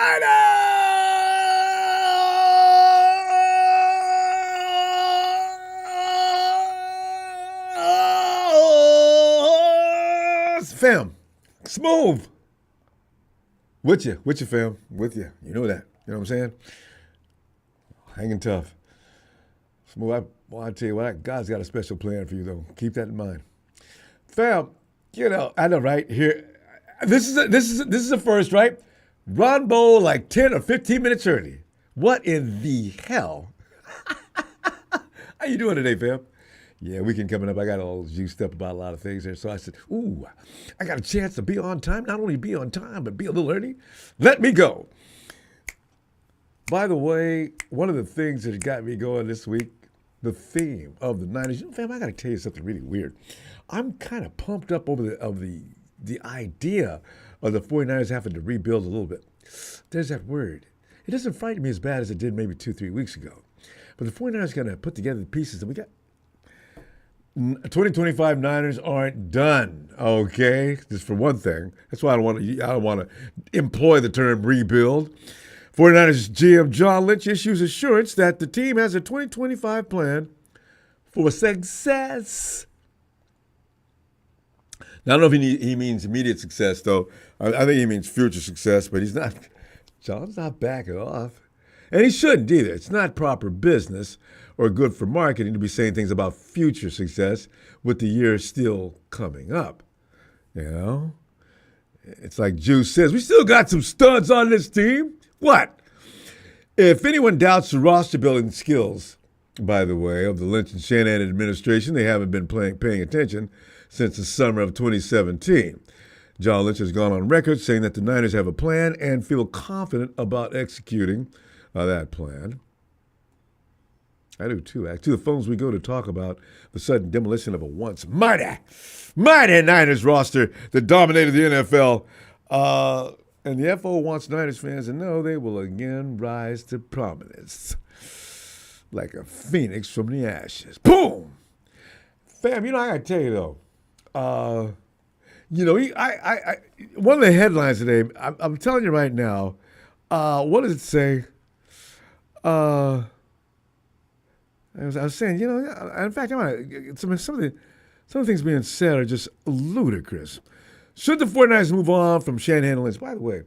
49ers! Fam, smooth. With you, fam. With you. You know that. You know what I'm saying? Hanging tough. Smooth. I tell you what, God's got a special plan for you, though. Keep that in mind. Fam, I know, right? Here, this is the first, right? Ronbo like 10 or 15 minutes early. What in the hell? How you doing today, fam? Yeah, weekend coming up. I got all juiced up about a lot of things there. So I said, ooh, I got a chance to be on time. Not only be on time, but be a little early. Let me go. By the way, one of the things that got me going this week, the theme of the Niners. Fam, I got to tell you something really weird. I'm kind of pumped up over the idea of the 49ers having to rebuild a little bit. There's that word. It doesn't frighten me as bad as it did maybe 2-3 weeks ago. But the 49ers got to put together the pieces that we got. 2025 Niners aren't done, okay? Just for one thing. That's why I don't want to employ the term rebuild. 49ers GM John Lynch issues assurance that the team has a 2025 plan for success. Now, I don't know if he means immediate success, though. I think he means future success, but John's not backing off. And he shouldn't either. It's not proper business or good for marketing to be saying things about future success with the year still coming up. You know? It's like Juice says, we still got some studs on this team. What? If anyone doubts the roster building skills, by the way, of the Lynch and Shanahan administration, they haven't been paying attention since the summer of 2017. John Lynch has gone on record saying that the Niners have a plan and feel confident about executing that plan. I do too. To the phones we go to talk about the sudden demolition of a once mighty Niners roster that dominated the NFL. And the FO wants Niners fans to know they will again rise to prominence like a phoenix from the ashes. Boom! Fam, I got to tell you, though. One of the headlines today, I'm telling you right now, what does it say? I was saying, in fact, some of the things being said are just ludicrous. Should the 49ers move on from Shanahan and Lynch? By the way,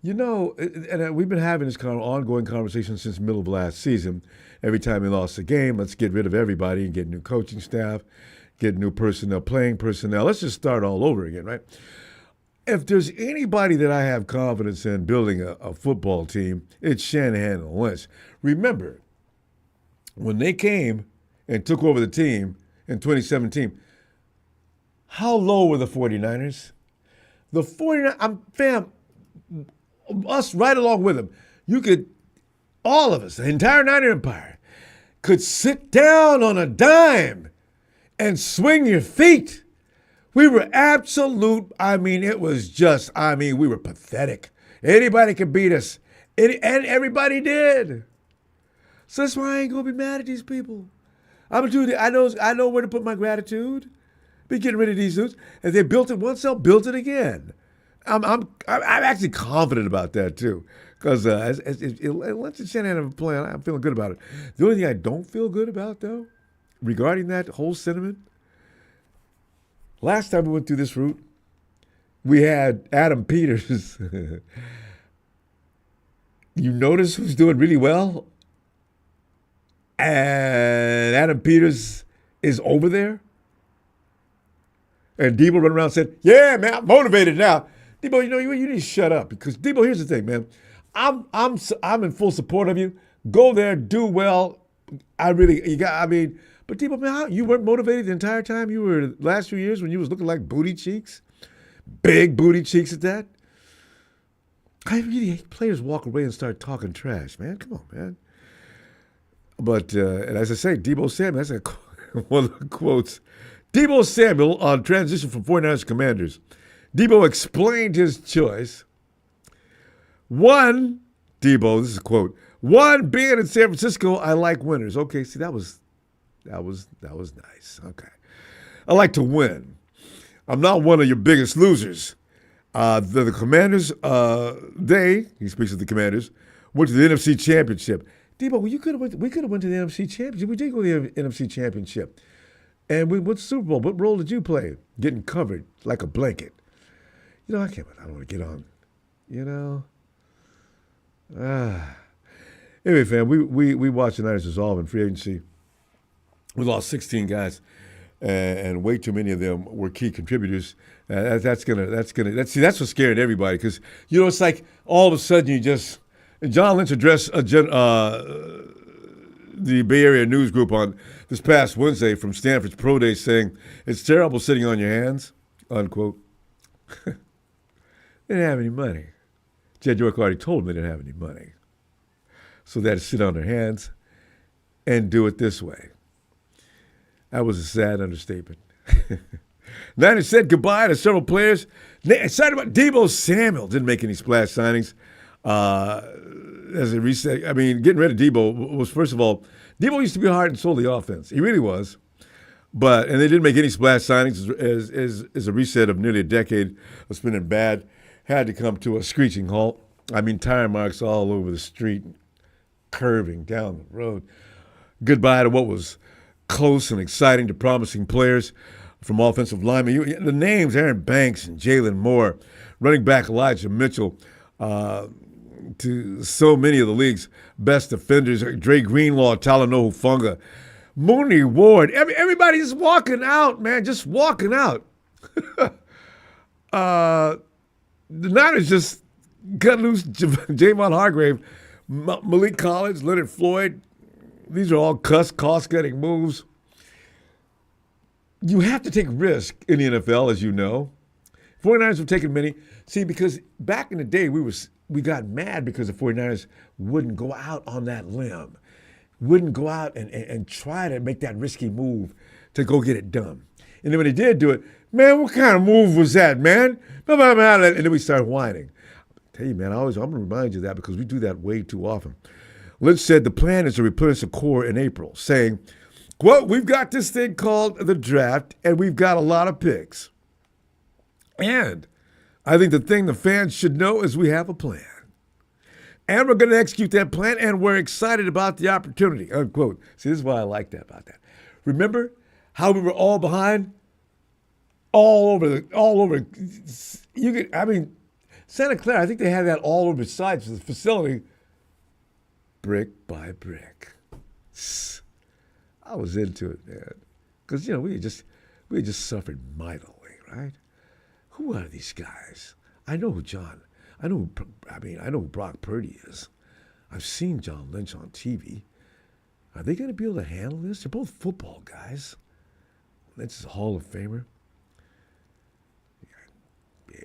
and we've been having this kind of ongoing conversation since the middle of last season. Every time we lost a game, let's get rid of everybody and get new coaching staff, get new personnel, playing personnel. Let's just start all over again, right? If there's anybody that I have confidence in building a football team, it's Shanahan and Lynch. Remember, when they came and took over the team in 2017, how low were the 49ers? The 49ers, us right along with them. All of us, the entire Niner Empire, could sit down on a dime and swing your feet. We were it was just, we were pathetic. Anybody could beat us. And everybody did. So that's why I ain't going to be mad at these people. I'm going to do it. I know where to put my gratitude. Be getting rid of these dudes. If they built it once, they'll build it again. I'm actually confident about that, too. Because Lynch and Shanahan have a plan. I'm feeling good about it. The only thing I don't feel good about, though, regarding that whole sentiment, last time we went through this route, we had Adam Peters. You notice who's doing really well? And Adam Peters is over there. And Debo run around and said, yeah, man, I'm motivated now. Debo, you need to shut up. Because, Debo, here's the thing, man. I'm in full support of you. Go there, do well. But Debo, man, you weren't motivated the entire time you were the last few years when you was looking like booty cheeks? Big booty cheeks at that? I really hate players walk away and start talking trash, man. Come on, man. But, and as I say, Debo Samuel, that's one of the quotes. Debo Samuel on transition from 49ers Commanders. Debo explained his choice. One, Debo, this is a quote. One, being in San Francisco, I like winners. Okay, see, that was nice. Okay. I like to win. I'm not one of your biggest losers. The Commanders, he speaks of the Commanders, went to the NFC Championship. Debo, we could have went to the NFC Championship. We did go to the NFC Championship. And we went to the Super Bowl. What role did you play? Getting covered like a blanket. I don't want to get on, you know. Anyway, fam, we watched the Niners dissolve in free agency. We lost 16 guys, and way too many of them were key contributors. That's what scared everybody because it's like all of a sudden John Lynch addressed the Bay Area News Group on this past Wednesday from Stanford's Pro Day, saying it's terrible sitting on your hands, unquote. They didn't have any money. Jed York already told them they didn't have any money, so they had to sit on their hands and do it this way. That was a sad understatement. Niners said goodbye to several players. Excited about Deebo Samuel. Didn't make any splash signings. As a reset, I mean, getting rid of Deebo was, first of all, Deebo used to be heart and soul of the offense. He really was. And they didn't make any splash signings as a reset of nearly a decade of spending bad. Had to come to a screeching halt. I mean, tire marks all over the street, curving down the road. Goodbye to what was close and exciting to promising players from offensive linemen. The names, Aaron Banks and Jalen Moore, running back Elijah Mitchell, to so many of the league's best defenders, Dre Greenlaw, Talanoa Hufanga, Mooney Ward, everybody's walking out, man, just walking out. The Niners just cut loose Javon Hargrave, Malik Collins, Leonard Floyd. These are all cost-cutting moves. You have to take risk in the NFL, as you know. 49ers have taken many. See, because back in the day, we got mad because the 49ers wouldn't go out on that limb, wouldn't go out and try to make that risky move to go get it done. And then when they did do it, man, what kind of move was that, man? And then we started whining. I tell you, man, I'm going to remind you of that because we do that way too often. Lynch said the plan is to replenish the core in April, saying, quote, we've got this thing called the draft, and we've got a lot of picks. And I think the thing the fans should know is we have a plan. And we're going to execute that plan, and we're excited about the opportunity, unquote. See, this is why I like that about that. Remember how we were all behind? All over. Santa Clara, I think they had that all over the sides of the facility, brick by brick. I was into it, man. Because, we had just suffered mightily, right? Who are these guys? I know who Brock Purdy is. I've seen John Lynch on TV. Are they going to be able to handle this? They're both football guys. Lynch is a Hall of Famer.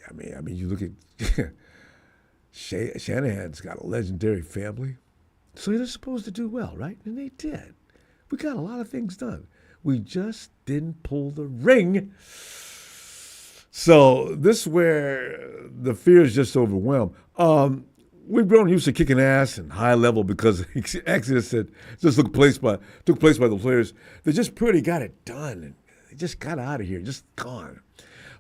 I mean, you look at Shanahan's got a legendary family. So they're supposed to do well, right? And they did. We got a lot of things done. We just didn't pull the ring. So this is where the fear is just overwhelmed. We've grown used to kicking ass and high level because Exodus just took place by the players. They just pretty got it done. And they just got out of here, just gone.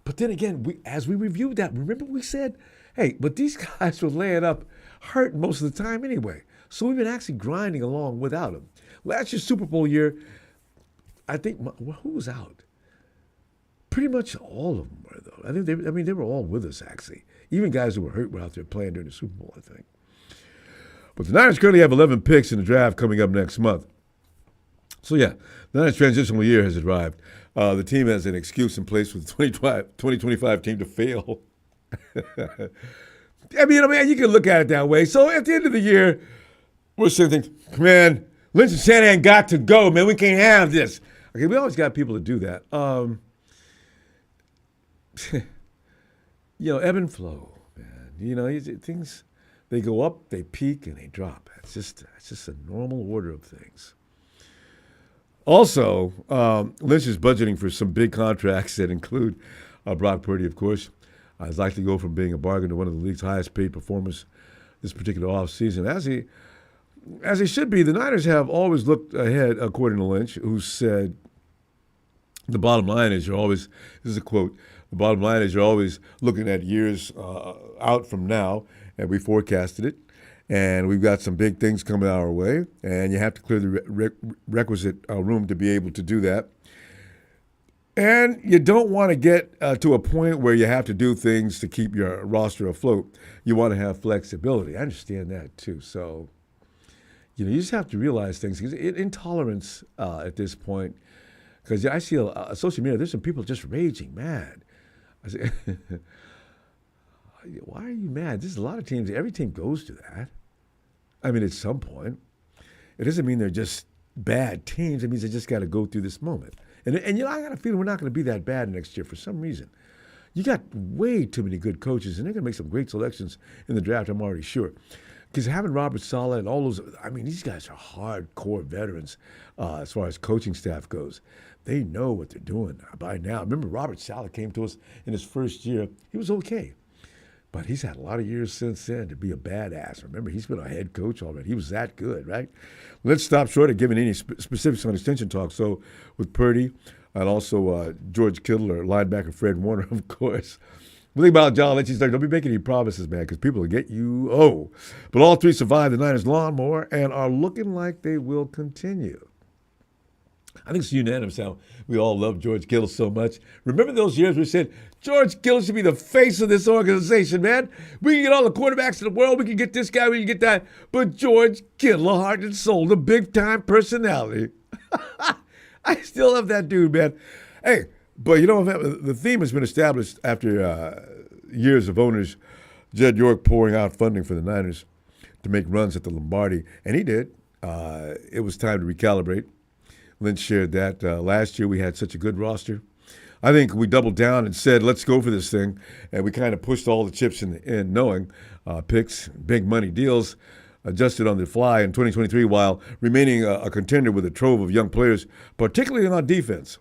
But then again, as we reviewed that, remember we said, hey, but these guys were laying up hurt most of the time anyway. So we've been actually grinding along without them. Last year's Super Bowl year, I think, who was out? Pretty much all of them were, though. I think they were all with us, actually. Even guys who were hurt were out there playing during the Super Bowl, I think. But the Niners currently have 11 picks in the draft coming up next month. So, yeah, the Niners' transitional year has arrived. The team has an excuse in place for the 2025 team to fail. I mean, you can look at it that way. So at the end of the year, we're saying things, man, Lynch and Shanahan got to go, man. We can't have this. Okay, we always got people to do that. Ebb and flow, man. Things, they go up, they peak, and they drop. It's just a normal order of things. Also, Lynch is budgeting for some big contracts that include Brock Purdy, of course. He's likely to go from being a bargain to one of the league's highest paid performers this particular offseason. As he should be, the Niners have always looked ahead, according to Lynch, who said, the bottom line is this is a quote, The bottom line is you're always looking at years out from now, and we forecasted it. And we've got some big things coming our way, and you have to clear the requisite room to be able to do that. And you don't want to get to a point where you have to do things to keep your roster afloat. You want to have flexibility. I understand that too. So, you just have to realize things. Intolerance at this point, because I see social media, there's some people just raging mad. I say, why are you mad? There's a lot of teams. Every team goes to that. I mean, at some point. It doesn't mean they're just bad teams. It means they just got to go through this moment. And I got a feeling we're not going to be that bad next year for some reason. You got way too many good coaches, and they're going to make some great selections in the draft, I'm already sure. Because having Robert Saleh and all those, these guys are hardcore veterans as far as coaching staff goes. They know what they're doing by now. Remember, Robert Saleh came to us in his first year. He was okay. But he's had a lot of years since then to be a badass. Remember, he's been a head coach already. He was that good, right? Let's stop short of giving any specifics on extension talk. So with Purdy and also George Kittle or linebacker Fred Warner, of course. The thing about John Lynch, don't be making any promises, man, because people will get you. Oh. But all three survived the Niners' lawnmower and are looking like they will continue. I think it's unanimous how we all love George Kittle so much. Remember those years we said, George Kittle should be the face of this organization, man. We can get all the quarterbacks in the world. We can get this guy. We can get that. But George Kittle, heart and soul, the big-time personality. I still love that dude, man. Hey, but the theme has been established after years of owners, Jed York pouring out funding for the Niners to make runs at the Lombardi. And he did. It was time to recalibrate. Lynch shared that. Last year we had such a good roster. I think we doubled down and said, let's go for this thing. And we kind of pushed all the chips in knowing picks, big money deals, adjusted on the fly in 2023 while remaining a contender with a trove of young players, particularly on defense.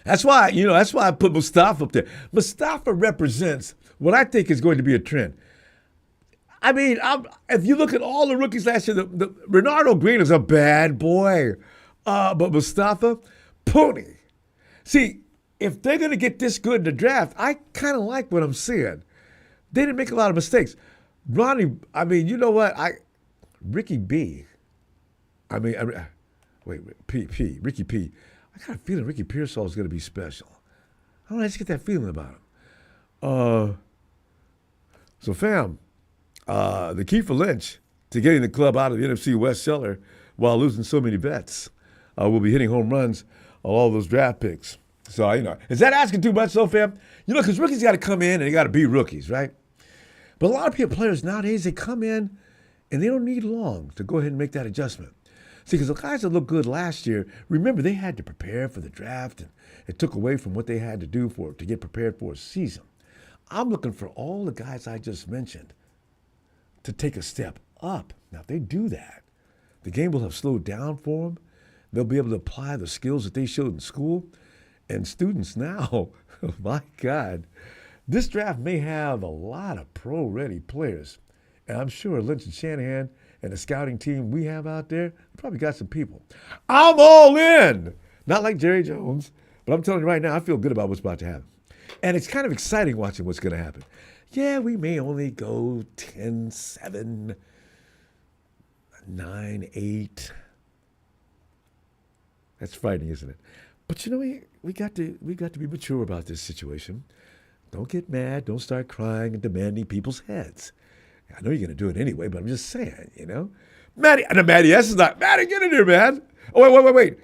That's why I put Mustafa up there. Mustafa represents what I think is going to be a trend. If you look at all the rookies last year, the Renardo Green is a bad boy. But Mustafa, pony. See, if they're going to get this good in the draft, I kind of like what I'm seeing. They didn't make a lot of mistakes. Ronnie, you know what? Ricky B. Ricky P. I got a feeling Ricky Pearsall is going to be special. I don't know, I just get that feeling about him. So, fam, the key for Lynch to getting the club out of the NFC West cellar while losing so many bets will be hitting home runs on all those draft picks. So, is that asking too much, though, fam? Because rookies got to come in and they got to be rookies, right? But a lot of players nowadays, they come in and they don't need long to go ahead and make that adjustment. See, because the guys that looked good last year, remember, they had to prepare for the draft, and it took away from what they had to do to get prepared for a season. I'm looking for all the guys I just mentioned to take a step up. Now, if they do that, the game will have slowed down for them. They'll be able to apply the skills that they showed in school. And students now, oh my God, this draft may have a lot of pro-ready players. And I'm sure Lynch and Shanahan and the scouting team we have out there probably got some people. I'm all in. Not like Jerry Jones, but I'm telling you right now, I feel good about what's about to happen. And it's kind of exciting watching what's going to happen. Yeah, we may only go 10, 7, 9, 8. That's frightening, isn't it? But we got to be mature about this situation. Don't get mad. Don't start crying and demanding people's heads. I know you're going to do it anyway, but I'm just saying, Matty, S is not. Matty, get in here, man. Oh, wait.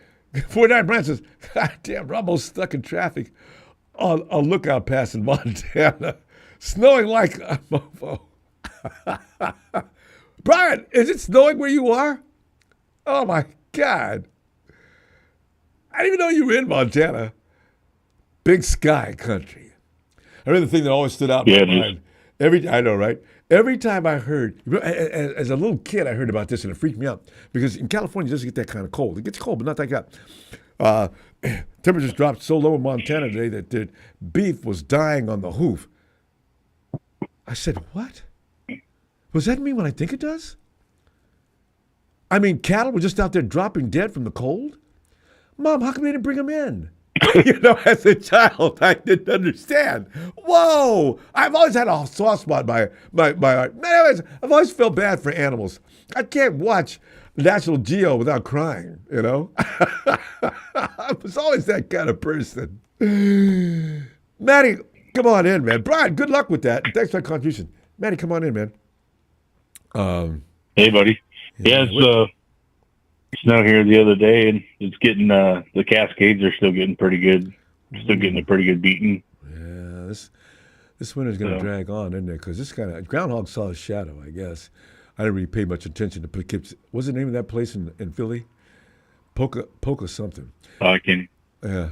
49 Brand says, God damn, Ronbo's stuck in traffic on a lookout pass in Montana. Snowing like a mofo. Brian, is it snowing where you are? Oh, my God. I didn't even know you were in Montana. Big sky country. I remember the thing that always stood out in my mind. I know, right? Every time I heard, as a little kid, I heard about this and it freaked me out because in California, it doesn't get that kind of cold. It gets cold, but not that hot. Temperatures dropped so low in Montana today that the beef was dying on the hoof. I said, what? Does that mean what I think it does? Cattle were just out there dropping dead from the cold? Mom, how come they didn't bring them in? As a child, I didn't understand. Whoa! I've always had a soft spot by art. I've always felt bad for animals. I can't watch National Geo without crying, I was always that kind of person. Matty, come on in, man. Brian, good luck with that. Thanks for that contribution. Matty, come on in, man. Hey, buddy. Yeah, it's snow here the other day, and it's getting the Cascades are still getting pretty good. Still getting a pretty good beating. Yeah, this winter's going to drag on, isn't it? Because this kind of groundhog saw a shadow, I guess. I didn't really pay much attention to Poughkeepsie. What's the name of that place in Philly? Polka something. Oh, I can't. Yeah.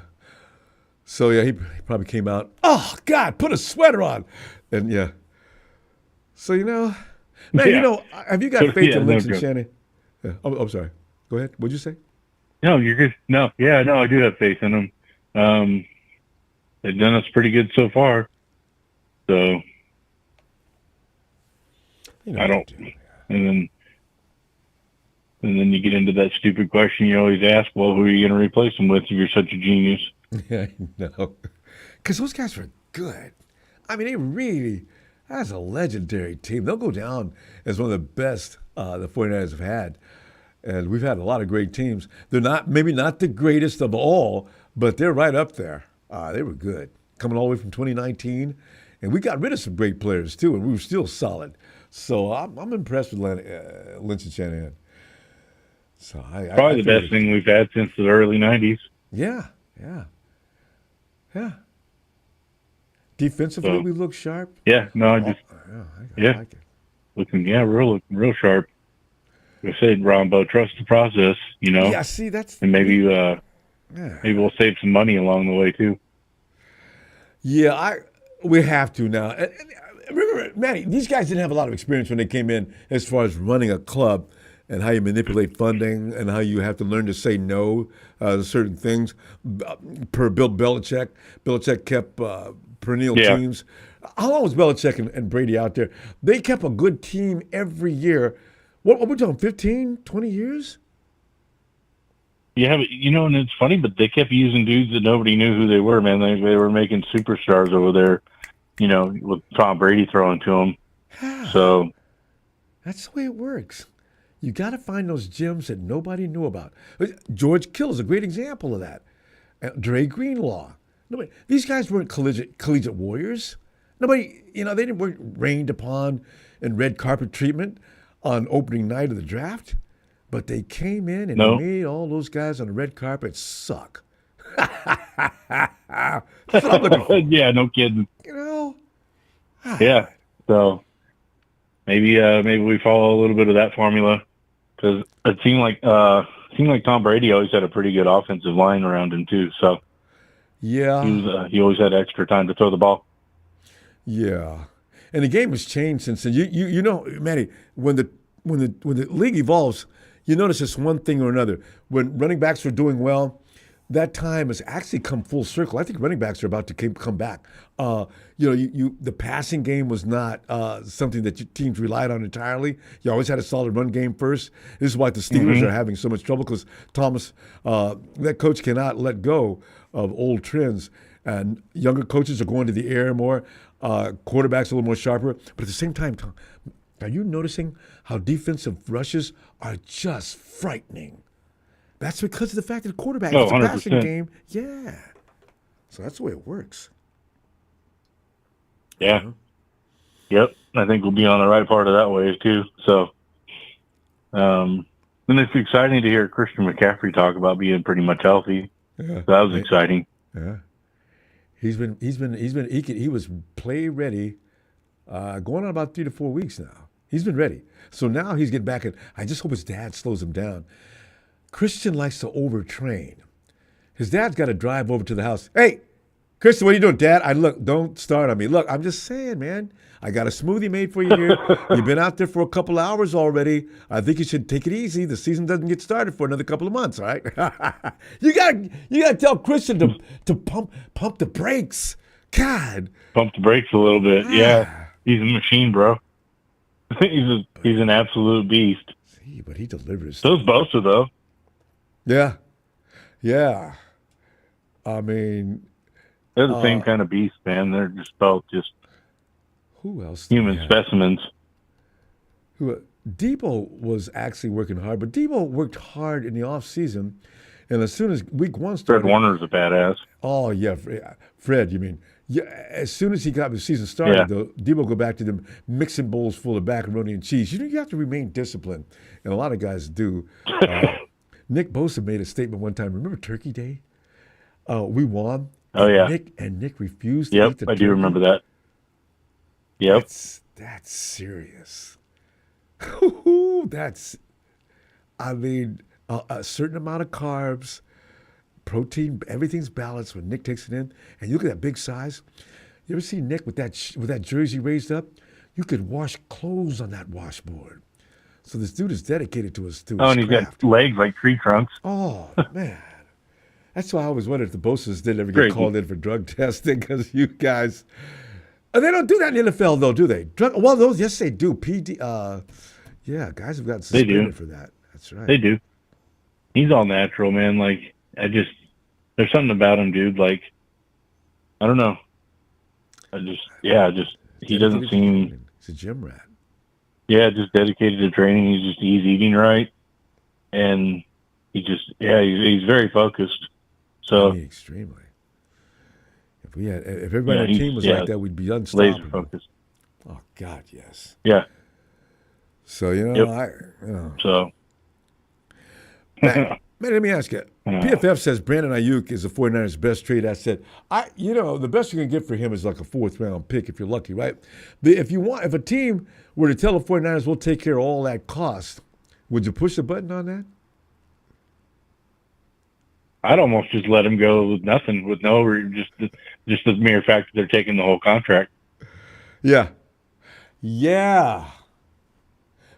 So yeah, he probably came out. Oh God, put a sweater on, and yeah. So man, have you got faith in Lynch and Shanahan? Yeah. Oh, I'm sorry. Go ahead. What'd you say? No, you're good. No, yeah, no, I do have faith in them. They've done us pretty good so far. So I don't. And then you get into that stupid question you always ask, well, who are you going to replace them with if you're such a genius? Yeah, I know. Because those guys were good. I mean, that's a legendary team. They'll go down as one of the best the 49ers have had. And we've had a lot of great teams. They're maybe not the greatest of all, but they're right up there. They were good. Coming all the way from 2019. And we got rid of some great players, too, and we were still solid. So I'm impressed with Lynch and Shanahan. So Probably the best thing we've had since the early 90s. Yeah. Defensively, we look sharp. Yeah, no, I like it. Looking, real sharp. I said, Ronbo, trust the process, Yeah, see, and maybe we'll save some money along the way too. Yeah, we have to now. And remember, Matty, these guys didn't have a lot of experience when they came in as far as running a club and how you manipulate funding and how you have to learn to say no to certain things. Per Bill Belichick, Belichick kept perennial teams. How long was Belichick and Brady out there? They kept a good team every year. What we're talking, 15, 20 years? Yeah, but, and it's funny, but they kept using dudes that nobody knew who they were, man. They were making superstars over there, with Tom Brady throwing to them. So that's the way it works. You got to find those gems that nobody knew about. George Kittle is a great example of that. Dre Greenlaw. These guys weren't collegiate warriors. Nobody, they weren't rained upon in red carpet treatment on opening night of the draft, but they came in and made all those guys on the red carpet suck. Yeah, no kidding. Yeah, so maybe we follow a little bit of that formula because it seemed like Tom Brady always had a pretty good offensive line around him too. So yeah, he always had extra time to throw the ball. Yeah. And the game has changed since then. Manny, when the league evolves, you notice this one thing or another. When running backs are doing well, that time has actually come full circle. I think running backs are about to come back. The passing game was not something that teams relied on entirely. You always had a solid run game first. This is why the Steelers are having so much trouble because Thomas, that coach cannot let go of old trends. And younger coaches are going to the air more. Quarterbacks a little more sharper. But at the same time, Tom, are you noticing how defensive rushes are just frightening? That's because of the fact that the quarterback is a passing game. Yeah. So that's the way it works. Yeah. Yep. I think we'll be on the right part of that wave too. So, and it's exciting to hear Christian McCaffrey talk about being pretty much healthy. Yeah. So that was exciting. Yeah. He was play ready, going on about 3 to 4 weeks now. He's been ready. So now he's getting back, and I just hope his dad slows him down. Christian likes to overtrain. His dad's got to drive over to the house. Hey, Christian, what are you doing, Dad? Don't start on me. Look, I'm just saying, man. I got a smoothie made for you here. You've been out there for a couple hours already. I think you should take it easy. The season doesn't get started for another couple of months, all right? You gotta tell Christian to pump the brakes. God. Pump the brakes a little bit. Yeah. He's a machine, bro. He's an absolute beast. See, but he delivers. So's Bosa, though. Yeah. Yeah. I mean, they're the same kind of beast, man. They're just both just who else? human specimens. Debo was actually working hard, but Debo worked hard in the off season, and as soon as week 1 started, Fred Warner's a badass. Oh yeah, Fred. You mean? Yeah. As soon as he got the season started, though, Debo go back to them mixing bowls full of macaroni and cheese. You have to remain disciplined, and a lot of guys do. Nick Bosa made a statement one time. Remember Turkey Day? We won. Oh yeah. Nick refused to eat the turkey. I do remember that. Yep. That's serious. That's. I mean, a certain amount of carbs. Protein, everything's balanced when Nick takes it in. And you look at that big size. You ever see Nick with that jersey raised up? You could wash clothes on that washboard. So this dude is dedicated to his and he's craft. Got legs like tree trunks. Oh, man. That's why I always wondered if the Bosa's did ever get called in for drug testing, because you guys... they don't do that in the NFL, though, do they? Yes, they do. PD... yeah, guys have gotten suspended for that. That's right. They do. He's all natural, man. Like... there's something about him, dude. Like, I don't know. He doesn't seem. He's a gym rat. Yeah, just dedicated to training. He's eating right, and he's very focused. So extremely. If everybody on the team was like that, we'd be unstoppable. Laser focused. Oh God, yes. Yeah. So So. Man, let me ask you. PFF says Brandon Ayuk is the 49ers' best trade asset. The best you can get for him is like a 4th-round pick if you're lucky, right? If a team were to tell the 49ers we'll take care of all that cost, would you push the button on that? I'd almost just let him go with nothing, with just the mere fact that they're taking the whole contract. Yeah.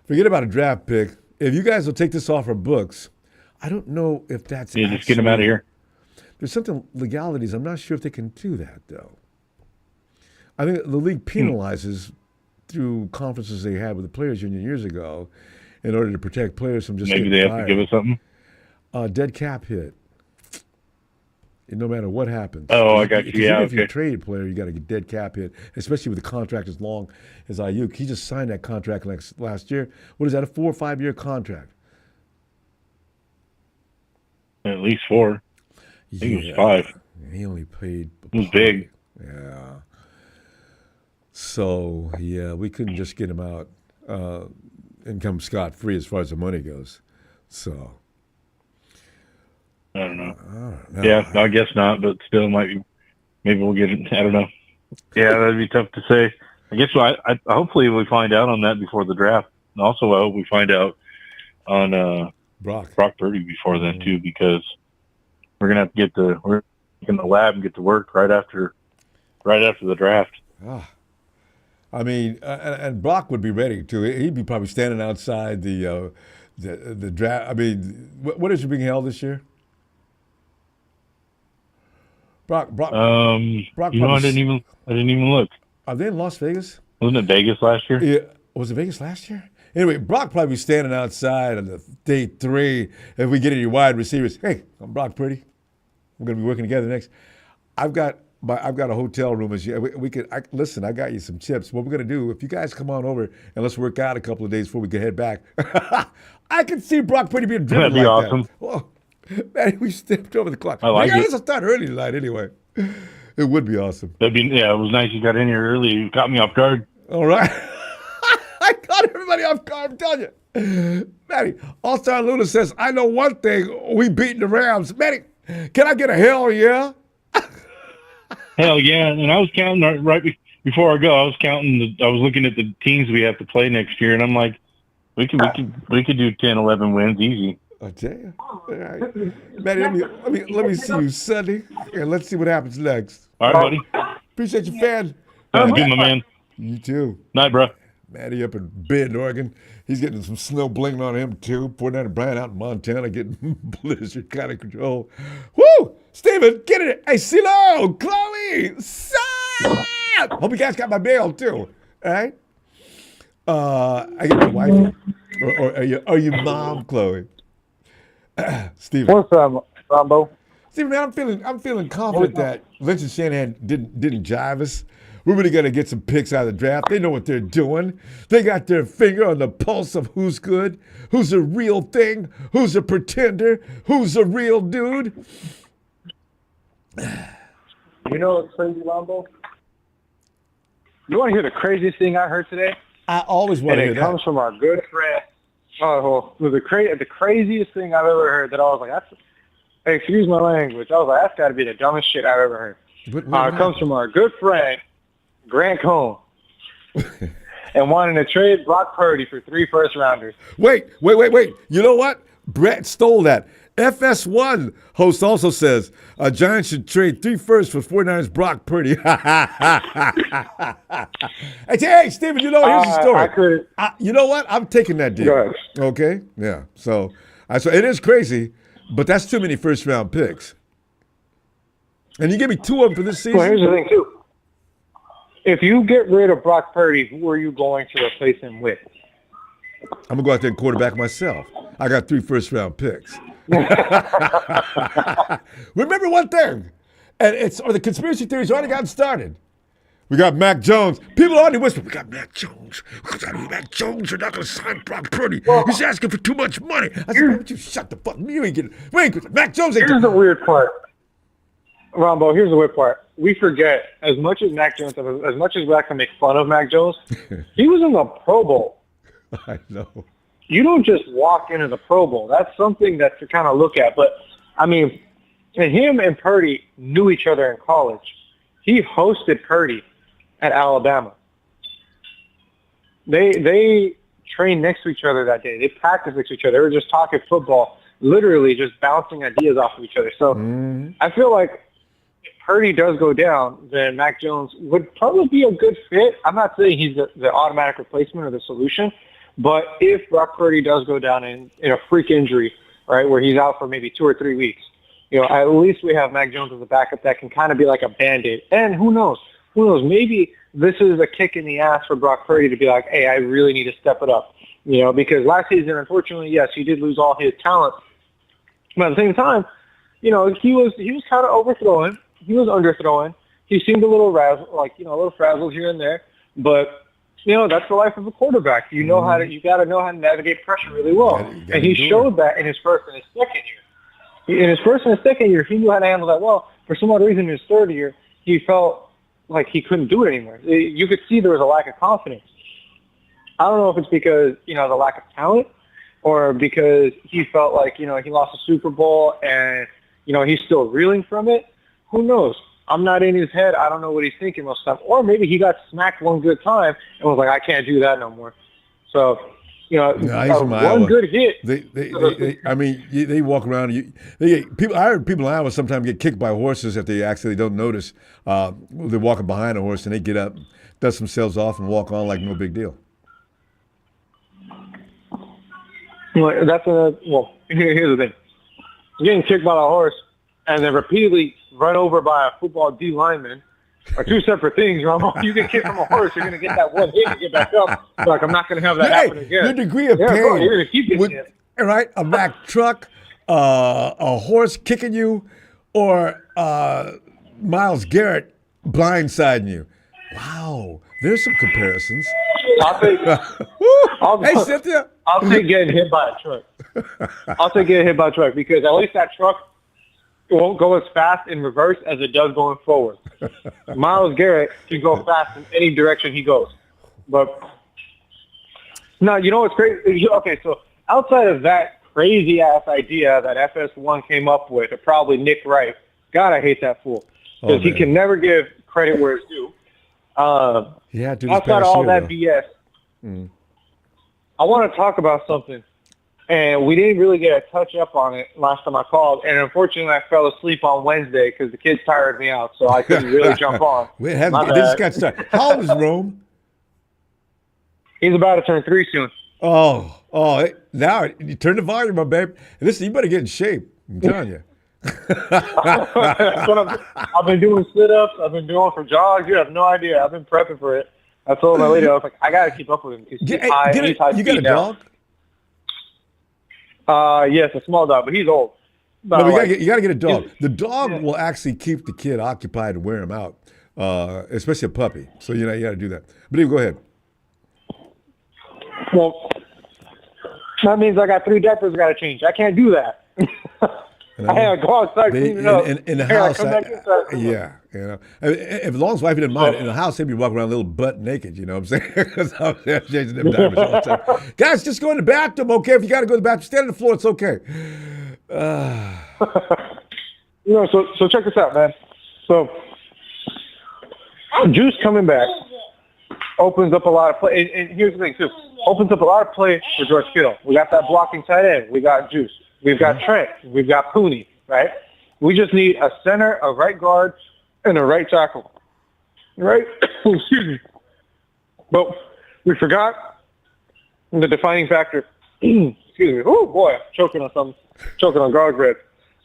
Forget about a draft pick. If you guys will take this off our books, I don't know if that's just get him out of here. There's something legalities. I'm not sure if they can do that, though. I think the league penalizes through conferences they had with the players union years ago in order to protect players from just maybe they have to give us something. Dead cap hit. No matter what happens. Oh, I got you. Yeah, if you're a trade player, you got to get dead cap hit, especially with the contract as long as Ayuk. He just signed that contract last year. What is that, a 4 or 5 year contract? At least 4. I think it was 5. He only paid. It was big. Yeah. So, we couldn't just get him out and come scot-free as far as the money goes. So. I don't know. Yeah, I guess not, but still might be. Maybe we'll get it. I don't know. Yeah, that'd be tough to say. I guess I hopefully we find out on that before the draft. And also, I hope we find out on Brock Purdy before then too, because we're gonna have to we're in the lab and get to work right after the draft. I mean, and Brock would be ready too. He'd be probably standing outside the draft. I mean, what is being held this year? Brock. I didn't even look. Are they in Las Vegas? Wasn't it Vegas last year? Yeah. Was it Vegas last year? Anyway, Brock probably standing outside on the day 3. If we get any wide receivers, hey, I'm Brock Purdy. We're going to be working together next. I've got a hotel room. Listen, I got you some chips. What we're going to do, if you guys come on over and let's work out a couple of days before we can head back, I can see Brock Pretty being driven That'd be like awesome. That. Whoa. Man, we stepped over the clock. I like it. Let's start early tonight anyway. It would be awesome. It was nice you got in here early. You caught me off guard. All right. I caught everybody off guard, I'm telling you. Matty, All-Star Luna says, I know one thing, we beating the Rams. Matty, can I get a hell yeah? Hell yeah. And I was counting right before I go, I was looking at the teams we have to play next year, and I'm like, we could do 10, 11 wins easy. I tell you. All right. Matty, let me see you Sunday, and let's see what happens next. All right, buddy. Appreciate you, fan. Good, my man. You too. Night, bro. Matty up in Bend, Oregon. He's getting some snow blinging on him, too. 49er Brian out in Montana getting blizzard kind of control. Woo! Steven, get it. Hey, CeeLo, Chloe, Sam! Hope you guys got my mail, too. All right? I get my wife. Or are you mom, Chloe? Steven. What's up, Ronbo? See, man, I'm feeling confident that Lynch and Shanahan didn't jive us. We're really gonna get some picks out of the draft. They know what they're doing. They got their finger on the pulse of who's good, who's a real thing, who's a pretender, who's a real dude. You know what's crazy, Ronbo? You want to hear the craziest thing I heard today? I always want to hear And that. it comes from our good friend. Oh, well, the craziest thing I've ever heard that I was like, excuse my language. I was like, that's got to be the dumbest shit I've ever heard. What It comes from our good friend, Grant Cohn, and wanting to trade Brock Purdy for 3 first-rounders. Wait. You know what? Brett stole that. FS1 host also says Giants should trade 3 firsts for 49ers Brock Purdy. Hey, Steven, you know, here's the story. You know what? I'm taking that deal. Go ahead. Okay? Yeah. So it is crazy, but that's too many first-round picks. And you give me 2 of them for this season? Well, here's the thing, too. If you get rid of Brock Purdy, who are you going to replace him with? I'm going to go out there and quarterback myself. I got 3 first-round picks. Remember one thing, and the conspiracy theories already gotten started. We got Mac Jones. People already whisper, we got Mac Jones. Mac Jones, you're not going to sign Brock Purdy. He's asking for too much money. I said, why don't you shut the fuck up? You ain't getting Mac Jones ain't Here's the weird part. Rombo, here's the weird part. We forget, as much as Mac Jones, as much as we like to make fun of Mac Jones, he was in the Pro Bowl. I know. You don't just walk into the Pro Bowl. That's something that to kind of look at. But, I mean, and him and Purdy knew each other in college. He hosted Purdy at Alabama. They trained next to each other that day. They practiced next to each other. They were just talking football, literally just bouncing ideas off of each other. So I feel like if Purdy does go down, then Mac Jones would probably be a good fit. I'm not saying he's the automatic replacement or the solution. But if Brock Purdy does go down in a freak injury, right, where he's out for maybe 2 or 3 weeks, you know, at least we have Mac Jones as a backup that can kind of be like a Band-Aid. And who knows? Maybe this is a kick in the ass for Brock Purdy to be like, hey, I really need to step it up. You know, because last season, unfortunately, yes, he did lose all his talent. But at the same time, you know, he was kind of overthrowing. He was underthrowing. He seemed a little frazzled here and there. But you know, that's the life of a quarterback. You know you got to know how to navigate pressure really well. And he showed that in his first and his second year. In his first and his second year, he knew how to handle that well. For some odd reason, in his third year, he felt like he couldn't do it anymore. You could see there was a lack of confidence. I don't know if it's because, you know, the lack of talent or because he felt like, you know, he lost a Super Bowl and, you know, he's still reeling from it. Who knows? I'm not in his head. I don't know what he's thinking most of the time. Or maybe he got smacked one good time and was like, I can't do that no more. So, you know, one good hit. They walk around. I heard people in Iowa sometimes get kicked by horses if they actually don't notice. They're walking behind a horse and they get up, dust themselves off, and walk on like no big deal. Well, here's the thing. Getting kicked by a horse and then repeatedly run over by a football D lineman are 2 separate things. You get kicked from a horse, you're going to get that one hit and get back up. Like, I'm not going to have that happen again. Your degree of pain. Bro, you're going to keep getting hit. Right? A Mack truck, a horse kicking you, or Myles Garrett blindsiding you. Wow. There's some comparisons. Hey, Cynthia. I'll take getting hit by a truck. I'll take getting hit by a truck because at least that truck won't go as fast in reverse as it does going forward. Myles Garrett can go fast in any direction he goes. But now, you know what's crazy? Okay, so outside of that crazy-ass idea that FS1 came up with, or probably Nick Wright, God, I hate that fool. Because he can never give credit where it's due. Outside of all that BS, I want to talk about something. And we didn't really get a touch-up on it last time I called. And unfortunately, I fell asleep on Wednesday because the kids tired me out, so I couldn't really jump on. This got started. How old is Rome? He's about to turn 3 soon. Now you turn the volume up, babe. Listen, you better get in shape. I'm telling you. That's what I've been doing sit-ups. I've been doing for jogs. You have no idea. I've been prepping for it. I told my lady, I was like, I got to keep up with him. You got a dog? Yes, a small dog, but he's old. But No, like, you gotta get a dog. The dog will actually keep the kid occupied and wear him out, especially a puppy. So you gotta do that. But anyway, go ahead. well, that means I got 3 diapers I got to change. I can't do that. I had to go outside cleaning up. In the house, if Long's wife didn't mind, in the house, he'd be walking around a little butt naked, you know what I'm saying? Because I'm changing them diapers all the time. Guys, just go in the bathroom, okay? If you got to go to the bathroom, stand on the floor, it's okay. So check this out, man. So, Juice coming back opens up a lot of play. And here's the thing, too. Opens up a lot of play for George Kittle. We got that blocking tight end. We got Juice. We've got Trent. We've got Pooney, right? We just need a center, a right guard, and a right tackle. Right? Excuse me. But we forgot the defining factor. Excuse me. Oh, boy. I'm choking on something. Choking on garlic bread.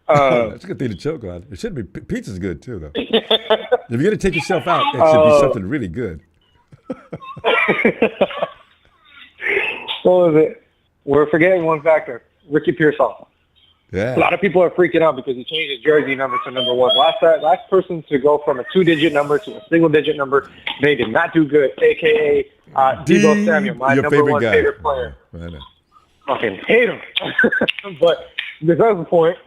That's a good thing to choke on. It should be. Pizza's good, too, though. If you're going to take yourself out, it should be something really good. What was it? We're forgetting one factor. Ricky Pearsall. Yeah. A lot of people are freaking out because he changed his jersey number to number 1. Last person to go from a 2-digit number to a single-digit number, they did not do good. AKA Deebo Samuel, my number 1 favorite player. I know. Fucking hate him. But besides the point,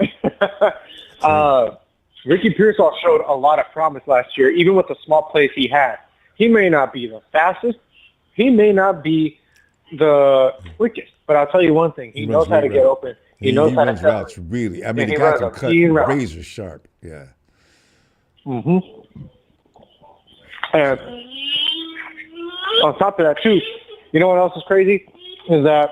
Ricky Pearsall showed a lot of promise last year, even with the small plays he had. He may not be the fastest. He may not be the quickest. But I'll tell you one thing. He knows how to get open. He knows how to runs routes really. I mean, the guy can cut razor sharp. Yeah. Mm-hmm. And on top of that, too, you know what else is crazy? Is that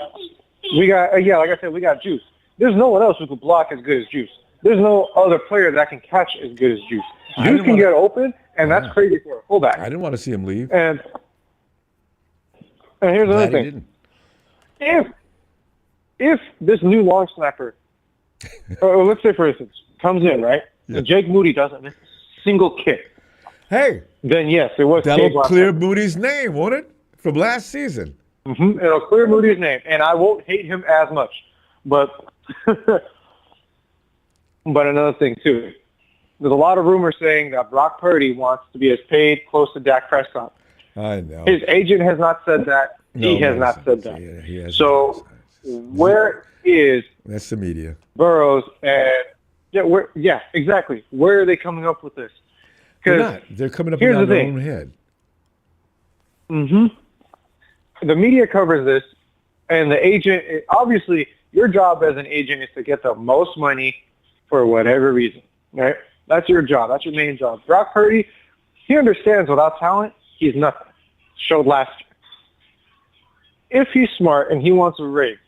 we got, like I said, we got Juice. There's no one else who could block as good as Juice. There's no other player that can catch as good as Juice. Juice can get open, and that's crazy for a fullback. I didn't want to see him leave. And here's another thing. If this new long snapper, or let's say, for instance, comes in, right, and Jake Moody doesn't miss a single kick, then yes, it was that'll clear Moody's name, won't it, from last season? Mm-hmm. It'll clear Moody's name, and I won't hate him as much. But another thing, too, there's a lot of rumors saying that Brock Purdy wants to be as paid close to Dak Prescott. I know. His agent has not said that. He has not said that. Yeah, so where is that's the media? Burrows and exactly. Where are they coming up with this? They're not. They're coming up in their own head. Mm-hmm. The media covers this, and the agent. Obviously, your job as an agent is to get the most money for whatever reason, right? That's your job. That's your main job. Brock Purdy, he understands without talent, he's nothing. Showed last year. If he's smart and he wants a raise,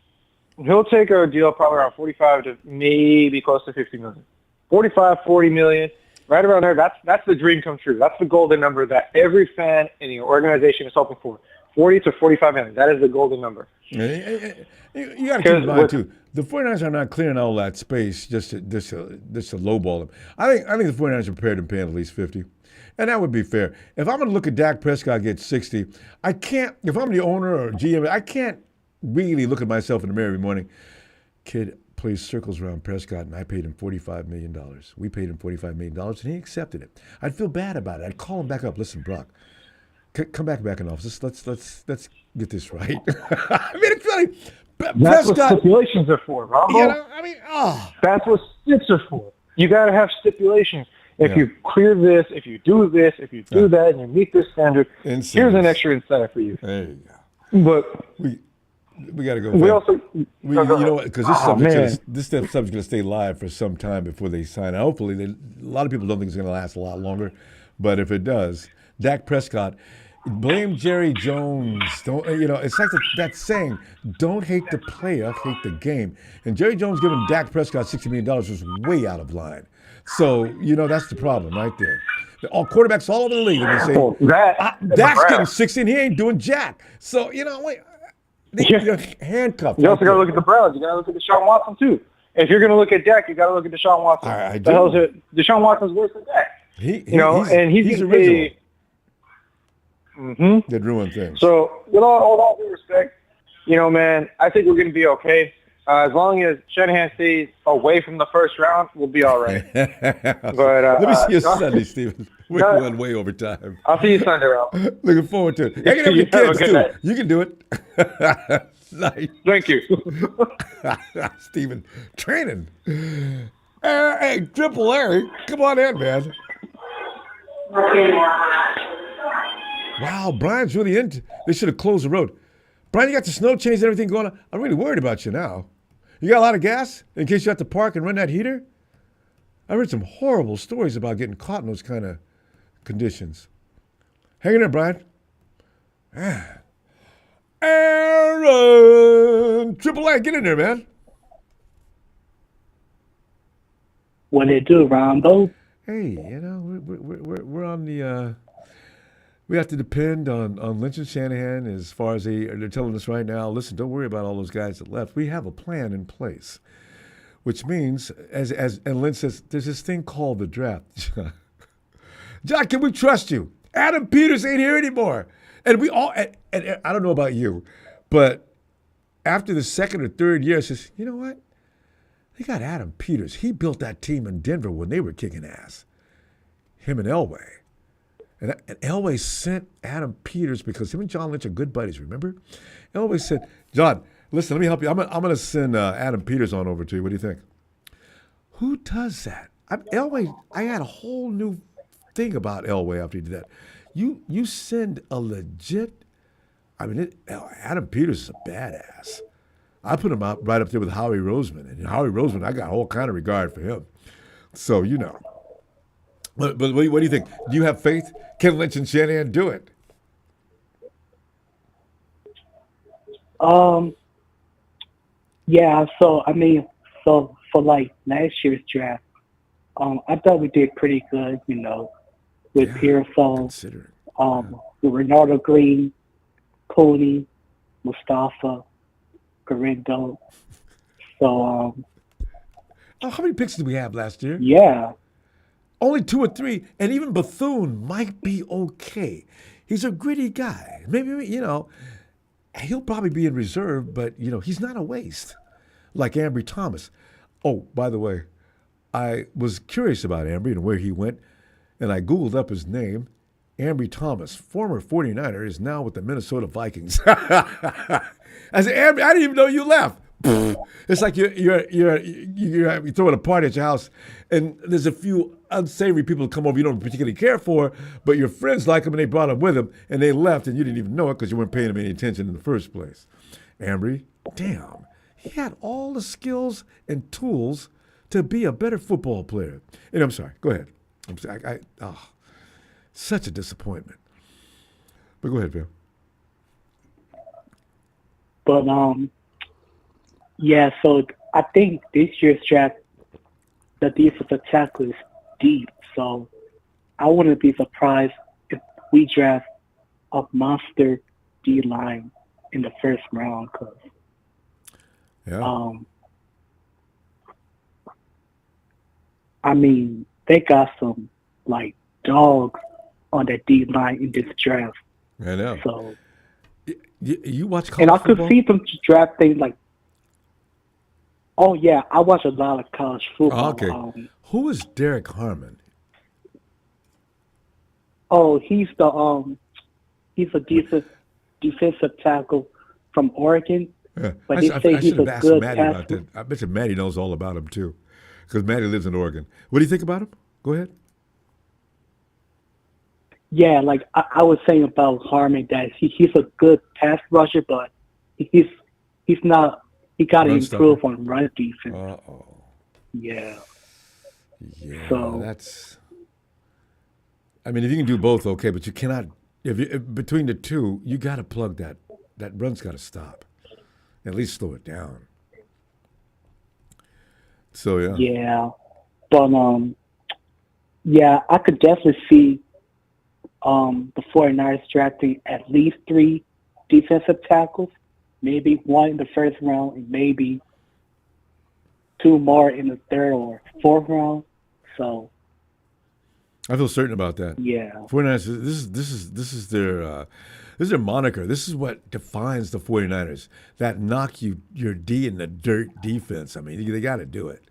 he'll take a deal probably around 45 to maybe close to 50 million. 45, 40 million, right around there. That's the dream come true. That's the golden number that every fan in the organization is hoping for. 40 to 45 million. That is the golden number. You got to keep in mind, too, the 49ers are not clearing all that space just to lowball them. I think the 49ers are prepared to pay at least 50. And that would be fair. If I'm going to look at Dak Prescott get 60, I can't, if I'm the owner or GM, I can't really look at myself in the mirror every morning. Kid plays circles around Prescott, and I paid him $45 million. We paid him $45 million, and he accepted it. I'd feel bad about it. I'd call him back up. Listen, Brock, come back in office. Let's get this right. I mean, it's really that's what stipulations are for, Ronbo. You know, that's what stips are for. You got to have stipulations. If you clear this, if you do this, if you do that, and you meet this standard, here's an extra incentive for you. There you go. But we got to go. You know what? Because this subject's going to stay live for some time before they sign. Hopefully, a lot of people don't think it's going to last a lot longer. But if it does, Dak Prescott, blame Jerry Jones. Don't it's like that saying, don't hate the player, hate the game. And Jerry Jones giving Dak Prescott $60 million was way out of line. So, that's the problem right there. All quarterbacks all over the league, and they say, Dak's getting 60 and he ain't doing jack. So, you're handcuffed. You also got to look at the Browns. You got to look at Deshaun Watson, too. If you're going to look at Dak, you got to look at Deshaun Watson. I do. Deshaun Watson's worse than Dak. He's original. Did ruin things. So, with all due respect, man, I think we're going to be okay. As long as Shanahan stays away from the first round, we'll be all right. But let me see you Sunday, Stephen. We're going way over time. I'll see you Sunday, Ralph. Looking forward to it. I can have your kids too. You can do it. Nice. Thank you, Stephen. Training. Hey, Triple A, come on in, man. Wow, Brian's really into. They should have closed the road. Brian, you got the snow chains and everything going on. I'm really worried about you now. You got a lot of gas in case you have to park and run that heater? I heard some horrible stories about getting caught in those kind of conditions. Hang in there, Brian. Aaron! Triple A, get in there, man. What it do, Ronbo? Hey, you know, we're on the... we have to depend on Lynch and Shanahan as far as they're telling us right now, listen, don't worry about all those guys that left. We have a plan in place, which means, and Lynch says, there's this thing called the draft. John, can we trust you? Adam Peters ain't here anymore. And we all, and I don't know about you, but after the second or third year, it says, you know what? They got Adam Peters. He built that team in Denver when they were kicking ass. Him and Elway. And Elway sent Adam Peters because him and John Lynch are good buddies, remember? Elway said, John, listen, let me help you. I'm going to send Adam Peters on over to you. What do you think? Who does that? Elway, I had a whole new thing about Elway after he did that. You send a legit, Adam Peters is a badass. I put him out right up there with Howie Roseman. And Howie Roseman, I got all kind of regard for him. So, you know. But what do you think? Do you have faith? Can Lynch and Shanahan do it? Yeah, so for like last year's draft, I thought we did pretty good, you know, with Pearsall, with Renardo Green, Cooney, Mustafa, Garrido. So how many picks did we have last year? Yeah. Only 2 or 3, and even Bethune might be okay. He's a gritty guy. Maybe, you know, he'll probably be in reserve, but, you know, he's not a waste like Ambry Thomas. Oh, by the way, I was curious about Ambry and where he went, and I Googled up his name. Ambry Thomas, former 49er, is now with the Minnesota Vikings. I said, Ambry, I didn't even know you left. It's like you're throwing a party at your house, and there's a few unsavory people come over you don't particularly care for, but your friends like them and they brought them with them, and they left, and you didn't even know it because you weren't paying them any attention in the first place. Ambry, damn, he had all the skills and tools to be a better football player. And I'm sorry, go ahead. I'm sorry, such a disappointment. But go ahead, Bill. But yeah, so I think this year's draft, the defensive tackle is deep. So I wouldn't be surprised if we draft a monster D-line in the first round. Cause, they got some, like, dogs on that D-line in this draft. I know. So you watch college and I football? could see them draft things like, oh, yeah, I watch a lot of college football. Okay. Who is Derek Harmon? Oh, he's a defensive tackle from Oregon. Yeah. But they say he's a good Maddie passer. about that. I bet you Maddie knows all about him, too, because Maddie lives in Oregon. What do you think about him? Go ahead. Yeah, like I was saying about Harmon, that he's a good pass rusher, but he's not. He got to improve on run defense. Uh-oh. Yeah. Yeah. So that's. I mean, if you can do both, okay, but you cannot. If between the two, you got to plug that. That run's got to stop. At least slow it down. So yeah. Yeah, but yeah, I could definitely see the 49ers drafting at least 3 defensive tackles, maybe 1 in the first round, and maybe 2 more in the 3rd or 4th round. So I feel certain about that. Yeah. 49ers. This is their moniker. This is what defines the 49ers. That knock your D in the dirt defense. I mean, they got to do it.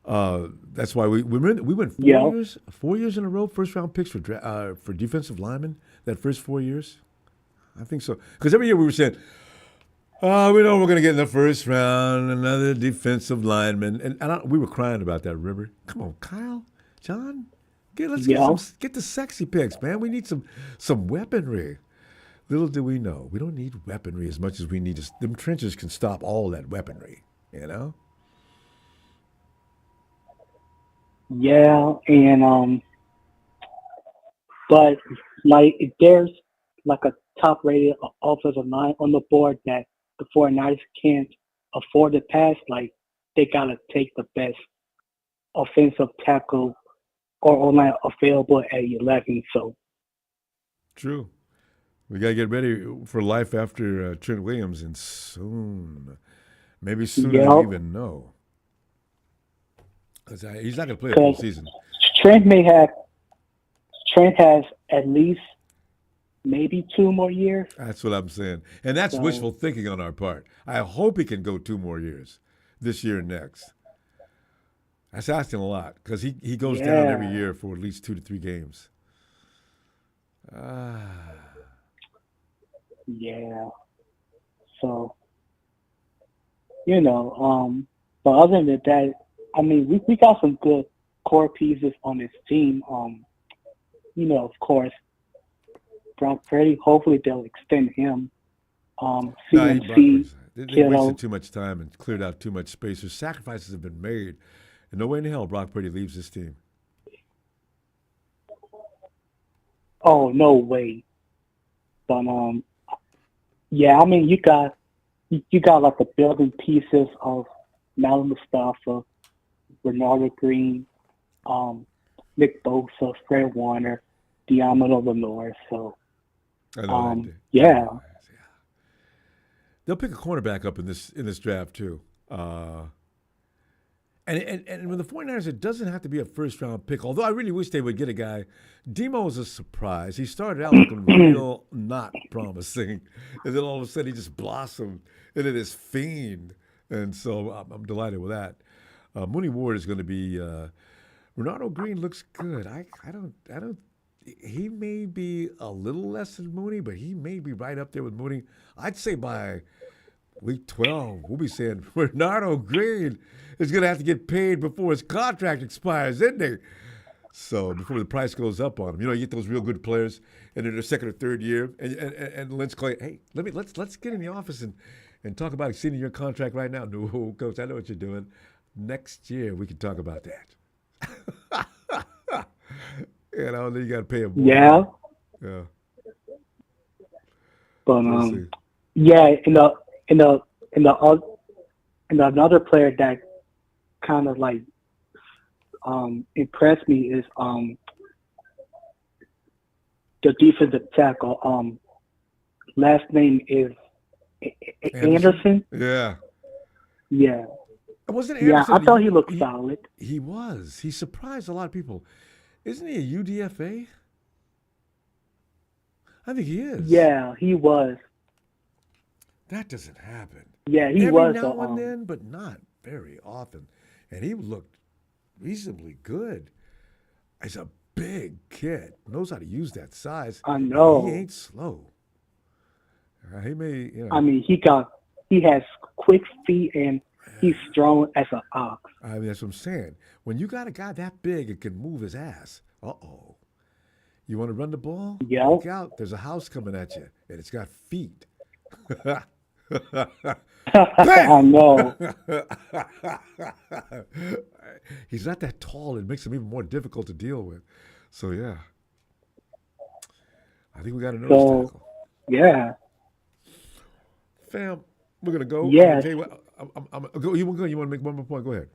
That's why we went 4 years in a row, first round picks for defensive linemen. That first 4 years, I think so. Because every year we were saying, "Oh, we know we're going to get in the first round another defensive lineman," and we were crying about that. Remember? Come on, Kyle, John, let's get the sexy picks, man. We need some weaponry. Little do we know, we don't need weaponry as much as we need them trenches can stop all that weaponry. You know. Yeah, and but like if there's like a top rated offensive line on the board that the 49ers can't afford to pass, like they gotta take the best offensive tackle or online available at 11. So true. We gotta get ready for life after Trent Williams, and soon, maybe sooner than we even know. He's not going to play a full season. Trent has at least maybe 2 more years. That's what I'm saying. And that's wishful thinking on our part. I hope he can go 2 more years, this year and next. That's asking a lot because he goes down every year for at least 2 to 3 games. Yeah. So, but other than that, I mean, we got some good core pieces on this team. Of course, Brock Purdy, hopefully they'll extend him. CMC, they wasted too much time and cleared out too much space. Their sacrifices have been made. And no way in hell Brock Purdy leaves this team. Oh, no way. But, yeah, I mean, you got like the building pieces of Matt Mustafa, Bernardo Green, Nick Bosa, Fred Warner, Diamond Lenore. So, yeah. They'll pick a cornerback up in this draft too. And with the 49ers, it doesn't have to be a first-round pick, although I really wish they would get a guy. Demo was a surprise. He started out looking real not promising, and then all of a sudden he just blossomed into this fiend. And so I'm delighted with that. Mooney Ward is going to be Ronaldo Green looks good. I don't. He may be a little less than Mooney, but he may be right up there with Mooney. I'd say by week 12, we'll be saying Ronaldo Green is going to have to get paid before his contract expires, isn't he? So before the price goes up on him, you get those real good players, and in their second or third year, and Lynch claim, hey, let's get in the office and talk about extending your contract right now. No, coach, I know what you're doing. Next year we can talk about that. Then you got to pay him more. Yeah. Yeah. But yeah, another player that kind of like impressed me is the defensive tackle. Last name is Anderson. Yeah. Yeah. Wasn't Anderson? Yeah, I thought he looked solid. He was. He surprised a lot of people. Isn't he a UDFA? I think he is. Yeah, he was. That doesn't happen. Yeah, he Every was. Every now and then, but not very often. And he looked reasonably good. He's a big kid. Knows how to use that size. I know. He ain't slow. He may, I mean, he has quick feet and he's strong as an ox. I mean, that's what I'm saying. When you got a guy that big, it can move his ass. You want to run the ball? Yeah. Look out. There's a house coming at you, and it's got feet. I know. He's not that tall. It makes him even more difficult to deal with. So, yeah. I think we got a nose tackle. Yeah. Fam, we're going to go. Yeah. You want to make one more point? Go ahead.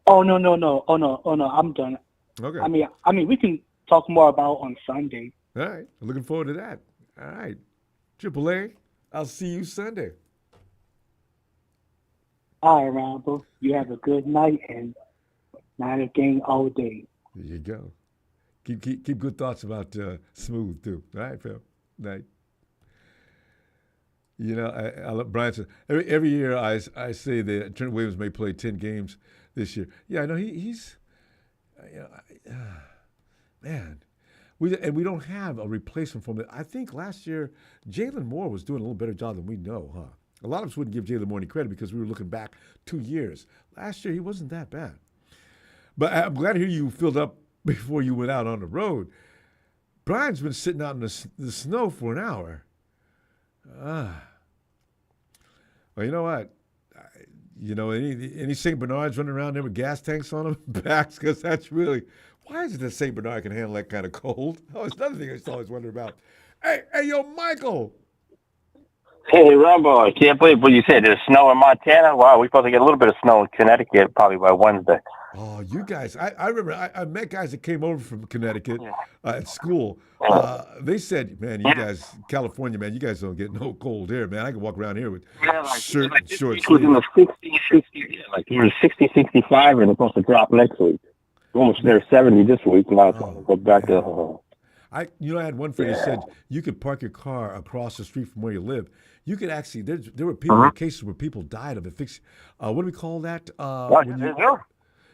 Oh, no. I'm done. Okay. I mean, we can talk more about on Sunday. All right. I'm looking forward to that. All right. AAA, I'll see you Sunday. All right, Ronbo. You have a good night and Niner gang all day. There you go. Keep good thoughts about Smooth too. All right, Phil. Night. You know, I love Brian says every year I say that Trent Williams may play 10 games this year. Yeah, I know he's man. We don't have a replacement for him. I think last year Jalen Moore was doing a little better job than we know, huh? A lot of us wouldn't give Jalen Moore any credit because we were looking back 2 years. Last year he wasn't that bad. But I'm glad to hear you filled up before you went out on the road. Brian's been sitting out in the snow for an hour. Well, you know what? Any St. Bernards running around there with gas tanks on them backs? Because that's really, why is it that St. Bernard can handle that kind of cold? Oh, it's another thing I used to always wonder about. Hey, yo, Michael. Hey, Ronbo, I can't believe what you said. There's snow in Montana? Wow, we're supposed to get a little bit of snow in Connecticut probably by Wednesday. Oh, you guys. I remember I met guys that came over from Connecticut at school. They said, man, you guys, California, man, you guys don't get no cold air, man. I can walk around here with shirt and short sleeves. It was in the 60, 65, and it's supposed to drop next week. We're almost near 70 this week. Now it's going to go back to... I had one friend who said you could park your car across the street from where you live. You could actually, there were people, cases where people died of it. What do we call that?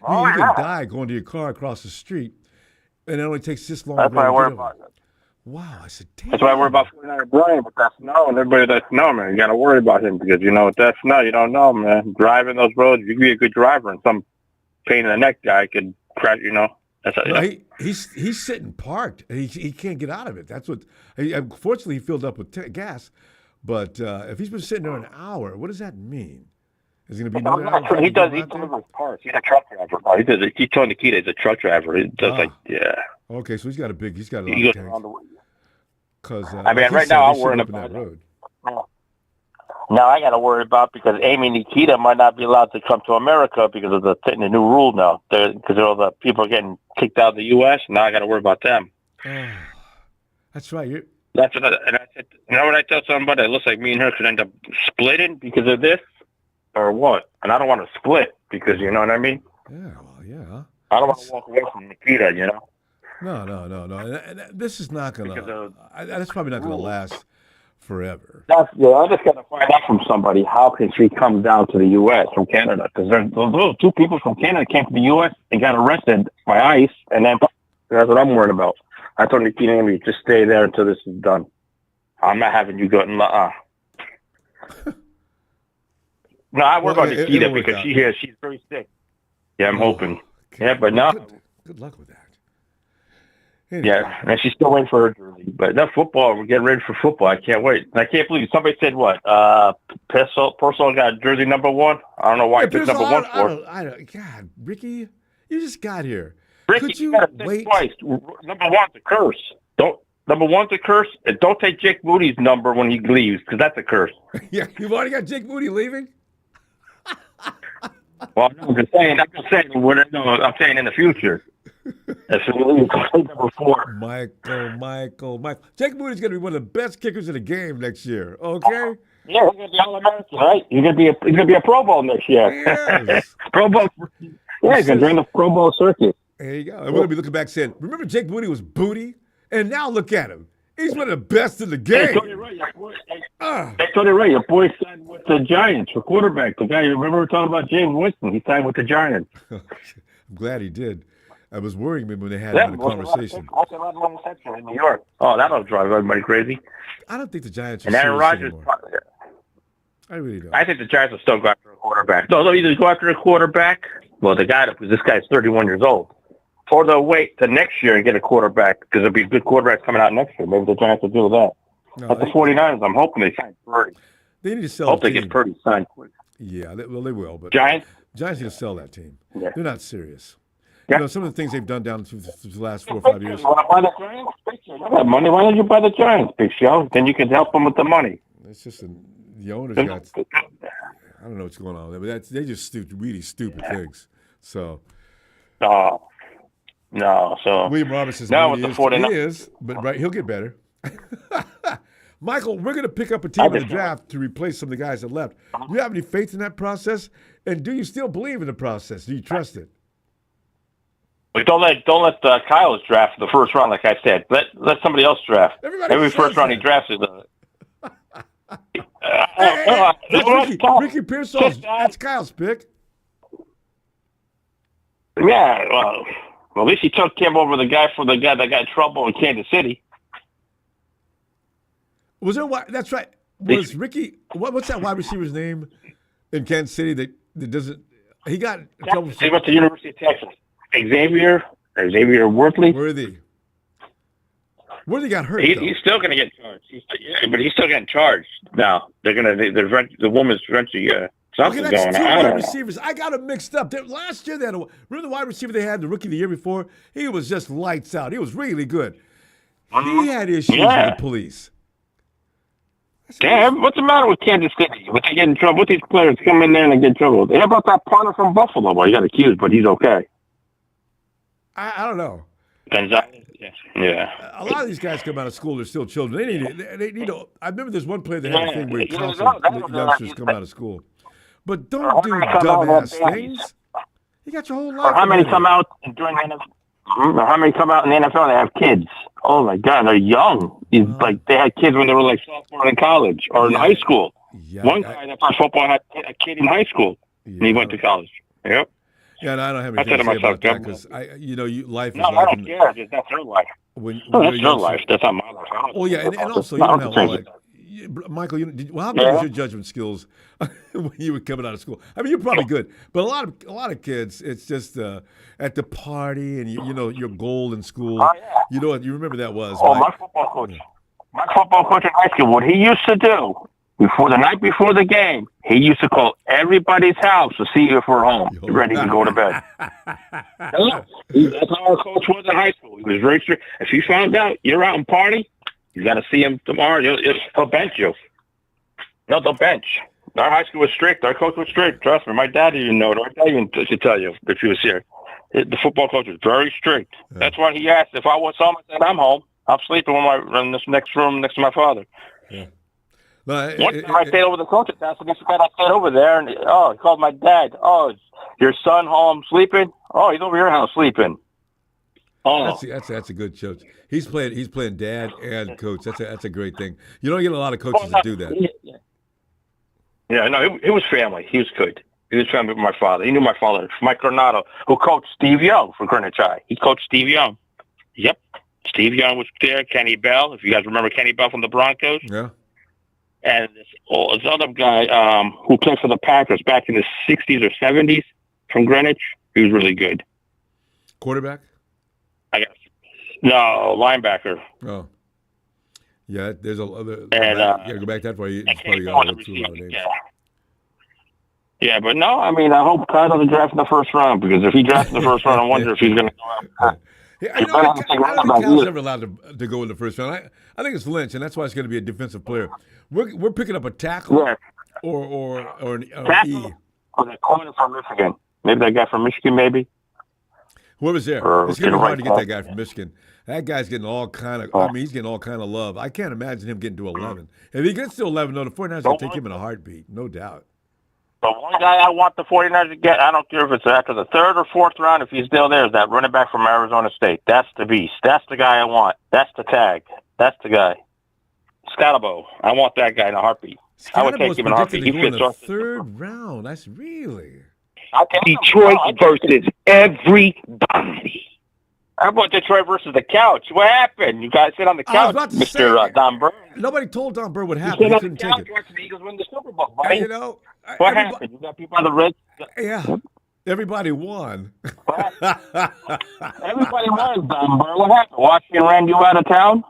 You could die going to your car across the street, and it only takes this long. That's why I worry about it. Wow, I said, damn. That's why I worry about 49er Brian with that snow, and everybody that snow, man. You got to worry about him because, with that snow, you don't know, man. Driving those roads, you can be a good driver, and some pain in the neck guy could crash, That's he's sitting parked. He can't get out of it. That's what. Unfortunately, he filled up with gas. But if he's been sitting there an hour, what does that mean? Is he going to be another hour? He delivers parts. He's a truck driver. He told Nikita he's a truck driver. He does Okay, so he's got a lot of tanks. Because right now I'm worrying about that road. Now I got to worry about because Amy and Nikita might not be allowed to come to America because of the new rule now. Because all the people are getting kicked out of the U.S. Now I got to worry about them. That's right. That's what I said. You know what I tell somebody? It looks like me and her could end up splitting because of this, or what? And I don't want to split because you know what I mean. Yeah, well, yeah. I don't want to walk away from Nikita. No. And this is not gonna. That's probably not gonna last forever. I just got to find out from somebody how can she come down to the U.S. from Canada? Because those two people from Canada came to the U.S. and got arrested by ICE, and then that's what I'm worried about. I told Nikita and Amy, just stay there until this is done. I'm not having you go. No, I worry about Nikita because she's very sick. Yeah, I'm hoping. Okay. Yeah, but no. Good luck with that. Anyway. Yeah, and she's still waiting for her jersey. But that football, we're getting ready for football. I can't wait. I can't believe somebody said what? Purcell got jersey number 1. I don't know why he picked number 1 for. I don't. God, Ricky, you just got here. Ricky, could you wait? Twice. Number 1's a curse. Number 1's a curse, and don't take Jake Moody's number when he leaves because that's a curse. Yeah, you've already got Jake Moody leaving. Well, I'm just saying. I'm saying in the future. That's number 4. Michael. Jake Moody's going to be one of the best kickers in the game next year. Okay. Yeah, he's going to be All-American, right? He's going to be a Pro Bowl next year. Yes. Pro Bowl. Yeah, he's going to join the Pro Bowl circuit. There you go. And we're going to be looking back saying, remember Jake Moody was booty? And now look at him. He's one of the best in the game. Hey, Tony Ray, your boy signed with the Giants for quarterback. The guy, you remember we were talking about James Winston? He signed with the Giants. I'm glad he did. I was worrying me when they had him in a conversation. What's a lot of interception in New York? Oh, that'll drive everybody crazy. I don't think the Giants are and Aaron Rodgers. I really don't. I think the Giants will still go after a quarterback. No, they'll either go after a quarterback. Well, this guy's 31 years old. Or they'll wait to next year and get a quarterback because there'll be good quarterbacks coming out next year. Maybe the Giants will do that. But the 49ers, I'm hoping they sign Purdy. They need to sell. Hope they get Purdy signed quick. Yeah, they will. But Giants need to sell that team. Yeah. They're not serious. Yeah. Some of the things they've done down through the last 4 or 5 years. You want to buy the Giants? You have money. Why don't you buy the Giants, Big Show? Then you can help them with the money. It's just the owners got. I don't know what's going on there, but they just really stupid things. So. No, so William Robinson says no, with the 49ers. He is, but right, he'll get better. Michael, we're going to pick up a team in the draft to replace some of the guys that left. Do you have any faith in that process? And do you still believe in the process? Do you trust it? But don't let Kyle's draft the first round, like I said. Let somebody else draft. Every first round he drafts is that's Ricky Pearsall's. That's Kyle's pick. Yeah, well, at least he took him over the guy that got in trouble in Kansas City. Was there? That's right. Was Ricky? What's that wide receiver's name in Kansas City that doesn't? He got in trouble. He went to University of Texas. Xavier Worthy. Worthy got hurt. He's still going to get charged. But he's still getting charged. Now the woman's eventually something's okay, that's going two on. wide receivers. I got them mixed up. Last year, remember the wide receiver they had, the rookie the year before? He was just lights out. He was really good. He had issues with the police. Damn, what's the matter with Kansas City? What they get in trouble? What these players come in there and they get in trouble? How about that punter from Buffalo? Well, he got accused, but he's okay. I don't know. Gonzalez. Yeah. A lot of these guys come out of school, they're still children. They need to. I remember there's one player that had a thing where he counseled youngsters come out of school. But don't do dumbass things. You got your whole life. Or how many come out during the NFL? Or how many come out in the NFL and they have kids? Oh my God, they're young. Like they had kids when they were like sophomore in college or in high school. Yeah, one guy that played football had a kid in high school, and he went to college. Yep. Yeah, and I don't have anything to say about that because life is no, I don't care. That's their life. That's your life. That's not my life. Oh yeah, and also you don't have Michael. How good was your judgment skills when you were coming out of school? I mean, you're probably good, but a lot of kids, it's just at the party and your goal in school. Oh, yeah. You know what? You remember that was. Oh, my football coach. My football coach in high school. What he used to do the night before the game, he used to call everybody's house to see if we're home, ready to go to bed. That's how our coach was in high school. He was very strict. If he found out you're out and party, you got to see him tomorrow. He'll bench you. No, they'll bench. Our high school was strict. Our coach was strict. Trust me. My dad didn't know it. My dad even should tell you if he was here. The football coach was very strict. Yeah. That's why he asked if I was home. I said, I'm home. I'm sleeping in this next room next to my father. Yeah. One time I stayed over the coach's house, and I stayed over there, and he called my dad. Oh, is your son home sleeping? Oh, he's over your house sleeping. Oh, that's a good coach. He's playing dad and coach. That's a great thing. You don't get a lot of coaches that do that. Yeah, no, it was family. He was good. He was family with my father. He knew my father, Mike Granado, who coached Steve Young for Greenwich High. He coached Steve Young. Yep, Steve Young was there. Kenny Bell, if you guys remember Kenny Bell from the Broncos. Yeah. And this other guy who played for the Packers back in the 60s or 70s from Greenwich, he was really good. Quarterback? I guess. No, linebacker. Oh. Yeah, there's other. And, you gotta go back that far. You probably got to look through a lot of names. Yeah, but no, I mean, I hope Kyle doesn't draft in the first round, because if he drafts in the first round, I wonder if he's going to go out. I don't think Kyle's ever allowed to go in the first round. I think it's Lynch, and that's why it's going to be a defensive player. We're picking up a tackle or an tackle, E. Or the corner from Michigan. Maybe that guy from Michigan, maybe. Whoever's there. It's going to be hard to get that guy from Michigan. That guy's getting all kind of. I mean, he's getting all kind of love. I can't imagine him getting to 11. If he gets to 11, though, the 49ers will take him in a heartbeat, no doubt. The one guy I want the 49ers to get, I don't care if it's after the third or fourth round, if he's still there, is that running back from Arizona State. That's the beast. That's the guy I want. That's the tag. That's the guy. Scalabo. I want that guy in a heartbeat. I would take him in a heartbeat. He fits in the third round. That's really. Detroit versus everybody. How about Detroit versus the couch? What happened? You guys sit on the couch, Mr. Don Burr. Nobody told Don Burr what happened. He couldn't take it. Watching the Eagles win the Super Bowl, buddy. What happened? You got people on the Reds. Yeah. Everybody won. Everybody won, Don Burr. What happened? Washington ran you out of town?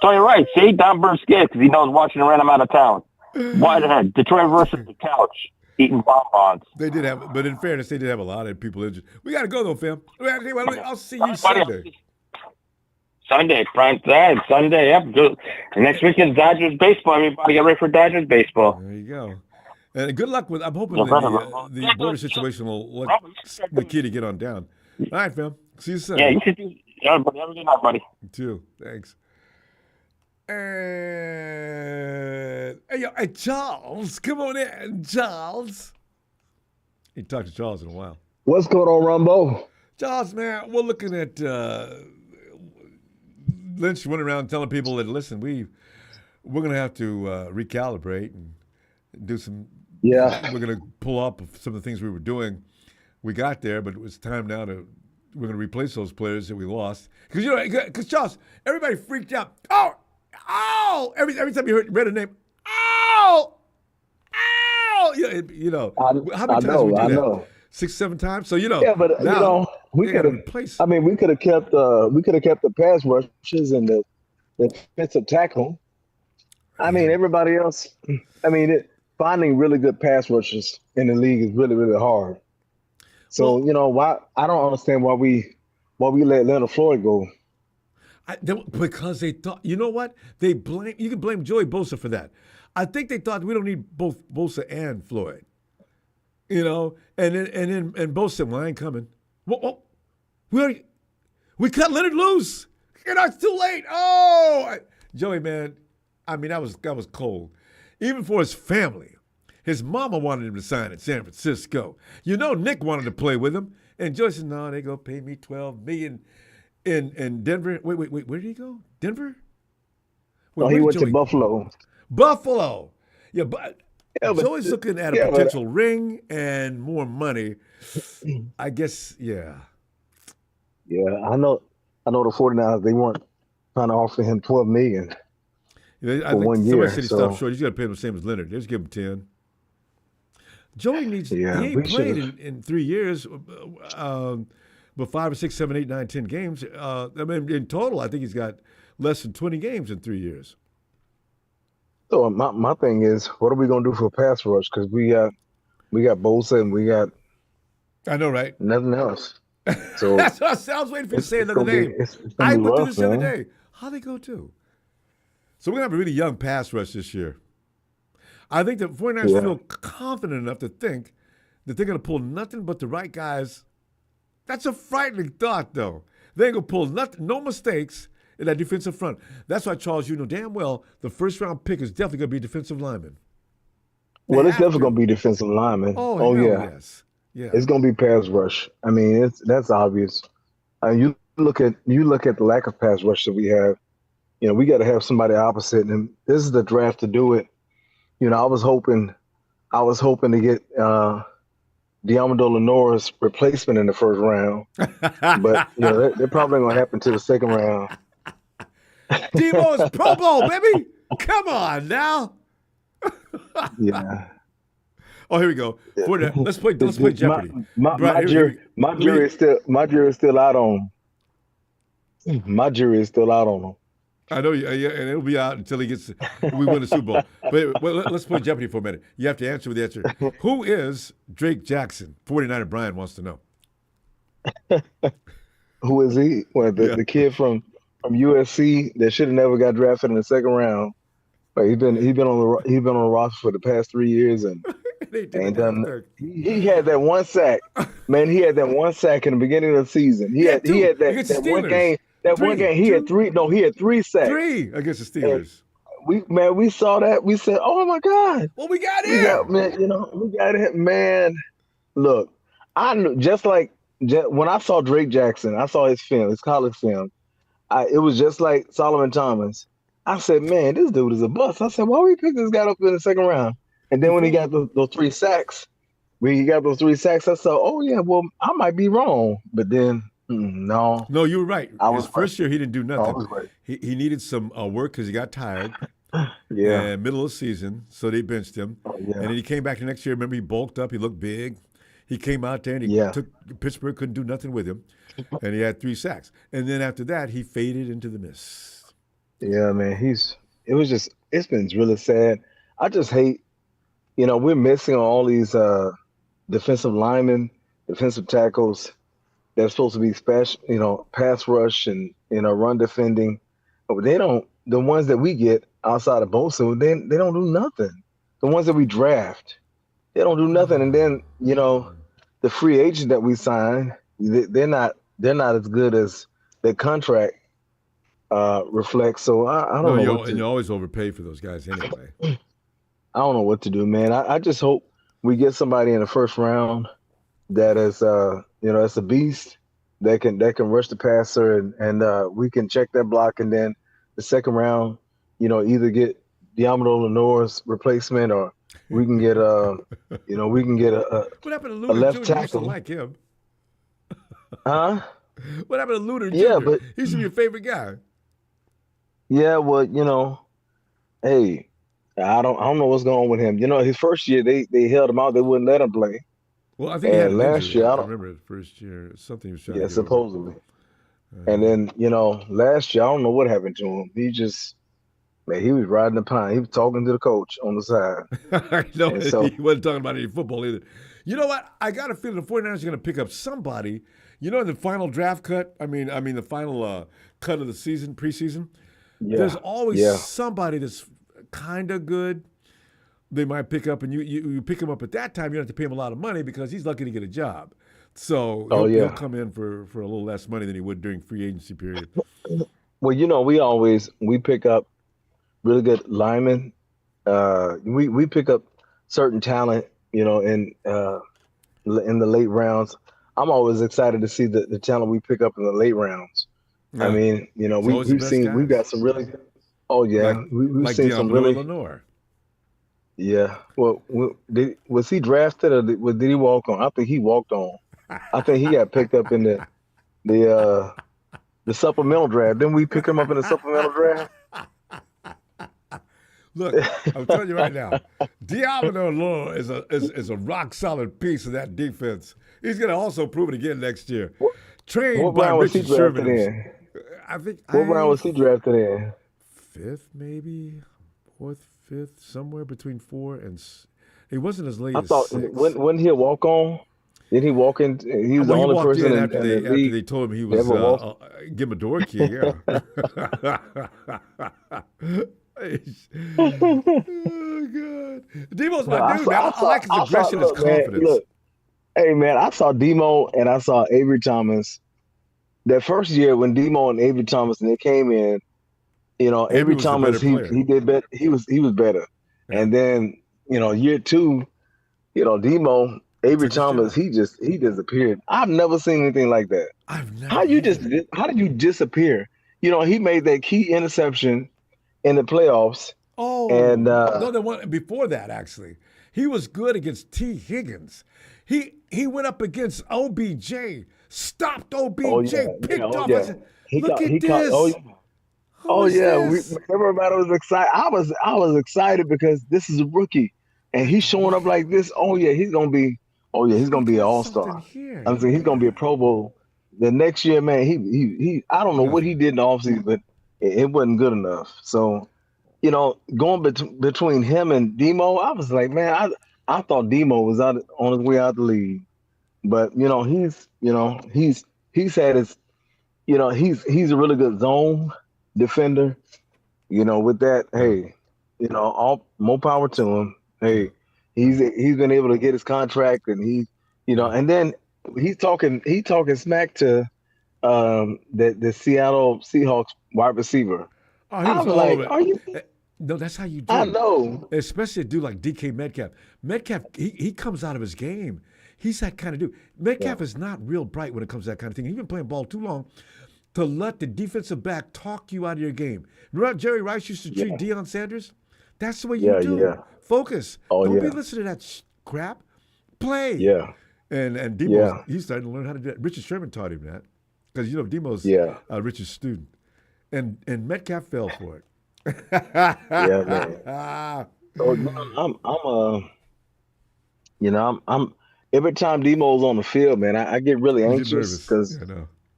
So you're right. See, Don Burr's scared because he knows Washington ran him out of town. Wide ahead. Detroit versus the couch. Eating bonbons. They did have, but in fairness, they did have a lot of people injured. We got to go, though, fam. I'll see you Sunday. Sunday, prime time. Sunday, yep. Good. And next weekend, Dodgers baseball. Everybody get ready for Dodgers baseball. There you go. And good luck with. I'm hoping the border situation will let Nikita get on down. All right, fam. See you Sunday. Yeah, you should do. Have a good night, buddy. You too. Thanks. And hey, Charles, come on in, Charles. Ain't talked to Charles in a while. What's going on, Ronbo? Charles, man, we're looking at Lynch went around telling people that, listen, we're going to have to recalibrate and do some. Yeah. We're going to pull up some of the things we were doing. We got there, but it was time now we're going to replace those players that we lost. Because Charles, everybody freaked out. Oh! Every time you read a name, oh! How many times did we do that? Know. 6, 7 times. So Yeah, but now, we could have replaced. I mean, we could have kept the pass rushes and the defensive tackle. I mean, everybody else. I mean, finding really good pass rushes in the league is really, really hard. So why I don't understand why we let Leonard Floyd go. Because they thought, you know what? You can blame Joey Bosa for that. I think they thought we don't need both Bosa and Floyd. And then Bosa said, well, I ain't coming. Well, we cut Leonard loose. It's too late. Oh, Joey, man, I mean, that was cold. Even for his family. His mama wanted him to sign at San Francisco. Nick wanted to play with him. And Joey said, no, they going to pay me $12 million in Denver. Wait, where did he go? Denver? He went to Buffalo. Buffalo. Yeah, but Joey's looking at a potential ring and more money. I guess, yeah. Yeah, I know the 49ers, they weren't trying to offer him $12 million for 1 year. Somebody said he stopped short. He's got to pay him the same as Leonard. Just give him 10. Joey needs. He ain't played in 3 years, but 5 or 6, 7, 8, 9, 10 games. I mean, in total, I think he's got less than 20 games in 3 years. So my thing is, what are we gonna do for pass rush? Because we got Bosa and we got. I know, right? Nothing else. So that's what I was waiting for you to say another name. I went through this the other day. How'd they go to? So we're gonna have a really young pass rush this year. I think the 49ers feel confident enough to think that they're going to pull nothing but the right guys. That's a frightening thought, though. They ain't going to pull nothing, no mistakes in that defensive front. That's why, Charles, you know damn well the first-round pick is definitely going to be defensive lineman. Well, it's definitely going to be defensive lineman. Oh yeah. Yes. Yeah. It's going to be pass rush. I mean, that's obvious. You look at the lack of pass rush that we have. We got to have somebody opposite, and this is the draft to do it. I was hoping to get Diamondolo Lenore's replacement in the first round, but they're probably going to happen to the second round. Demo's Pro Bowl, baby! Come on now. Yeah. Oh, here we go. Let's play Jeopardy. My jury is still out on. My jury is still out on him. I know, and it'll be out until we win the Super Bowl. But let's play Jeopardy for a minute. You have to answer with the answer. Who is Drake Jackson? 49er Brian wants to know. Who is he? Well, the kid from USC that should have never got drafted in the second round. But he's been on the roster for the past 3 years, and he had that one sack. Man, he had that one sack in the beginning of the season. He had that one game. That one game, he had 3. No, he had 3 sacks. 3 against the Steelers. And we saw that. We said, "Oh my God!" Well, we got him. We got him, man. Look, I knew when I saw Drake Jackson, I saw his film, his college film. It was just like Solomon Thomas. I said, "Man, this dude is a bust." I said, "Why we pick this guy up in the second round?" And then when he got those 3 sacks, I said, "Oh yeah, well, I might be wrong," but then. No, you were right. His first year, he didn't do nothing. He needed some work because he got tired. Yeah. Middle of the season, so they benched him. And then he came back the next year. Remember, he bulked up. He looked big. He came out there and he took Pittsburgh, couldn't do nothing with him. And he had 3 sacks. And then after that, he faded into the mist. Yeah, man. It's been really sad. I just hate, we're missing on all these defensive linemen, defensive tackles. They're supposed to be special, pass rush and, run defending. But the ones that we get outside of Bosa, they don't do nothing. The ones that we draft, they don't do nothing. And then, the free agent that we sign, they're not as good as their contract reflects. So I don't know. And you always overpay for those guys anyway. I don't know what to do, man. I just hope we get somebody in the first round that is, it's a beast, that can rush the passer, and we can check that block, and then the second round, either get Diamond Lenore's replacement, or we can get we can get What happened to a Luter left Jr.? You used to tackle. like him. Huh? What happened to Luter Yeah, Jr.? but He used to be your favorite guy. yeah, well, hey, I don't know what's going on with him. His first year they held him out, they wouldn't let him play. Well, I think he had And an last injury. year, I I don't. remember his first year. Something he was trying to Yeah, get over. supposedly. And then last year, I don't know what happened to him. He just, man, he was riding the pine. He was talking to the coach on the side. No, And so, he wasn't talking about any football either. You know what? I got a feeling the 49ers are going to pick up somebody. In the final draft cut, I mean the final cut of the season, preseason, there's always somebody that's kind of good they might pick up, and you pick him up at that time, you don't have to pay him a lot of money because he's lucky to get a job. So he'll come in for a little less money than he would during free agency period. Well, we pick up really good linemen. We pick up certain talent, in the late rounds. I'm always excited to see the talent we pick up in the late rounds. Yeah. I mean, we've got some really, we've seen some really. Lenore. Yeah. Well, was he drafted or did he walk on? I think he walked on. I think he got picked up in the supplemental draft. Didn't we pick him up in the supplemental draft? Look, I'm telling you right now, Diablo Lenore is a rock solid piece of that defense. He's going to also prove it again next year. Trained by Richard Sherman. What round was he drafted in? Fifth, maybe fourth, fifth, somewhere between 4 and. He wasn't as late I as thought 6. When he walk on. Did he walk in? He was the only person after they told him he was give him a door key. Yeah. Oh God, Demo's my dude. Man. I like his aggression, his confidence. Man, look, hey man, I saw Demo and I saw Avery Thomas. That first year when Demo and Avery Thomas and they came in, Avery Thomas he did better. He was better. Yeah. And then year 2, Demo. Avery Thomas, he disappeared. I've never seen anything like that. How did you disappear? He made that key interception in the playoffs. Oh, and no, the one before that actually, he was good against T. Higgins. He went up against OBJ, stopped OBJ, picked off. Yeah. I said, look at this. Everybody was excited. I was excited because this is a rookie, and he's showing up like this. He's gonna be an all-star. I'm saying he's gonna be a Pro Bowl. The next year, man, he I don't know what he did in the offseason, but it wasn't good enough. So, going between him and Demo, I was like, man, I thought Demo was on his way out the league. But he's had his he's a really good zone defender. With that, hey, all more power to him. Hey, he's been able to get his contract, and and then he's talking smack to the Seattle Seahawks wide receiver. Oh, he was all like, are you? No, that's how you do. I know, especially a dude like DK Metcalf. Metcalf, he comes out of his game. He's that kind of dude. Metcalf is not real bright when it comes to that kind of thing. He's been playing ball too long to let the defensive back talk you out of your game. Remember how Jerry Rice used to treat Deion Sanders? That's the way you do. Yeah. Focus. Don't be listening to that crap. Play. Yeah. And Demo's, he's starting to learn how to do that. Richard Sherman taught him that. Because, Demo's Richard's student. And Metcalf fell for it. Man. So I'm every time Demo's on the field, man, I get really anxious because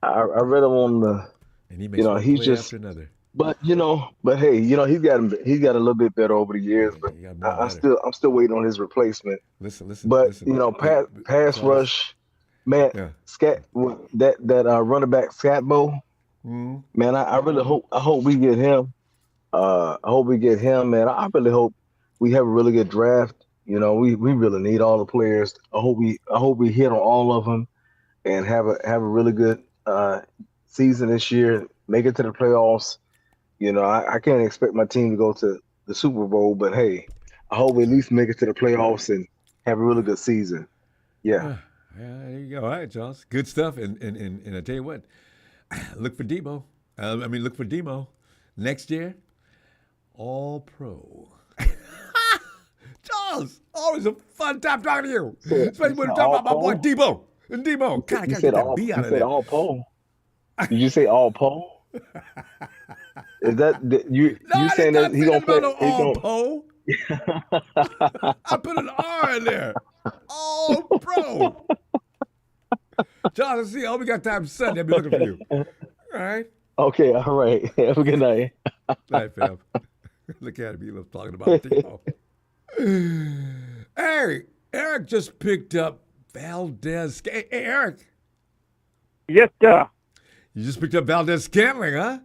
I read him on the, and he makes he's just after another. But hey, he's got a little bit better over the years. But I'm still waiting on his replacement. Listen. But pass rush, man. Scat that running back Scatbo, man. I really hope we get him. I hope we get him, man. I really hope we have a really good draft. We really need all the players. I hope we hit on all of them and have a really good season this year. Make it to the playoffs. I can't expect my team to go to the Super Bowl, but hey, I hope we at least make it to the playoffs and have a really good season. Yeah. There you go. All right, Charles. Good stuff. And I tell you what, look for Debo. Look for Demo next year. All pro. Charles, always a fun time talking to you. Especially when we talk about my boy Debo. And Debo, God, I gotta get that B out of there. all pro. Did you say all pro? Is that you saying that he gonna play? No all pro. I put an R in there. All pro. Charles, I hope we got time Sunday. I'll be looking for you. All right. Okay, all right. Have a good night. Night, fam. Look at him. He was talking about Debo. Hey, Eric just picked up Valdez. Hey, Eric. Yes, sir. You just picked up Valdez Scantling, huh?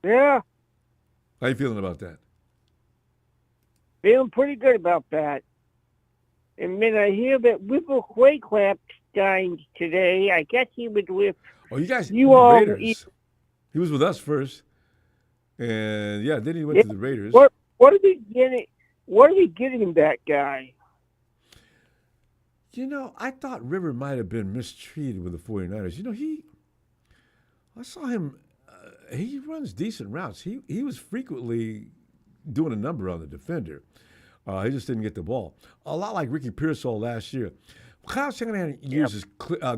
Yeah. How you feeling about that? Feeling pretty good about that. And then I hear that Whipple Quayclap signed today. I guess he was with you guys. You the all. Raiders. He was with us first, and then he went to the Raiders. What are we getting? What are we getting that guy? I thought River might have been mistreated with the 49ers. I saw him. He runs decent routes. He was frequently doing a number on the defender. He just didn't get the ball. A lot like Ricky Pearsall last year. Kyle Shanahan uses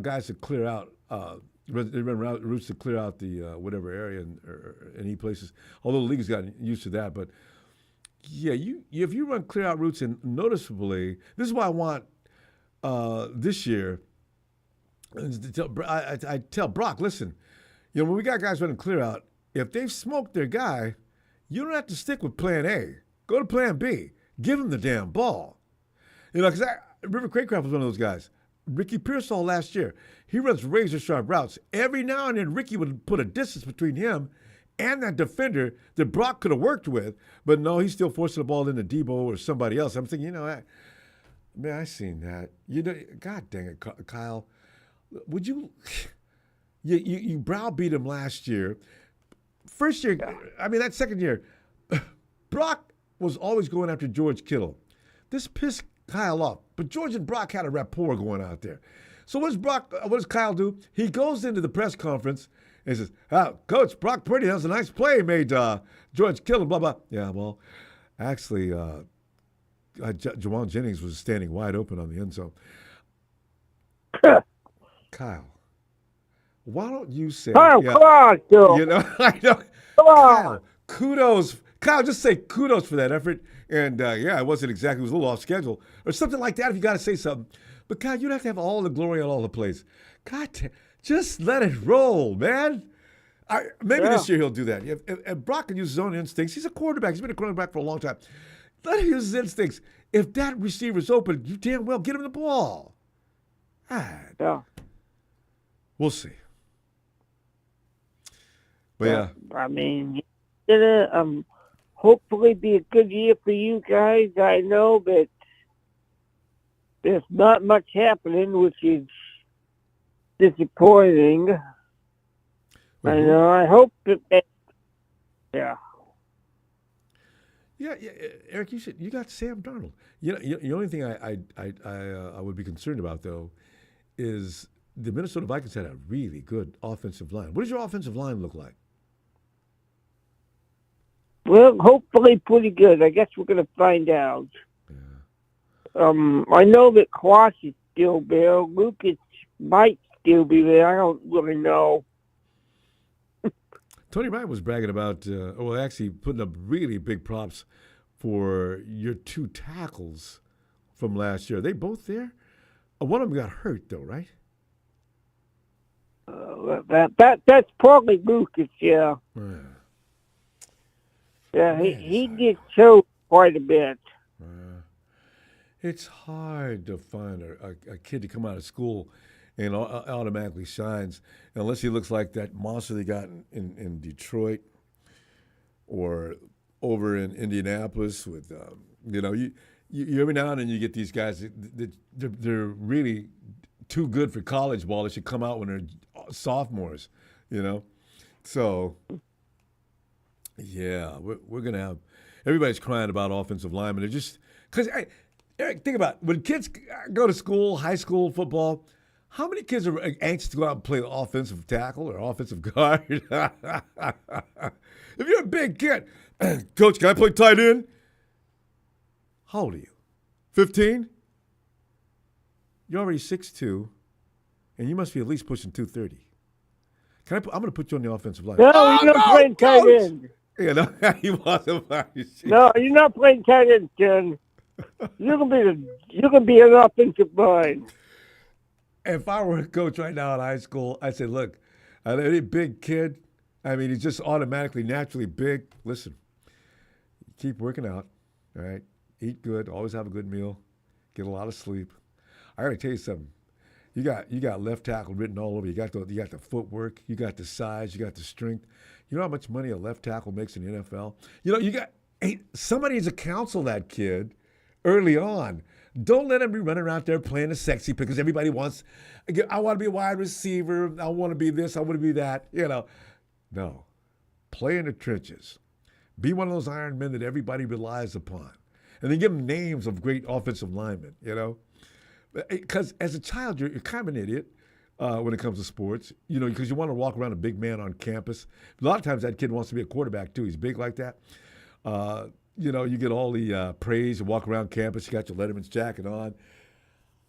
guys to clear out. They run routes to clear out the whatever area or any places. Although the league's gotten used to that, but yeah, if you run clear out routes and noticeably, this is why I want this year. I tell Brock, listen, when we got guys running clear out, if they've smoked their guy, you don't have to stick with Plan A. Go to Plan B. Give him the damn ball. Because River Craycraft was one of those guys. Ricky Pearsall last year, he runs razor-sharp routes. Every now and then, Ricky would put a distance between him and that defender that Brock could have worked with, but no, he's still forcing the ball into Debo or somebody else. I'm thinking, I seen that. God dang it, Kyle. Would you you browbeat him last year. First year, that second year, Brock was always going after George Kittle. This pissed Kyle off. But George and Brock had a rapport going out there. So what does Kyle do? He goes into the press conference and says, Coach, Brock Purdy, that was a nice play made George Kittle, blah, blah. Yeah, well, actually, Jawan Jennings was standing wide open on the end zone. Kyle, why don't you say... Kyle, come on, Phil. I know. Come on. Kyle, just say kudos for that effort. And, it wasn't exactly, it was a little off schedule. Or something like that if you got to say something. But, Kyle, you don't have to have all the glory on all the plays. God, just let it roll, man. Maybe this year he'll do that. If Brock can use his own instincts, he's a quarterback. He's been a quarterback for a long time. Let him use his instincts. If that receiver's open, you damn well get him the ball. Yeah. We'll see. But, it's gonna hopefully be a good year for you guys. I know that there's not much happening, which is disappointing. I know. I hope that. Yeah. Yeah, Eric, you got Sam Darnold. The only thing I would be concerned about though is the Minnesota Vikings had a really good offensive line. What does your offensive line look like? Well, hopefully pretty good. I guess we're going to find out. Yeah. I know that Quash is still there. Lucas might still be there. I don't really know. Tony Bryant was bragging about, actually putting up really big props for your two tackles from last year. Are they both there? One of them got hurt, though, right? That's probably Lucas, yeah. Yeah, he gets choked quite a bit. It's hard to find a kid to come out of school and automatically shines unless he looks like that monster they got in Detroit or over in Indianapolis with, you every now and then you get these guys that they're really too good for college ball. They should come out when they're sophomores, So, yeah, we're going to have – everybody's crying about offensive linemen. They're just – because Eric, think about it. When kids go to school, high school football, how many kids are anxious to go out and play offensive tackle or offensive guard? If you're a big kid, Coach, can I play tight end? How old are you? 15? You're already 6'2", and you must be at least pushing 230. I'm going to put you on the offensive line. No, you're not playing tight end. Yeah, no, he wasn't. No, you're not playing tight end, Ken. You can be an offensive line. If I were a coach right now in high school, I'd say, look, any big kid, I mean, he's just automatically, naturally big. Listen, keep working out, all right? Eat good, always have a good meal, get a lot of sleep. I got to tell you something. You got left tackle written all over. You got the footwork. You got the size. You got the strength. You know how much money a left tackle makes in the NFL? Somebody needs to counsel that kid early on. Don't let him be running around there playing the sexy because everybody wants, I want to be a wide receiver. I want to be this. I want to be that. No. Play in the trenches. Be one of those Iron Men that everybody relies upon. And then give them names of great offensive linemen, Because as a child, you're kind of an idiot when it comes to sports, because you want to walk around a big man on campus. A lot of times that kid wants to be a quarterback, too. He's big like that. You get all the praise. You walk around campus. You got your Letterman's jacket on.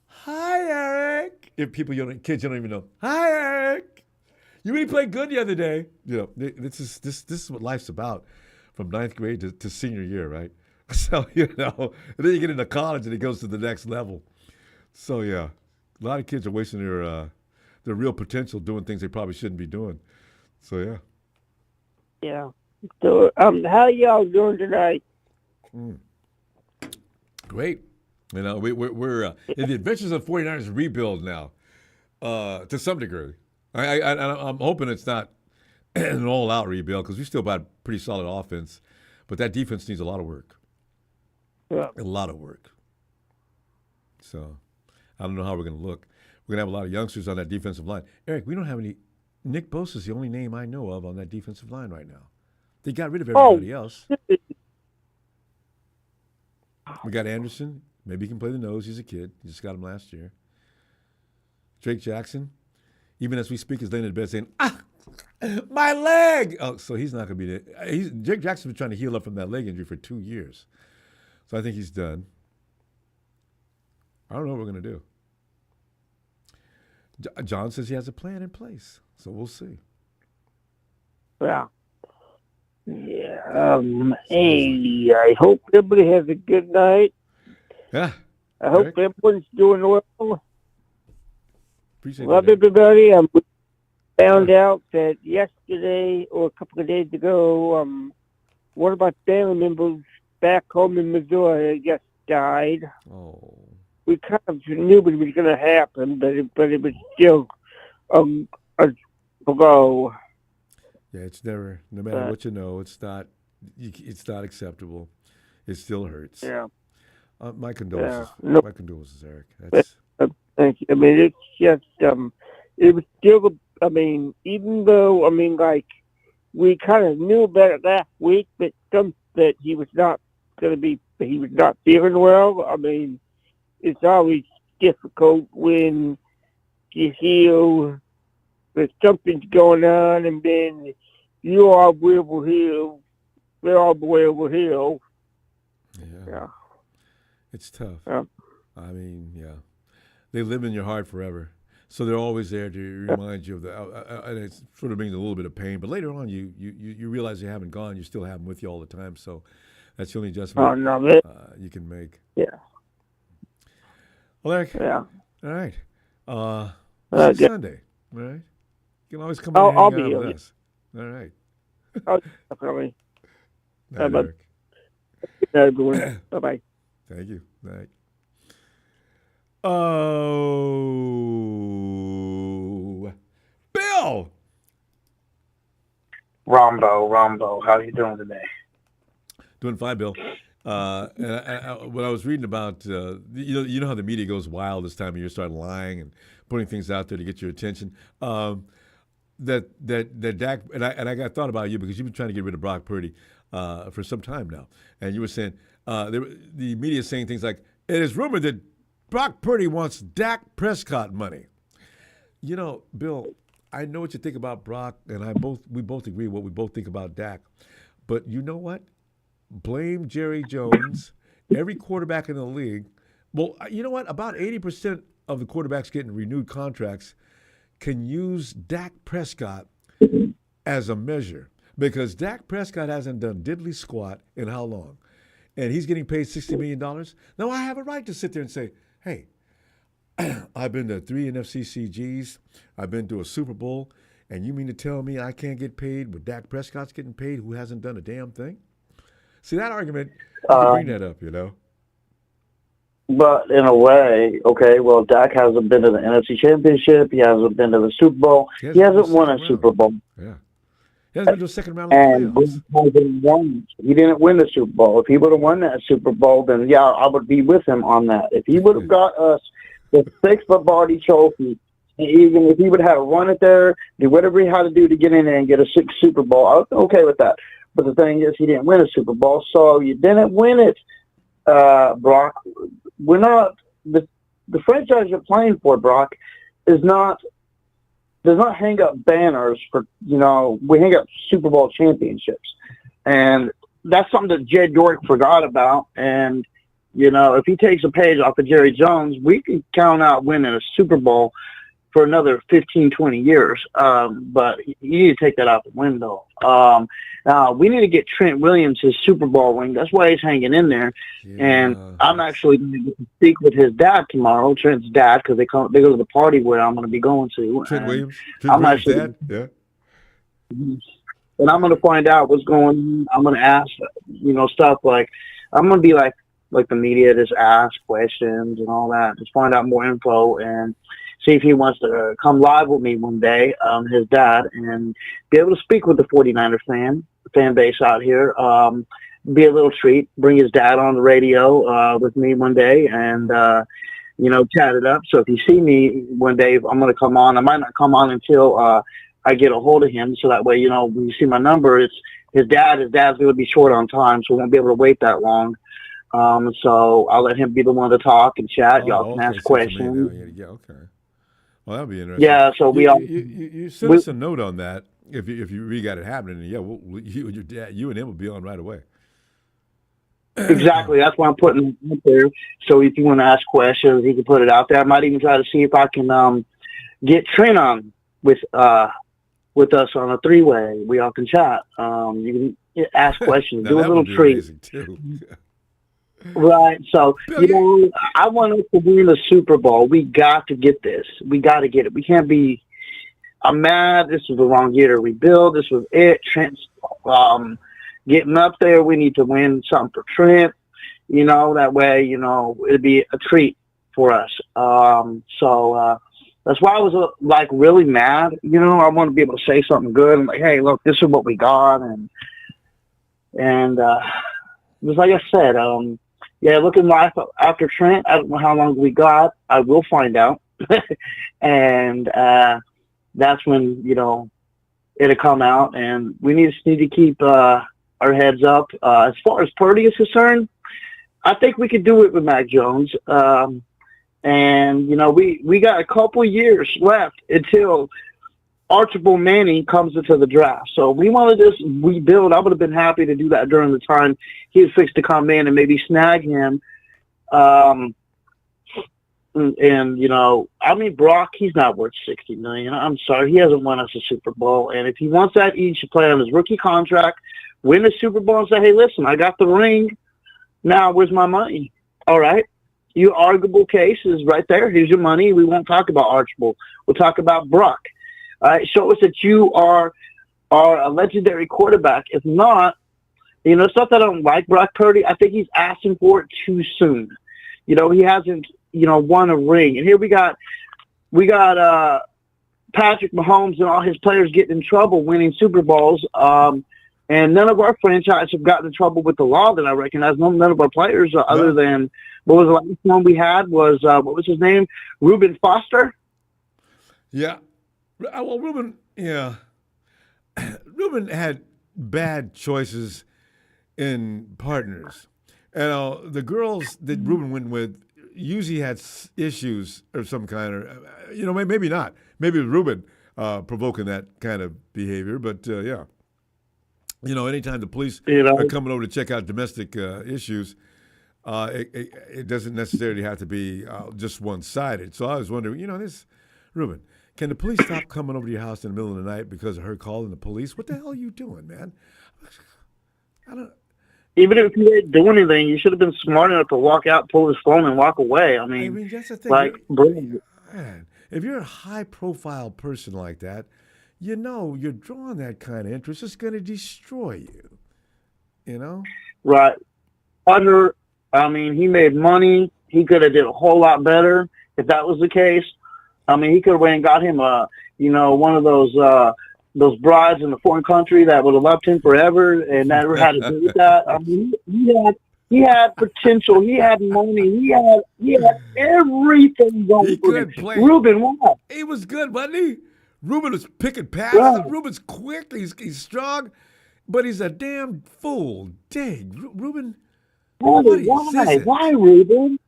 Hi, Eric. If kids you don't even know. Hi, Eric. You really played good the other day. This is what life's about from ninth grade to senior year, right? So, and then you get into college and it goes to the next level. So, yeah, a lot of kids are wasting their real potential doing things they probably shouldn't be doing. So, yeah. Yeah. So, how y'all doing tonight? Great. We're in the Adventures of 49ers rebuild now, to some degree. I'm hoping it's not an all-out rebuild because we still got a pretty solid offense, but that defense needs a lot of work. Yeah. A lot of work. So, I don't know how we're going to look. We're going to have a lot of youngsters on that defensive line. Eric, we don't have any. Nick Bosa's the only name I know of on that defensive line right now. They got rid of everybody else. We got Anderson. Maybe he can play the nose. He's a kid. You just got him last year. Drake Jackson, even as we speak, is laying in bed saying, my leg. Oh, so he's not going to be there. Drake Jackson's been trying to heal up from that leg injury for 2 years. So I think he's done. I don't know what we're going to do. John says he has a plan in place, so we'll see. Yeah. Yeah. Hey, I hope everybody has a good night. Yeah. I hope everyone's doing well. Appreciate Love that. everybody. We found out that yesterday or a couple of days ago, one of my family members back home in Missouri just died. Oh. We kind of knew it was going to happen, but it was still a blow. Yeah, it's never. No matter what you know, it's not acceptable. It still hurts. Yeah. My condolences. Yeah. No. My condolences, Eric. Thank you. I mean, it's just it was still. I mean, even though we kind of knew about it last week, that he was not going to be. He was not feeling well. I mean, it's always difficult when you feel that something's going on, and then you are will heal. They're all will heal. Yeah. It's tough. Yeah. I mean, yeah. They live in your heart forever. So they're always there to remind you of and it sort of brings a little bit of pain. But later on, you realize they haven't gone. You still have them with you all the time. So that's the only adjustment you can make. Yeah. Well, Eric. Yeah. All right. Good. Sunday. All right. You can always come and hang out with us. All right. Oh, definitely. Night, Eric. Good night, everyone. Bye-bye. Thank you. Night. Oh, Bill. Ronbo, how are you doing today? Doing fine, Bill. And when I was reading about, you know how the media goes wild this time of year, start lying and putting things out there to get your attention. That Dak, and I got thought about you because you've been trying to get rid of Brock Purdy for some time now, and you were saying the media is saying things like It is rumored that Brock Purdy wants Dak Prescott money. You know, Bill, I know what you think about Brock, and we both agree what we both think about Dak. But you know what? Blame Jerry Jones. Every quarterback in the league. Well, you know what? About 80% of the quarterbacks getting renewed contracts can use Dak Prescott as a measure, because Dak Prescott hasn't done diddly squat in how long? And he's getting paid $60 million. Now, I have a right to sit there and say, hey, I've been to 3 NFC CGs. I've been to a Super Bowl. And you mean to tell me I can't get paid what Dak Prescott's getting paid, who hasn't done a damn thing? See, that argument, you can bring that up, you know. But in a way, okay, well, Dak hasn't been to the NFC Championship. He hasn't been to the Super Bowl. He hasn't won a Super Bowl. Yeah. He hasn't been to a second round of the playoffs. He didn't win the Super Bowl. If he would have won that Super Bowl, then, yeah, I would be with him on that. If he would have got us the 6th Lombardi trophy, even if he would have run it there, do whatever he had to do to get in there and get a 6th Super Bowl, I was okay with that. But the thing is, he didn't win a Super Bowl, so you didn't win it, Brock. We're not the franchise you're playing for, Brock, does not hang up banners for, you know, we hang up Super Bowl championships, and that's something that Jed York forgot about. And you know, if he takes a page off of Jerry Jones, we can count out winning a Super Bowl for another 15, 20 years. But you need to take that out the window. Now, we need to get Trent Williams his Super Bowl ring. That's why he's hanging in there. Yeah. And I'm actually going to speak with his dad tomorrow, Trent's dad, because they go to the party where I'm going to be going to. Trent Williams? Trent Williams' dad? Yeah. And I'm going to find out what's going on. I'm going to ask, you know, stuff like, I'm going to be like the media, just ask questions and all that. Just find out more info and see if he wants to come live with me one day, his dad, and be able to speak with the 49er fan base out here. Be a little treat. Bring his dad on the radio with me one day and, you know, chat it up. So if you see me one day, I'm going to come on. I might not come on until I get a hold of him. So that way, you know, when you see my number, it's his dad. His dad's going to be short on time, so we won't be able to wait that long. So I'll let him be the one to talk and chat. Y'all can ask questions. Yeah, okay. Well, that'll be interesting. Yeah, so you send us a note on that if you really got it happening. And yeah, you and your dad, you and him will be on right away. Exactly. That's why I'm putting it out there. So if you want to ask questions, he can put it out there. I might even try to see if I can get Trent on with us on a 3-way. We all can chat. You can ask questions. Do a little treat. Right. So, you know, I want us to win the Super Bowl. We got to get this. We got to get it. We can't be, I'm mad. This was the wrong year to rebuild. This was it. Trent's getting up there. We need to win something for Trent. You know, that way, you know, it'd be a treat for us. So that's why I was like really mad. You know, I want to be able to say something good. I'm like, hey, look, this is what we got. And just like I said, yeah, looking life after Trent, I don't know how long we got. I will find out. And that's when, you know, it'll come out. And we just need to keep our heads up. As far as Purdy is concerned, I think we could do it with Mac Jones. And, you know, we got a couple years left until Archibald Manning comes into the draft. So we want to just rebuild. I would have been happy to do that during the time he was fixed to come in and maybe snag him. And you know, I mean, Brock, he's not worth $60 million. I'm sorry. He hasn't won us a Super Bowl. And if he wants that, he should play on his rookie contract, win the Super Bowl and say, hey, listen, I got the ring. Now where's my money? All right. Your arguable case is right there. Here's your money. We won't talk about Archibald. We'll talk about Brock. Show us that you are a legendary quarterback. If not, you know, it's not that I don't like Brock Purdy. I think he's asking for it too soon. You know, he hasn't, you know, won a ring. And here we got Patrick Mahomes and all his players getting in trouble winning Super Bowls. And none of our franchise have gotten in trouble with the law that I recognize. None of our players, other than what was the last one we had was what was his name? Reuben Foster. Yeah. Well, Reuben had bad choices in partners. And the girls that Ruben went with usually had issues of some kind, or maybe not. Maybe it was Ruben provoking that kind of behavior. But yeah, anytime the police are coming over to check out domestic issues, it doesn't necessarily have to be just one-sided. So I was wondering, Ruben, can the police stop coming over to your house in the middle of the night because of her calling the police? What the hell are you doing, man? I don't. Even if you didn't do anything, you should have been smart enough to walk out, pull his phone, and walk away. I mean that's the thing. Man, if you're a high-profile person like that, you're drawing that kind of interest. It's going to destroy you. Right. He made money. He could have did a whole lot better if that was the case. He could have went and got him one of those brides in a foreign country that would have loved him forever and never had to do with that. He had potential. He had money. He had everything going for him. Ruben, what? He was good, wasn't he? Ruben was picking passes. Right. Ruben's quick. He's strong, but he's a damn fool. Dang, Ruben. Why, Ruben?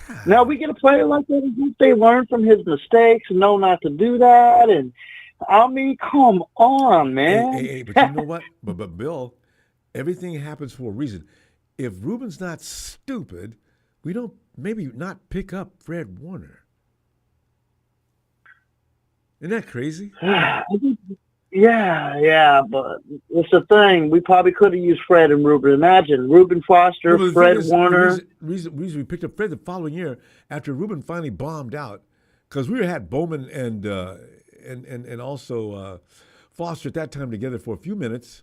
God. Now we get a player like that. They learn from his mistakes and know not to do that. And come on, man. Hey, but you know what? But Bill, everything happens for a reason. If Ruben's not stupid, we don't maybe not pick up Fred Warner. Isn't that crazy? Yeah, but it's the thing. We probably could have used Fred and Ruben. Imagine Ruben Foster, Fred Warner. The reason we picked up Fred the following year after Ruben finally bombed out, because we had Bowman and also Foster at that time together for a few minutes.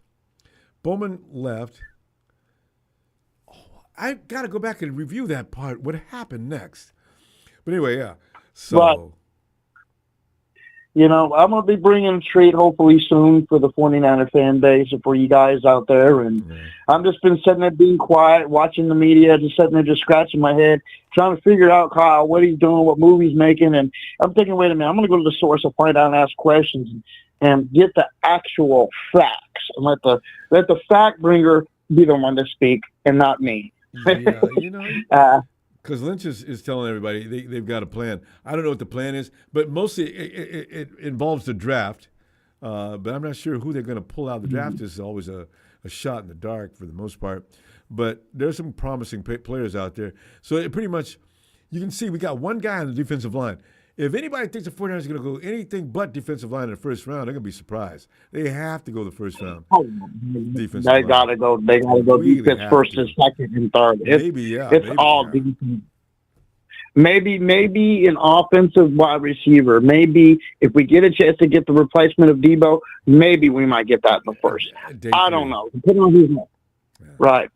Bowman left. I got to go back and review that part, what happened next. But anyway, yeah. So, I'm going to be bringing a treat hopefully soon for the 49er fan base and for you guys out there. And I've just been sitting there being quiet, watching the media, just sitting there just scratching my head, trying to figure out, Kyle, what he's doing, what movie he's making. And I'm thinking, wait a minute, I'm going to go to the source and find out and ask questions and get the actual facts. And let the fact bringer be the one to speak and not me. Yeah, because Lynch is telling everybody they've got a plan. I don't know what the plan is, but mostly it involves the draft. But I'm not sure who they're going to pull out. The draft is always a shot in the dark for the most part. But there's some promising players out there. So it pretty much, you can see we got one guy on the defensive line. If anybody thinks the 49ers are going to go anything but defensive line in the first round, they're going to be surprised. They have to go the first round. Defensive line. They got to go defense first and second and third. It's all defense. Maybe an offensive wide receiver. Maybe if we get a chance to get the replacement of Debo, maybe we might get that in the first. I don't know. Depending on who's next. Right.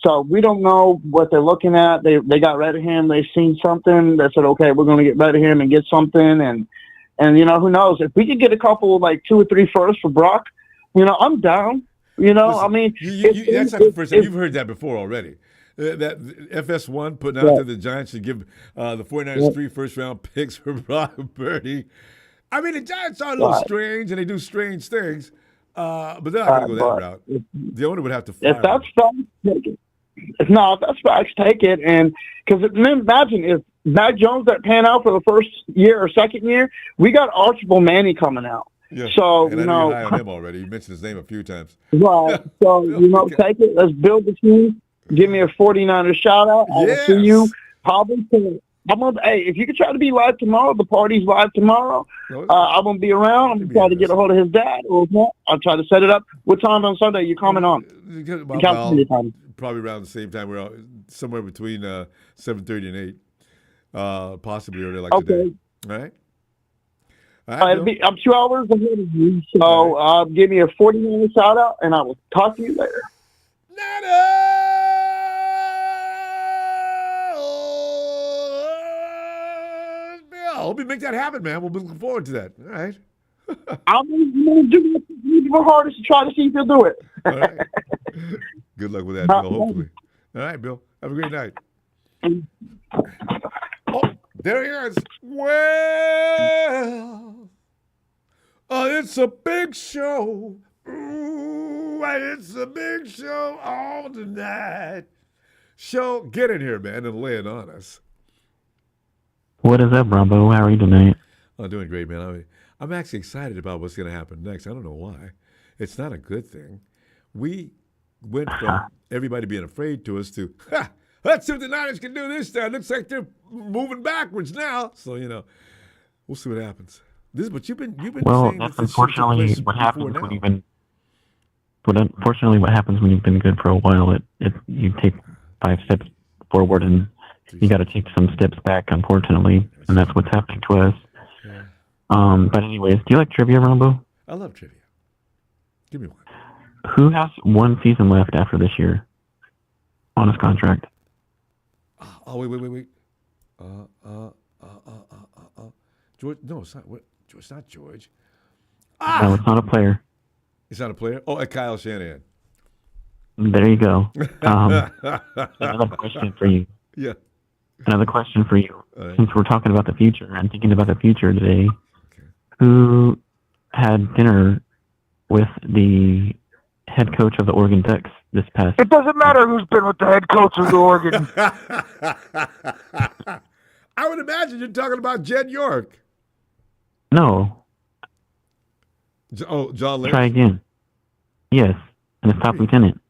So we don't know what they're looking at. They got rid of him. They've seen something. They said, okay, we're going to get rid of him and get something. And who knows? If we could get a couple, like 2 or 3 firsts for Brock, I'm down. Listen, that's not the first time. You've heard that before already. That FS1 putting out there the Giants should give the 49ers 3 first-round picks for Brock Purdy. I mean, the Giants are a little strange, and they do strange things, but they're not going to go that route. The owner would have to fire if that's fun, take it. If that's facts, take it. And because imagine if Mac Jones that pan out for the first year or second year, we got Archibald Manning coming out. Yeah. So and I know you're high on him already. You mentioned his name a few times. Right. So take it. Let's build the team. Give me a 49er shout out. I will see you probably. If you could try to be live tomorrow, the party's live tomorrow. I'm gonna be around. I'm gonna try to get a hold of his dad, or not. I'll try to set it up. What time on Sunday you coming on? Probably around the same time. We're somewhere between 7:30 and 8, possibly earlier like today. All right. I'm 2 hours ahead of you, so give me a 40-minute shout out, and I will talk to you later. I hope you make that happen, man. We'll be looking forward to that. All right. I'm going to do my hardest to try to see if you'll do it. All right. Good luck with that, Bill, hopefully. All right, Bill. Have a great night. Oh, there he is. Well, it's a big show. Ooh, it's a big show all tonight. Show, get in here, man, and lay it on us. What is up, Ronbo? How are you tonight? I'm doing great, man. I'm actually excited about what's going to happen next. I don't know why. It's not a good thing. We went from everybody being afraid to us to, let's see what the Niners can do this time. Looks like they're moving backwards now. So, we'll see what happens. This is what you've been saying. That's unfortunately what happens when you've been. But unfortunately, what happens when you've been good for a while, you take 5 steps forward and you got to take some steps back, unfortunately, and that's what's happening to us. Yeah. But anyways, do you like trivia, Ronbo? I love trivia. Give me one. Who has 1 season left after this year on his contract? Oh, wait. George? No, it's not. It's not George. No, it's not a player. It's not a player? Oh, Kyle Shanahan. There you go. Another question for you. Yeah. Another question for you. Right. Since we're talking about the future and thinking about the future today, who had dinner with the head coach of the Oregon Ducks this past? It doesn't matter who's been with the head coach of the Oregon. I would imagine you're talking about Jed York. No. John Lynch? Try again. Yes, and his top lieutenant.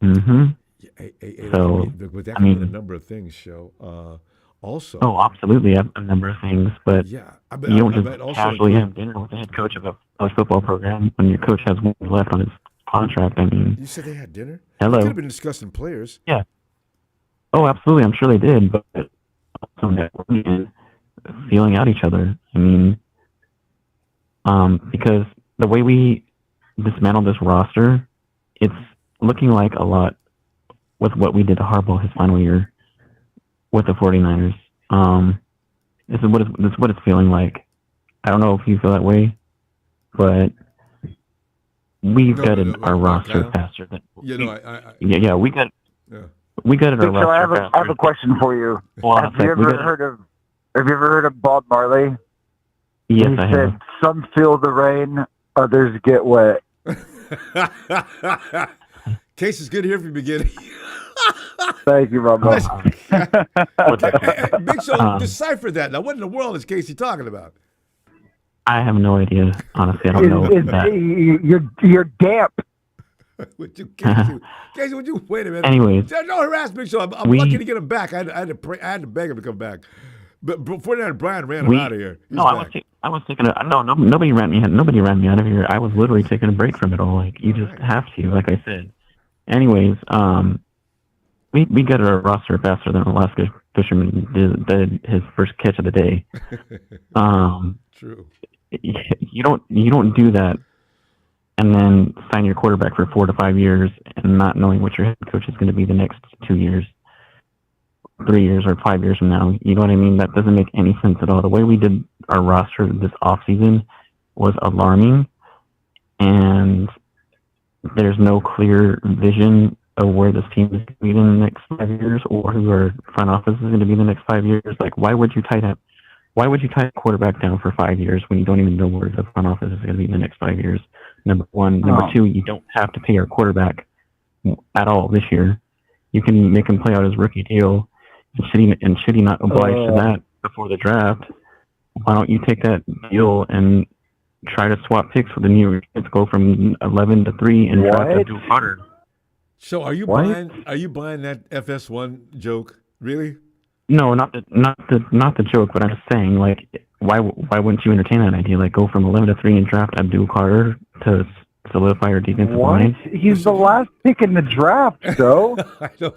Mm-hmm. So, but that could be a number of things, Show. Also. Oh, absolutely, a number of things, but yeah, you don't just casually have dinner with the head coach of a college football program when your coach has 1 left on his contract. I mean, you said they had dinner? Hello. They could have been discussing players. Yeah. Oh, absolutely. I'm sure they did, but also networking and feeling out each other. I mean, because the way we dismantled this roster, it's looking like a lot with what we did to Harbaugh his final year with the 49ers. This is what it's feeling like. I don't know if you feel that way, but we gutted our roster faster than we gutted our roster. So I have a question for you. Well, have you ever heard of Bob Marley? Yes, he I said, have. "Some feel the rain, others get wet." Case is good here from the beginning. Thank you, Ronbo. Big Show, decipher that. Now, what in the world is Casey talking about? I have no idea. Honestly, I don't know. You're damp. Would you, Casey, would you wait a minute? Anyways, don't harass Big Show. I'm lucky to get him back. I had to beg him to come back. But before that, Brian ran him out of here. I was taking nobody ran me out of here. I was literally taking a break from it all. Like, you just have to, like I said. Anyways, we got our roster faster than Alaska Fisherman did his first catch of the day. True. You don't do that and then sign your quarterback for 4 to 5 years and not knowing what your head coach is going to be the next 2 years, 3 years, or 5 years from now. You know what I mean? That doesn't make any sense at all. The way we did our roster this offseason was alarming, and there's no clear vision of where this team is going to be in the next 5 years, or who our front office is going to be in the next 5 years. Like, why would you tie a quarterback down for 5 years when you don't even know where the front office is going to be in the next 5 years? Number one. Number two, you don't have to pay our quarterback at all this year. You can make him play out his rookie deal, and should he not oblige to that before the draft, why don't you take that deal and try to swap picks with the New York Jets, go from 11 to 3 and draft Abdul Carter? So are you buying that FS1 joke? Really? No, not the joke, but I'm just saying, like, why wouldn't you entertain that idea? Like, go from 11 to 3 and draft Abdul Carter to solidify your defensive line? He's the last pick in the draft, so. I know,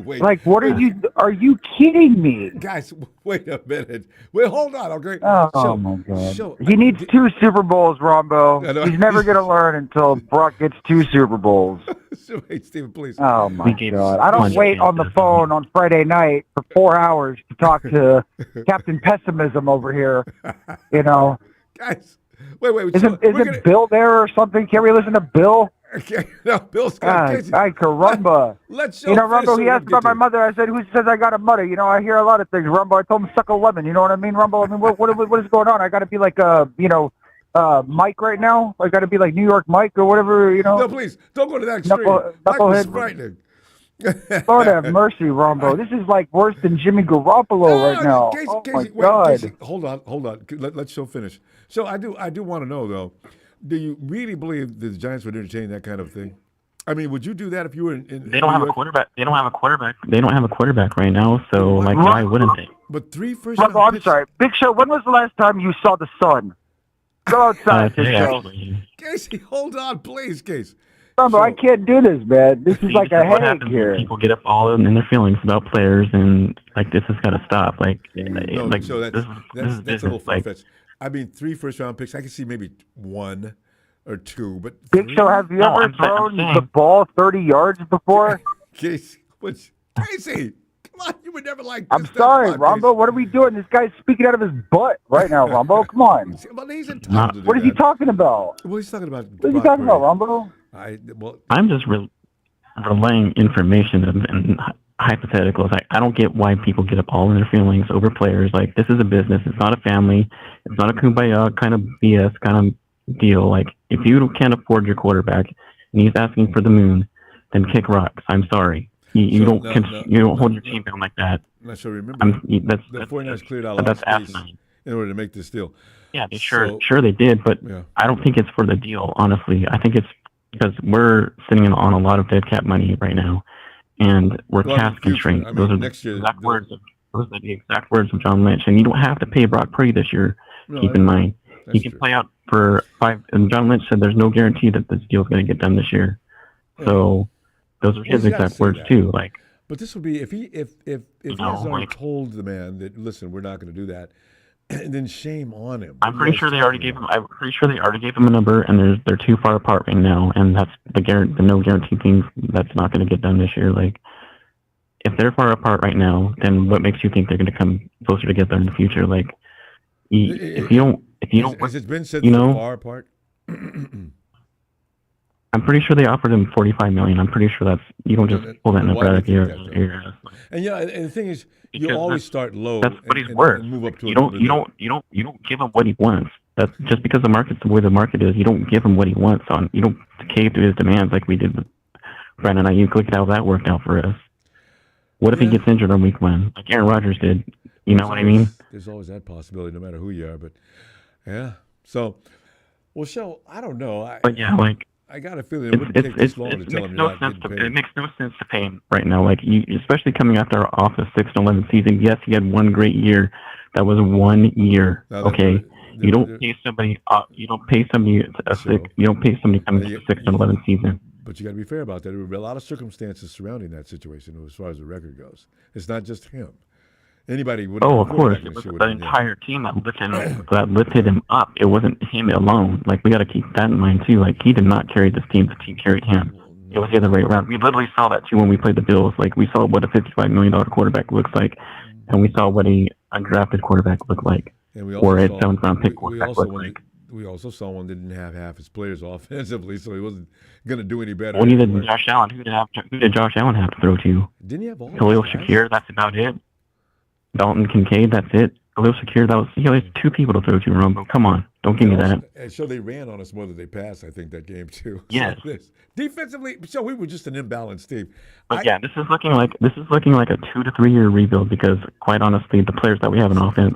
wait. Like, what are you kidding me? Guys, wait a minute. Wait, hold on, okay? Oh my God. He needs 2 Super Bowls, Rombo. He's never going to learn until Brock gets 2 Super Bowls. Wait, Stephen, please. Oh my God. I don't wait on the phone on Friday night for 4 hours to talk to Captain Pessimism over here, you know. Guys. Wait. Isn't Bill there or something? Can we listen to Bill? Okay. No, Bill's got Ay, caramba. Let's you know, Rumbo, he asked about my mother. I said, who says I got a mother? You know, I hear a lot of things, Rumbo. I told him suck a lemon. You know what I mean, Rumbo? I mean, what is going on? I got to be like, Mike right now? I got to be like New York Mike or whatever, you know? No, please, don't go to that extreme. Mike was frightening. Lord have mercy, Ronbo. This is like worse than Jimmy Garoppolo right now. Casey, Oh Casey, my wait, God. Casey, hold on. Let show finish. So I do want to know though. Do you really believe the Giants would entertain that kind of thing? I mean, would you do that if you were in They don't have a quarterback. They don't have a quarterback. They don't have a quarterback right now. So like, why wouldn't they? But 3 first-round Ronbo, I'm picks. sorry. Big Show, when was the last time you saw the sun? Go outside, Big Today, Show. actually. Casey, hold on, please, Case. Ronbo, I can't do this, man. This is See, like this a is what headache happens here. when people get up all in their feelings about players, and like this has got to stop. Like, No, like so this is that's a business. little Like, far-fetched. I mean, 3 first-round picks. I can see maybe 1 or 2, but Big 3? Show, have you No, ever I'm thrown saying- the ball 30 yards before? Casey, Casey, come on, you would never like this. I'm sorry, Come on, Ronbo. What are we doing? This guy's speaking out of his butt right now, Ronbo. Come on. Casey. Well, he's entitled to do What is he that. talking about? Well, he's talking about. What is he talking about, Ronbo? I'm just relaying information and hypotheticals. I don't get why people get up all in their feelings over players. Like, this is a business. It's not a family. It's not a kumbaya kind of BS kind of deal. Like, if you can't afford your quarterback and he's asking for the moon, then kick rocks. I'm sorry. You don't hold your team down like that. I'm not sure. Remember, the 49ers cleared out a lot of space in order to make this deal. Yeah, sure they did, but yeah. I don't think it's for the deal. Honestly, I think it's because we're sitting on a lot of dead cap money right now, and we're cash constrained. I mean, those are next year, those are the exact words of John Lynch. And you don't have to pay Brock Purdy this year. No, keep in mind, he true. can play out for 5. And John Lynch said there's no guarantee that this deal is going to get done this year. Yeah. So those are his exact words too. Like, but this would be if he has already told the man that, listen, we're not going to do that. And then shame on him. I'm pretty sure they already gave him. I'm pretty sure they already gave him a number, and they're too far apart right now, and that's the no guarantee thing. That's not going to get done this year. Like, if they're far apart right now, then what makes you think they're going to come closer together in the future? Like, if you don't, has it been said you they're know, far apart? I'm pretty sure they offered him $45 million. I'm pretty sure that's you don't just pull that number out of your ass. And yeah, and the thing is, you always start low. That's what he's worth. And move up to you don't give him what he wants. That's just because the market's the way the market is. You don't give him what he wants. You don't cave to his demands like we did with Brandon Ayuk. Look at how that worked out for us. What if he gets injured on week 1, like Aaron Rodgers did? You know what I mean? There's always that possibility, no matter who you are. But yeah, so Shell, I don't know. But yeah, like. I got a feeling it wouldn't take this long to tell him you're not getting paid. It makes no sense to pay him right now. Like, especially coming after off the 6-11 season. Yes, he had one great year. That was 1 year. Okay, you don't pay somebody. You don't pay somebody You don't pay somebody coming to 6-11 season. But you got to be fair about that. There were a lot of circumstances surrounding that situation as far as the record goes. It's not just him. Anybody would. Oh, of course. It was the entire team that lifted him up. It wasn't him alone. Like, we got to keep that in mind too. Like, he did not carry this team. The team carried him. It was the other way around. We literally saw that too when we played the Bills. Like, we saw what a $55 million quarterback looks like, and we saw what a undrafted quarterback looked like, or a 7th-round pick quarterback looked like. We also saw one that didn't have half his players offensively, so he wasn't going to do any better. Well, neither did Josh Allen. Who did Josh Allen have to throw to? Didn't he have all? Khalil Shakir. That's about it. Dalton Kincaid, that's it. Khalil Shakir, he only had 2 people to throw to. Ronbo, come on, don't give me that. And so they ran on us more than they passed. I think that game too. Yes. So defensively, so we were just an imbalanced team. But yeah, this is looking like a 2 to 3 year rebuild because, quite honestly, the players that we have in offense,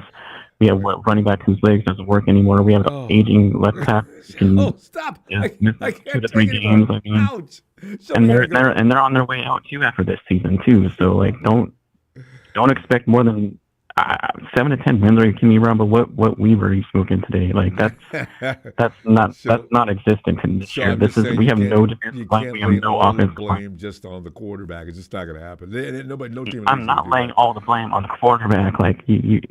we have running back whose legs doesn't work anymore. We have aging left tackle. Stop! Miss 2 to 3 games. I mean, ouch. So and they're on their way out too after this season too. So like, don't expect more than 7 to 10 wins. Are you kidding me, Ron? But what we were smoking today, like that's not existent in this year. We have no defensive line. We have no offensive blame just on the quarterback. It's just not going to happen. No team. I'm not laying all the blame on the quarterback. Like you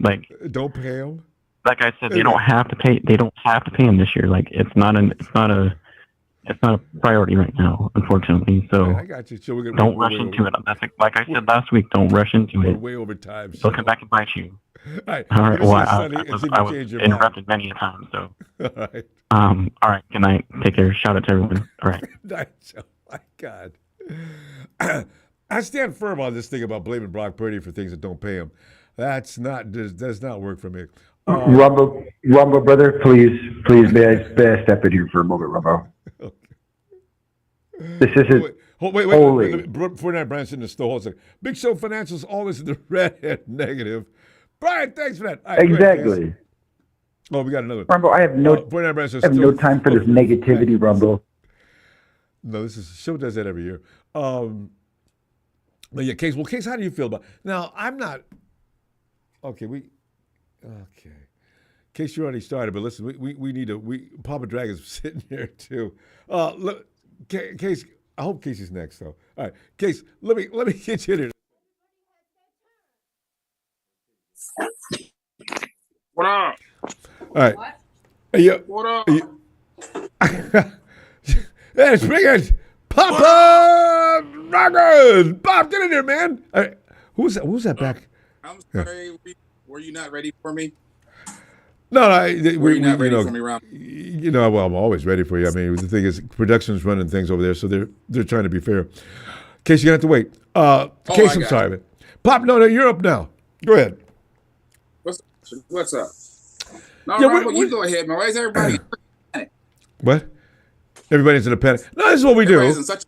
don't pay him. Like I said, they don't have to pay. They don't have to pay him this year. Like it's not a priority right now, unfortunately. So I got you. So don't rush into it. That's like I said last week. Don't rush into it. Way over time. They'll come back and bite you. All right. Well, I was interrupted many a time. So. All right. All right. Good night. Take care. Shout out to everyone. All right. Nice. Oh my God. I stand firm on this thing about blaming Brock Purdy for things that don't pay him. Does not work for me. Rumbo, brother, please, may I step in here for a moment, Rumbo? Okay. This isn't. Wait. Holy. 49 Brand's in the store. Hold on a second. Big Show Financials, always in the red and negative. Brian, thanks for that. All right, Exactly. Oh, we got another. Rumble, I have no, 49 Brand says I have no time for this negativity, Rumble. No, show does that every year. But yeah, Case. Well, Case, how do you feel about? Now, I'm not. Okay. Case, you already started, but listen, we need to. Papa Dragon's sitting here too. Look, Case. I hope Casey's next though. All right, Case. Let me get you in here. What up? All right. What? Hey, what up? Hey, bring it, Papa Dragon. Bob, get in here, man. All right. Who's that back? I'm sorry. Were you not ready for me? No, we're not ready for me, Ron. You know, well, I'm always ready for you. I mean, the thing is, production's running things over there, so they're trying to be fair. Case, you're gonna have to wait. Case, I'm sorry, man. Pop, no, you're up now. Go ahead. What's up? No, yeah, Ron, you go ahead, man. Why is everybody? What? Everybody's in a panic. No, this is what we do. In such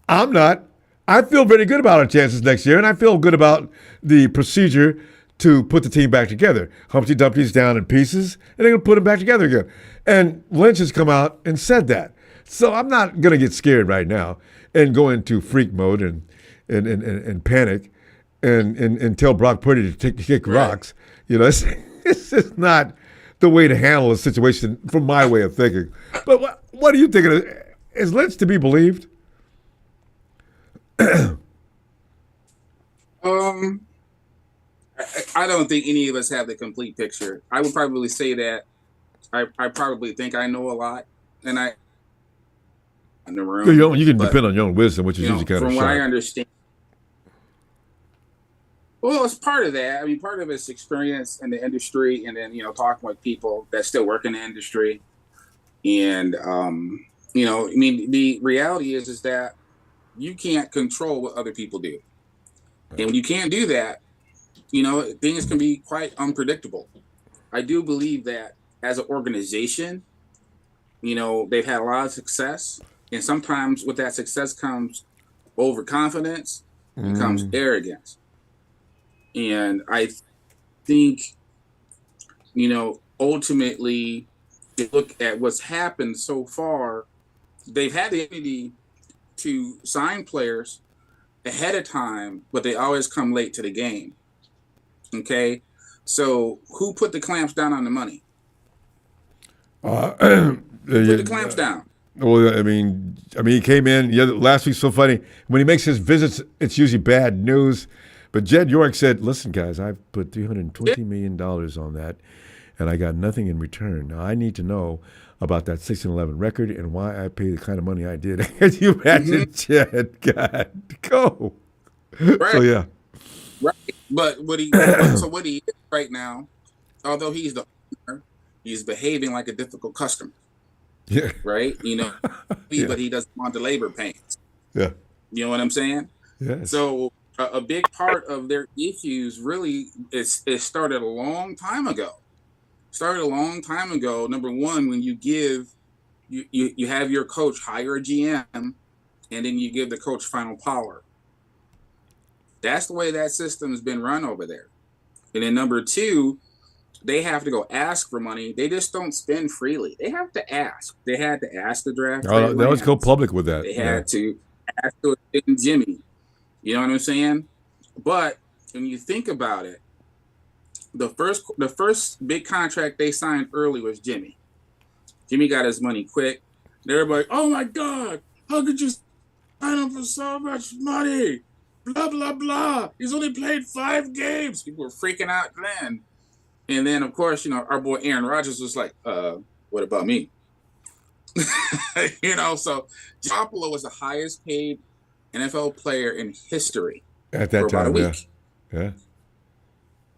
I'm not. I feel very good about our chances next year, and I feel good about the procedure to put the team back together. Humpty Dumpty's down in pieces, and they're going to put them back together again. And Lynch has come out and said that. So I'm not going to get scared right now and go into freak mode and panic and tell Brock Purdy to kick rocks. You know, it's just not the way to handle a situation from my way of thinking. But what are you thinking? Is Lynch to be believed? I don't think any of us have the complete picture. I would probably say that I probably think I know a lot, and I in the room. You can depend on your own wisdom, which is usually kind of from what I understand. Well, it's part of that. I mean, part of it's experience in the industry, and then talking with people that still work in the industry, and I mean, the reality is that you can't control what other people do, and when you can't do that, things can be quite unpredictable. I do believe that as an organization, they've had a lot of success, and sometimes with that success comes overconfidence, comes arrogance. And I think, ultimately, if you look at what's happened so far, they've had the ability to sign players ahead of time, but they always come late to the game. Okay? So who put the clamps down on the money? Who put the clamps down? Well, I mean, he came in. Last week's so funny. When he makes his visits, it's usually bad news. But Jed York said, listen, guys, I've put $320 million on that, and I got nothing in return. Now, I need to know about that 16-11 record and why I paid the kind of money I did. Can you imagine, Jed? God, go. Right. So, yeah. Right. But what he is right now, although he's the owner, he's behaving like a difficult customer. Yeah. Right? But he doesn't want the labor pains. Yeah. You know what I'm saying? Yes. So a big part of their issues really it started a long time ago. Number one, when you have your coach hire a GM, and then you give the coach final power. That's the way that system has been run over there. And then number two, they have to go ask for money. They just don't spend freely. They have to ask. They had to ask the draft. They always go public with that. They had to ask to extend Jimmy. You know what I'm saying? But when you think about it, the first big contract they signed early was Jimmy. Jimmy got his money quick. And everybody, oh my God, how could you sign him for so much money? Blah, blah, blah. He's only played 5 games. People were freaking out then. And then, of course, our boy Aaron Rodgers was like, what about me? So Garoppolo was the highest paid NFL player in history at that time. About a week. Yeah.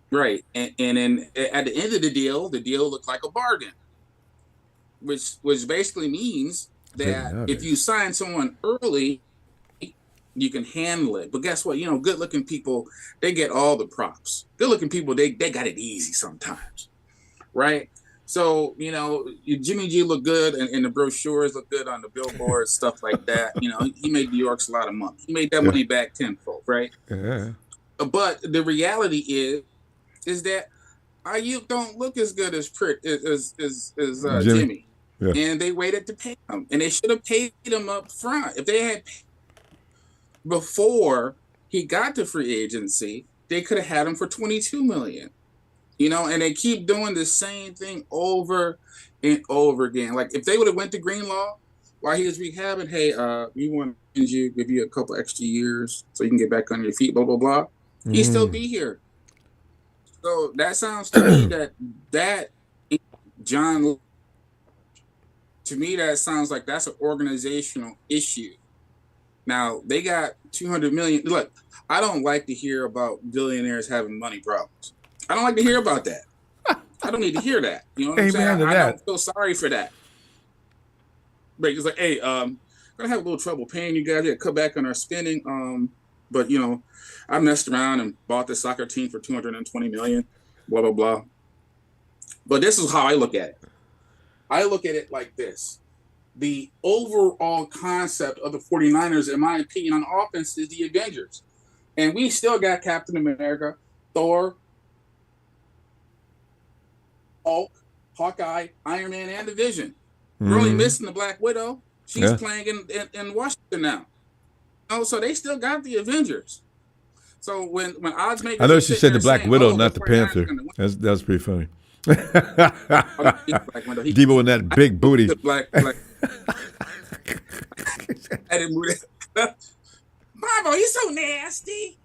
Right. And then at the end of the deal looked like a bargain, which basically means that if you sign someone early, you can handle it. But guess what? Good-looking people, they get all the props. Good-looking people, they got it easy sometimes, right? So, Jimmy G looked good and the brochures look good on the billboards, stuff like that. He made New York's a lot of money. He made that money back tenfold, right? Yeah. But the reality is that Ayuk don't look as good as Jimmy. Yeah. And they waited to pay him. And they should have paid him up front. If they had paid before he got to free agency, they could have had him for $22 million. And they keep doing the same thing over and over again. Like if they would have went to Greenlaw while he was rehabbing, hey, we want to give you a couple extra years so you can get back on your feet, blah, blah, blah. He'd still be here. So that sounds to me that John, to me, that sounds like that's an organizational issue. Now, they got $200 million. Look, I don't like to hear about billionaires having money problems. I don't like to hear about that. I don't need to hear that. You know what I'm saying? I don't feel sorry for that. But it's like, hey, gonna have a little trouble paying you guys. Yeah, cut back on our spending. But I messed around and bought the soccer team for $220 million. Blah blah blah. But this is how I look at it. I look at it like this: the overall concept of the 49ers, in my opinion, on offense is the Avengers, and we still got Captain America, Thor, Hulk, Hawkeye, Iron Man, and the Vision. We're only missing the Black Widow. She's playing in Washington now. So they still got the Avengers. So when odds makers, I know she said the Black Widow, not the Panther. That was pretty funny. Debo and that big booty. Black. I didn't move that. Marvo, he's so nasty.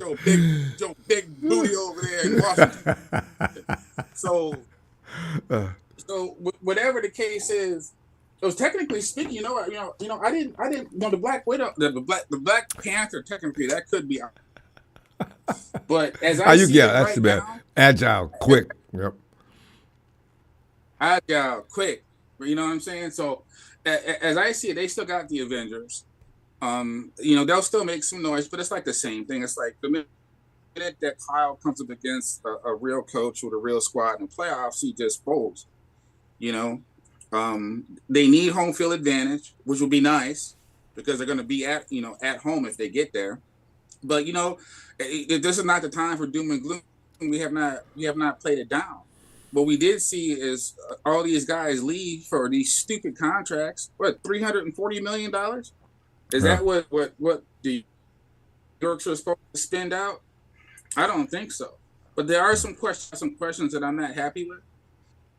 Your big booty over there in Washington. So whatever the case is, it was technically speaking, I didn't the Black Widow, the Black Panther, technically that could be, but as I see that's the bad. Agile, quick, yep. Agile, quick, you know what I'm saying? So as I see it, they still got the Avengers. They'll still make some noise, but it's like the same thing. It's like the minute that Kyle comes up against a real coach with a real squad in the playoffs, he just folds. They need home field advantage, which will be nice because they're going to be at home if they get there. But this is not the time for doom and gloom. We have not played it down. What we did see is all these guys leave for these stupid contracts. What, $340 million? Is that what the Yorks are supposed to spend out? I don't think so. But there are some questions that I'm not happy with.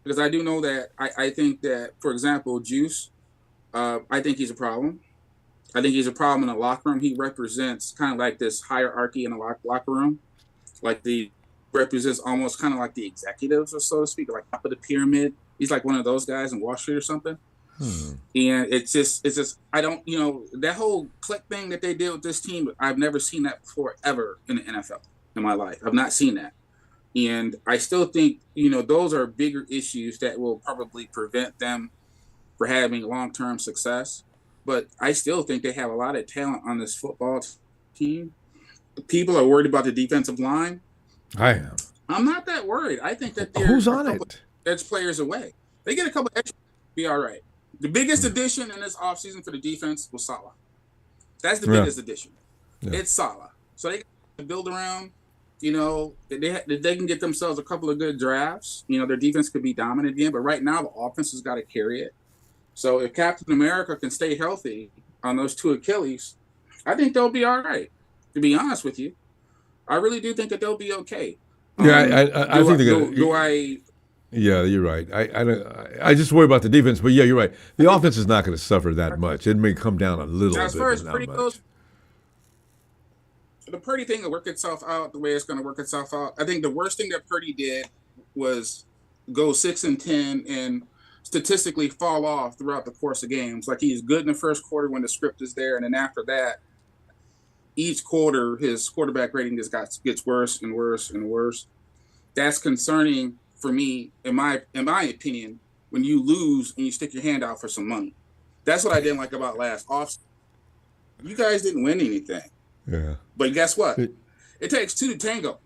Because I do know that I think that, for example, Juice, I think he's a problem. I think he's a problem in the locker room. He represents kind of like this hierarchy in the locker room. Represents almost kind of like the executives, or so to speak, like top of the pyramid. He's like one of those guys in Wall Street or something. And it's just I don't, that whole click thing that they did with this team, I've never seen that before ever in the NFL in my life. I've not seen that. And I still think, those are bigger issues that will probably prevent them for having long-term success. But I still think they have a lot of talent on this football team. People are worried about the defensive line. I am. I'm not that worried. I think that they're who's on it? Edge players away. They get a couple extra, be all right. The biggest addition in this offseason for the defense was Salah. That's the biggest addition. Yeah. It's Salah. So they got to build around. They can get themselves a couple of good drafts. Their defense could be dominant again, but right now the offense has got to carry it. So if Captain America can stay healthy on those two Achilles, I think they'll be all right. To be honest with you, I really do think that they'll be okay. Yeah, I think they're gonna. Do I? Yeah, you're right. I just worry about the defense, but yeah, you're right. The offense is not going to suffer that much. It may come down a little bit, but not much. The Purdy thing will work itself out the way it's going to work itself out. I think the worst thing that Purdy did was go 6-10 and statistically fall off throughout the course of games. Like he's good in the first quarter when the script is there, and then after that, each quarter his quarterback rating just gets worse and worse and worse. That's concerning for me, in my opinion, when you lose and you stick your hand out for some money. That's what I didn't like about last offseason. You guys didn't win anything. Yeah. But guess what? It takes two to tango.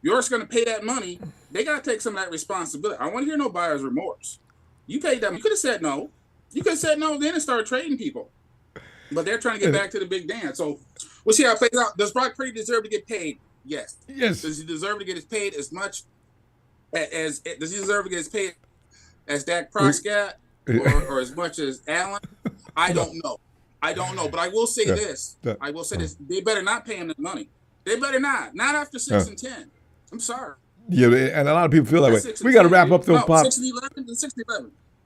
you're just going to pay that money. They got to take some of that responsibility. I don't want to hear no buyer's remorse. You paid them. You could have said no. You could have said no then and started trading people. But they're trying to get back to the big dance. So we'll see how it plays out. Does Brock Purdy deserve to get paid? Yes. Yes. Does he deserve to get paid as much as does he deserve to get paid as Dak Prescott or as much as Allen? I don't know. But I will say this. I will say this. They better not pay him the money. They better not. Not after 6 and 10. I'm sorry. Yeah, and a lot of people feel that way. We got to wrap up those pop. 6 and 11. 6 and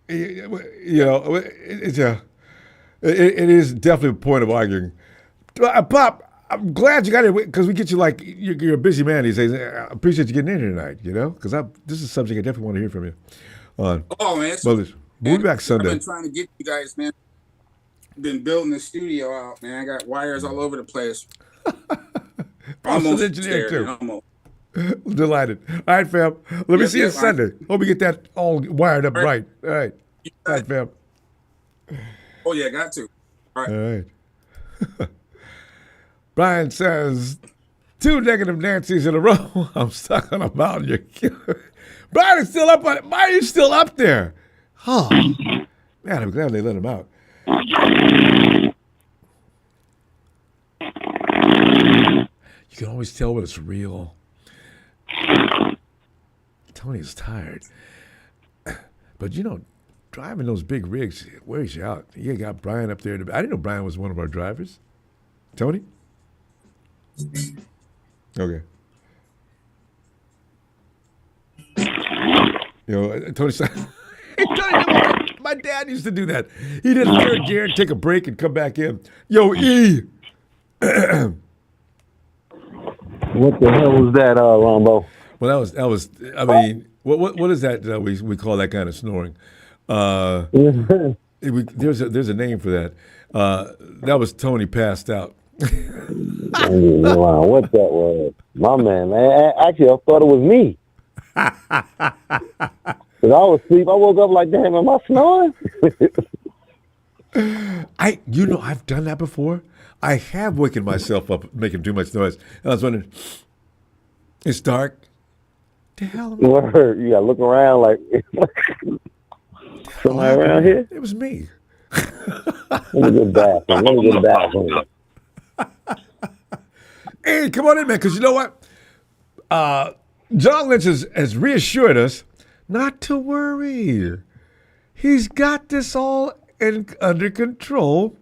11. You know, it is definitely a point of arguing. Pop, I'm glad you got it because we get you like you're a busy man these days. I appreciate you getting in here tonight. You know, because this is a subject I definitely want to hear from you on. Oh man, we'll be back Sunday. I've been trying to get you guys, man. Been building the studio out, man. I got wires all over the place. Almost an engineer too. Delighted. All right, fam. Let me see you Sunday. Hope we get that all wired up right. All right. All right, fam. Oh yeah, got to. All right. Brian says, 2 negative Nancys in a row. I'm stuck on a mountain. You're killing me. Brian is still up on it. Why are you still up there? Oh, man, I'm glad they let him out. You can always tell when it's real. Tony's tired. But, you know, driving those big rigs wears you out. You got Brian up there. I didn't know Brian was one of our drivers. Tony? Okay. You know, Tony said, my dad used to do that. He'd hit third gear, take a break, and come back in. Yo, E! What the hell was that, Ronbo? Well, that was. I mean, what is that? We call that kind of snoring. There's a name for that. That was Tony passed out. I didn't know what that was. My man. Actually, I thought it was me. Because I was asleep. I woke up like, damn, am I snoring? I've done that before. I have waken myself up making too much noise. And I was wondering, it's dark. The hell? Word. You got to look around like, somebody around here? It was me. Let me get back. Hey, come on in, man, because you know what? John Lynch has reassured us not to worry. He's got this all under control.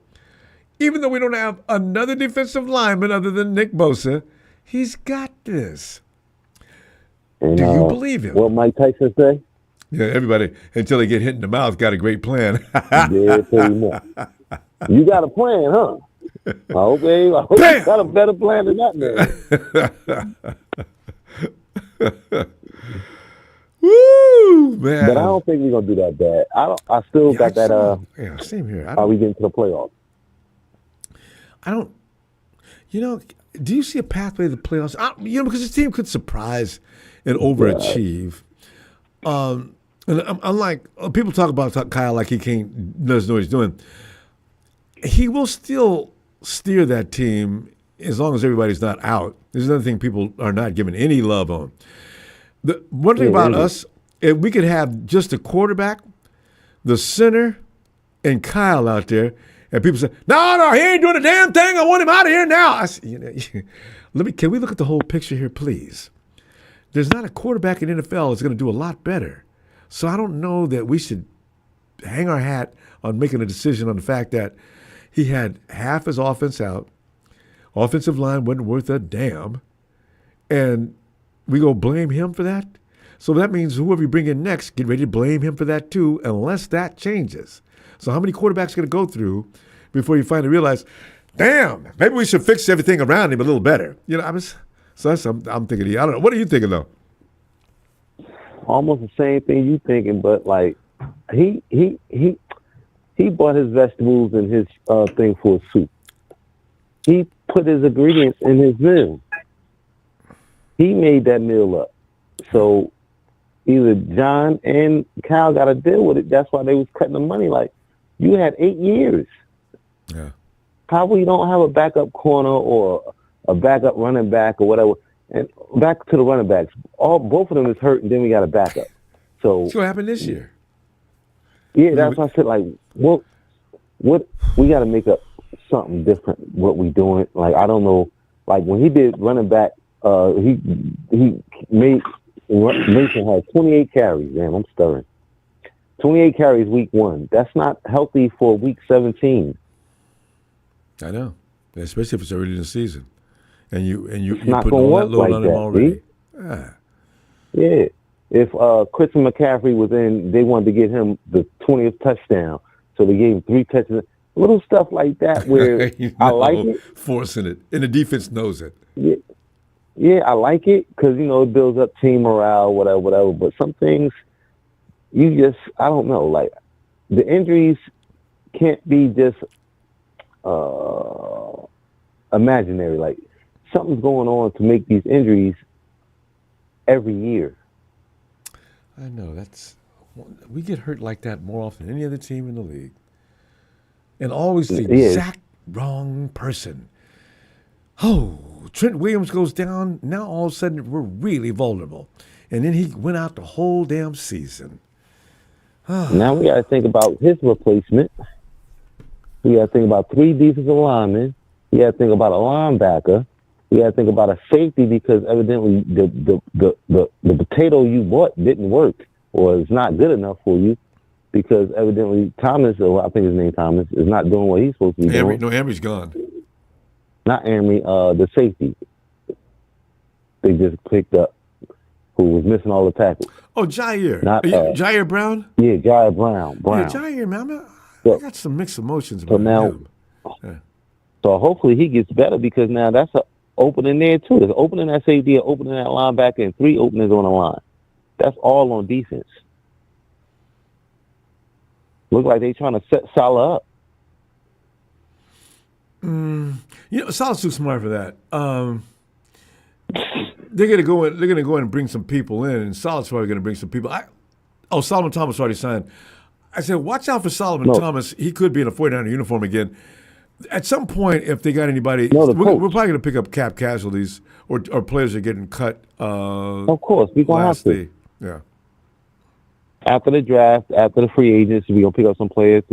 Even though we don't have another defensive lineman other than Nick Bosa, he's got this. And, do you believe him? What Mike Tyson say? Yeah, everybody, until they get hit in the mouth, got a great plan. Yeah, pretty much. You got a plan, huh? Okay, I hope you got a better plan than that, man. Woo, man! But I don't think we're gonna do that bad. I still got that. Yeah, same here. Are we getting to the playoffs? I don't. You know, do you see a pathway to the playoffs? Because this team could surprise and overachieve. And unlike people talk about Kyle like he doesn't know what he's doing, he will still steer that team as long as everybody's not out. This is another thing people are not giving any love on. The one thing about us, if we could have just a quarterback, the center, and Kyle out there, and people say, "No, he ain't doing a damn thing. I want him out of here now." I say, can we look at the whole picture here, please? There's not a quarterback in the NFL that's going to do a lot better. So I don't know that we should hang our hat on making a decision on the fact that he had half his offense out, offensive line wasn't worth a damn, and we go blame him for that? So that means whoever you bring in next, get ready to blame him for that too, unless that changes. So how many quarterbacks are going to go through before you finally realize, damn, maybe we should fix everything around him a little better? You know, I'm thinking, I don't know. What are you thinking though? Almost the same thing you thinking, but like he bought his vegetables and his thing for a soup. He put his ingredients in his meal. He made that meal up. So either John and Kyle got to deal with it. That's why they was cutting the money. Like, you had 8 years. Yeah. Probably don't have a backup corner or a backup running back or whatever. And back to the running backs. Both of them is hurt, and then we got a backup. So what's gonna happen this year? Yeah, that's why I said, like, what we got to make up something different. What we doing? Like, I don't know. Like when he did running back, he made Mason had 28 carries. Damn, I'm stirring. 28 carries week 1. That's not healthy for week 17. I know, especially if it's early in the season, and you not put gonna all that work load like on him that, already. Yeah. If Christian McCaffrey was in, they wanted to get him the 20th touchdown, so they gave him 3 touchdowns. Little stuff like that where I like it. Forcing it, and the defense knows it. Yeah, I like it because it builds up team morale, whatever. But some things, I don't know. Like the injuries can't be just imaginary. Like something's going on to make these injuries every year. I know we get hurt like that more often than any other team in the league, and always the exact wrong person. Oh, Trent Williams goes down. Now all of a sudden we're really vulnerable, and then he went out the whole damn season. Now we got to think about his replacement. We got to think about 3 defensive linemen. We got to think about a linebacker. We got to think about a safety because evidently the potato you bought didn't work or it's not good enough for you because evidently Thomas, or I think his name Thomas, is not doing what he's supposed to be doing. No, Ambry's gone. Not Ambry, the safety they just picked up who was missing all the tackles. Oh, Jair. Not Jair Brown? Yeah, Jair Brown. Yeah, Jair, man. I got some mixed emotions about him. So hopefully he gets better because now that's an opening there too. There's opening that safety, opening that linebacker, and 3 openings on the line. That's all on defense. Look like they trying to set Salah up. Salah's too smart for that. They're gonna go in. They're gonna go in and bring some people in, and Salah's probably gonna bring some people. Solomon Thomas already signed. I said, watch out for Solomon Thomas. He could be in a 49er uniform again. At some point, if they got anybody, we're probably going to pick up cap casualties or players that are getting cut. Of course, we're going to have to. Yeah. After the draft, after the free agents, we're going to pick up some players.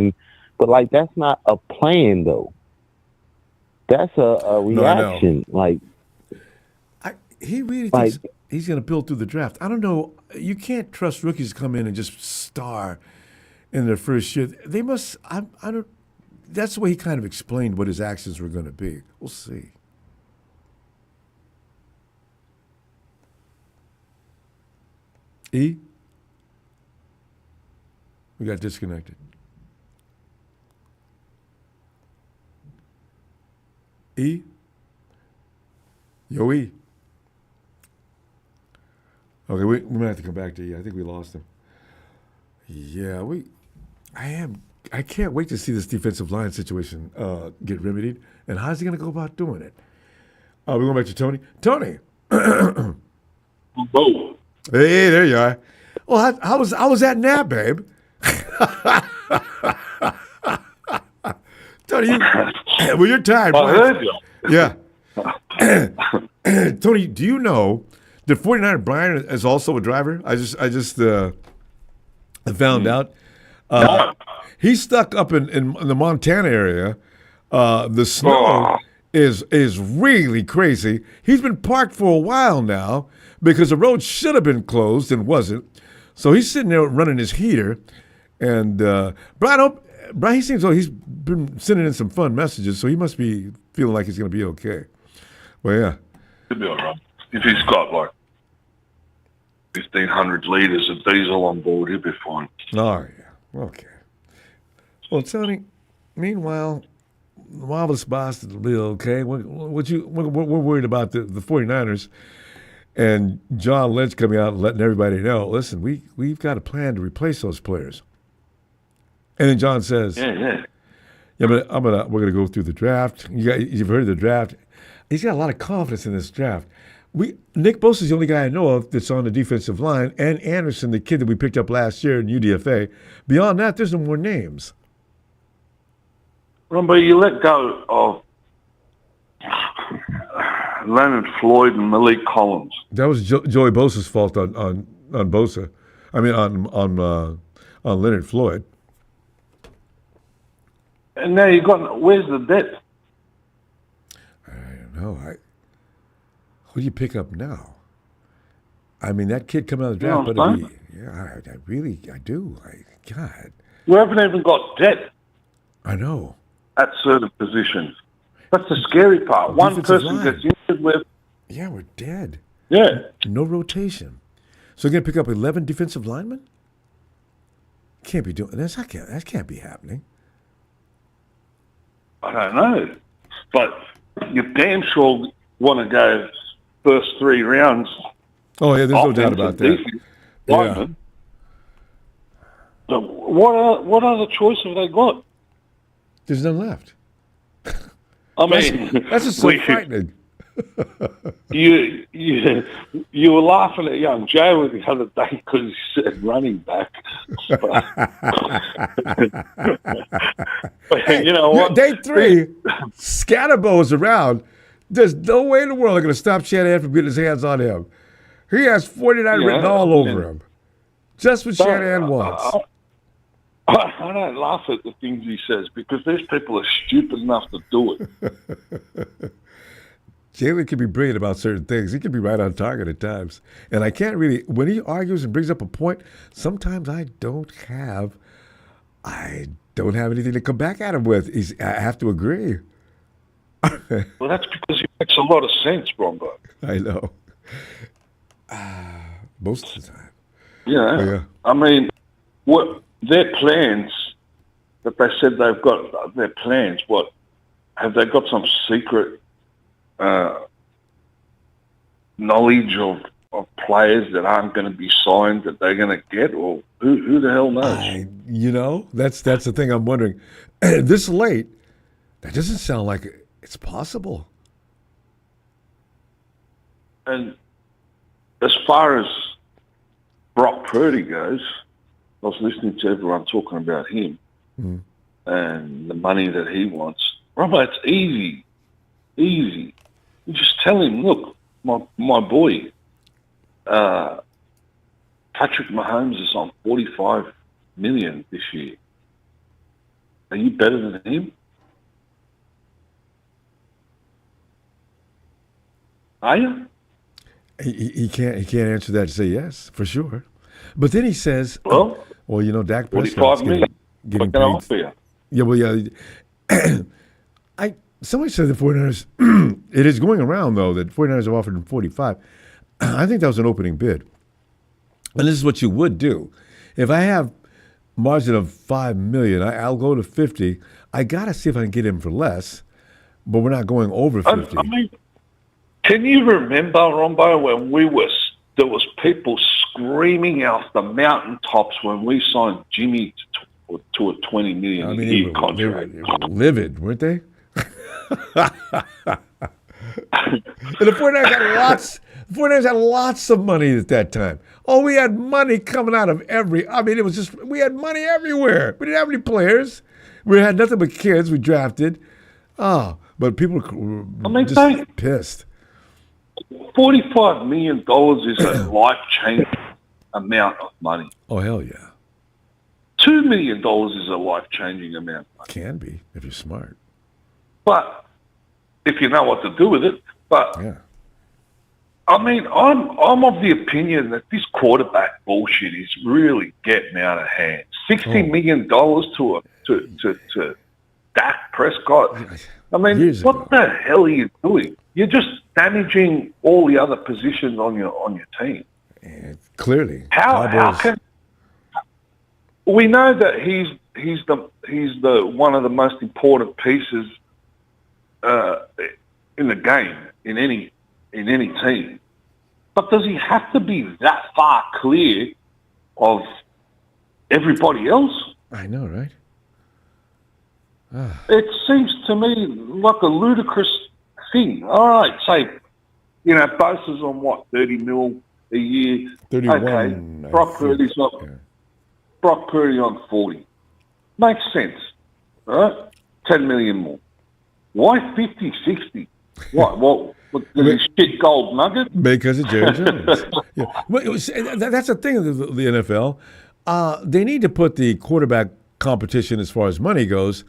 But, like, that's not a plan, though. That's a reaction. He really thinks he's going to build through the draft. I don't know. You can't trust rookies to come in and just star in their first year. They must. I don't. That's the way he kind of explained what his actions were going to be. We'll see. We got disconnected. Yo, E. Okay, we might have to come back to you. I think we lost him. Yeah, I can't wait to see this defensive line situation get remedied. And how's he going to go about doing it? We're going back to Tony. Tony. Whoa. Hey, there you are. Well, how was that nap, babe? Tony, you're tired. I heard you. Yeah. Tony, do you know that 49er Brian is also a driver? I just found out. He's stuck up in the Montana area. The snow is really crazy. He's been parked for a while now because the road should have been closed and wasn't. So he's sitting there running his heater. And Brian, he seems like he's been sending in some fun messages, so he must be feeling like he's going to be okay. Well, yeah. He'll be all right. If he's got like 1,500 litres of diesel on board, he'll be fine. Oh, yeah. Okay. Well, Tony, meanwhile, the Marvelous Boss will be okay. We're worried about the 49ers and John Lynch coming out and letting everybody know, listen, we've got a plan to replace those players. And then John says, yeah, but we're going to go through the draft. You've heard of the draft. He's got a lot of confidence in this draft. Nick Bosa's the only guy I know of that's on the defensive line, and Anderson, the kid that we picked up last year in UDFA. Beyond that, there's no more names. Ronbo, you let go of Leonard Floyd and Malik Collins. That was Joey Bosa's fault on Bosa. I mean, on Leonard Floyd. And now where's the depth? I don't know. Who do you pick up now? I mean, that kid coming out of the draft, I do. God. We haven't even got depth. I know. At certain positions. That's the scary part. One person gets injured with. Yeah, we're dead. Yeah. No rotation. So you're going to pick up 11 defensive linemen? Can't be doing this. That can't be happening. I don't know. But you damn sure want to go first 3 rounds. Oh, yeah, there's no doubt about that. Yeah. So what other choice have they got? There's none left. I mean, that's just so frightening. You were laughing at young Joe the other day because he said running back. But you know what? Day 3, Scatterbo's around. There's no way in the world they're going to stop Shanahan from getting his hands on him. He has 49 written all over him. Just what Shanahan wants. I don't laugh at the things he says because these people are stupid enough to do it. Jalen can be brilliant about certain things. He can be right on target at times. And I can't really, when he argues and brings up a point, sometimes I don't have anything to come back at him with. I have to agree. Well, that's because he makes a lot of sense, Ronbo. I know. Most of the time. Yeah. I mean, what their plans that they said they've got, their plans, what, have they got some secret knowledge of players that aren't going to be signed that they're going to get, or who the hell knows? That's the thing I'm wondering. This late, that doesn't sound like it's possible. And as far as Brock Purdy goes, I was listening to everyone talking about him and the money that he wants. Robert, it's easy. You just tell him, look, my boy, Patrick Mahomes is on $45 million this year. Are you better than him? Are you? He can't answer that and say yes, for sure. But then he says, Dak Prescott's getting paid. Yeah, well, yeah. Somebody said the 49ers, it is going around, though, that 49ers have offered him 45. I think that was an opening bid. And this is what you would do. If I have margin of $5 million, I'll go to 50. I got to see if I can get him for less, but we're not going over 50. I mean, can you remember, Ronbo, when there was people screaming out the mountaintops when we signed Jimmy to a $20 million a year contract? They were livid, weren't they? And the 49ers had lots of money at that time. Oh, we had money coming out of we had money everywhere. We didn't have any players. We had nothing but kids we drafted. But people were just pissed. $45 million is a life-changing amount of money. Oh, hell yeah. $2 million is a life-changing amount of money. Can be, if you're smart. But if you know what to do with it. But yeah. I mean, I'm of the opinion that this quarterback bullshit is really getting out of hand. $60 million to Dak Prescott. I mean, what the hell are you doing? You're just damaging all the other positions on your team. Clearly, how can we know that he's the one of the most important pieces in the game in any team? But does he have to be that far clear of everybody else? I know, right? It seems to me like a ludicrous thing. All right, say, Bosa's on what, 30 mil a year? 31. Okay, Brock Purdy on 40. Makes sense, all right? 10 million more. Why 50, 60? What the shit gold nugget? Because of Jerry Jones. Yeah. Well, that's the thing of the NFL. They need to put the quarterback competition as far as money goes.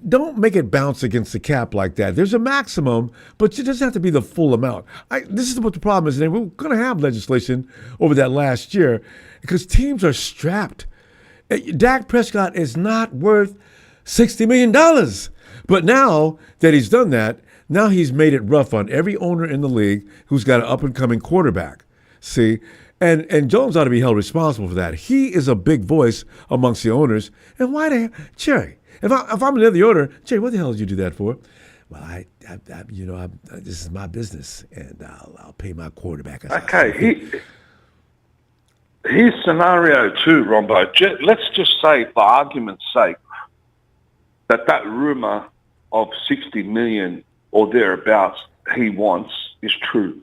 Don't make it bounce against the cap like that. There's a maximum, but it doesn't have to be the full amount. This is what the problem is, and we're going to have legislation over that last year because teams are strapped. Dak Prescott is not worth $60 million. But now that he's done that, now he's made it rough on every owner in the league who's got an up-and-coming quarterback. See? And Jones ought to be held responsible for that. He is a big voice amongst the owners. And why the hell? Jerry, if I'm another owner, Jerry, what the hell did you do that for? Well, this is my business, and I'll pay my quarterback. Okay, here's scenario two, Ronbo. Let's just say, for argument's sake, that rumor of 60 million or thereabouts he wants is true.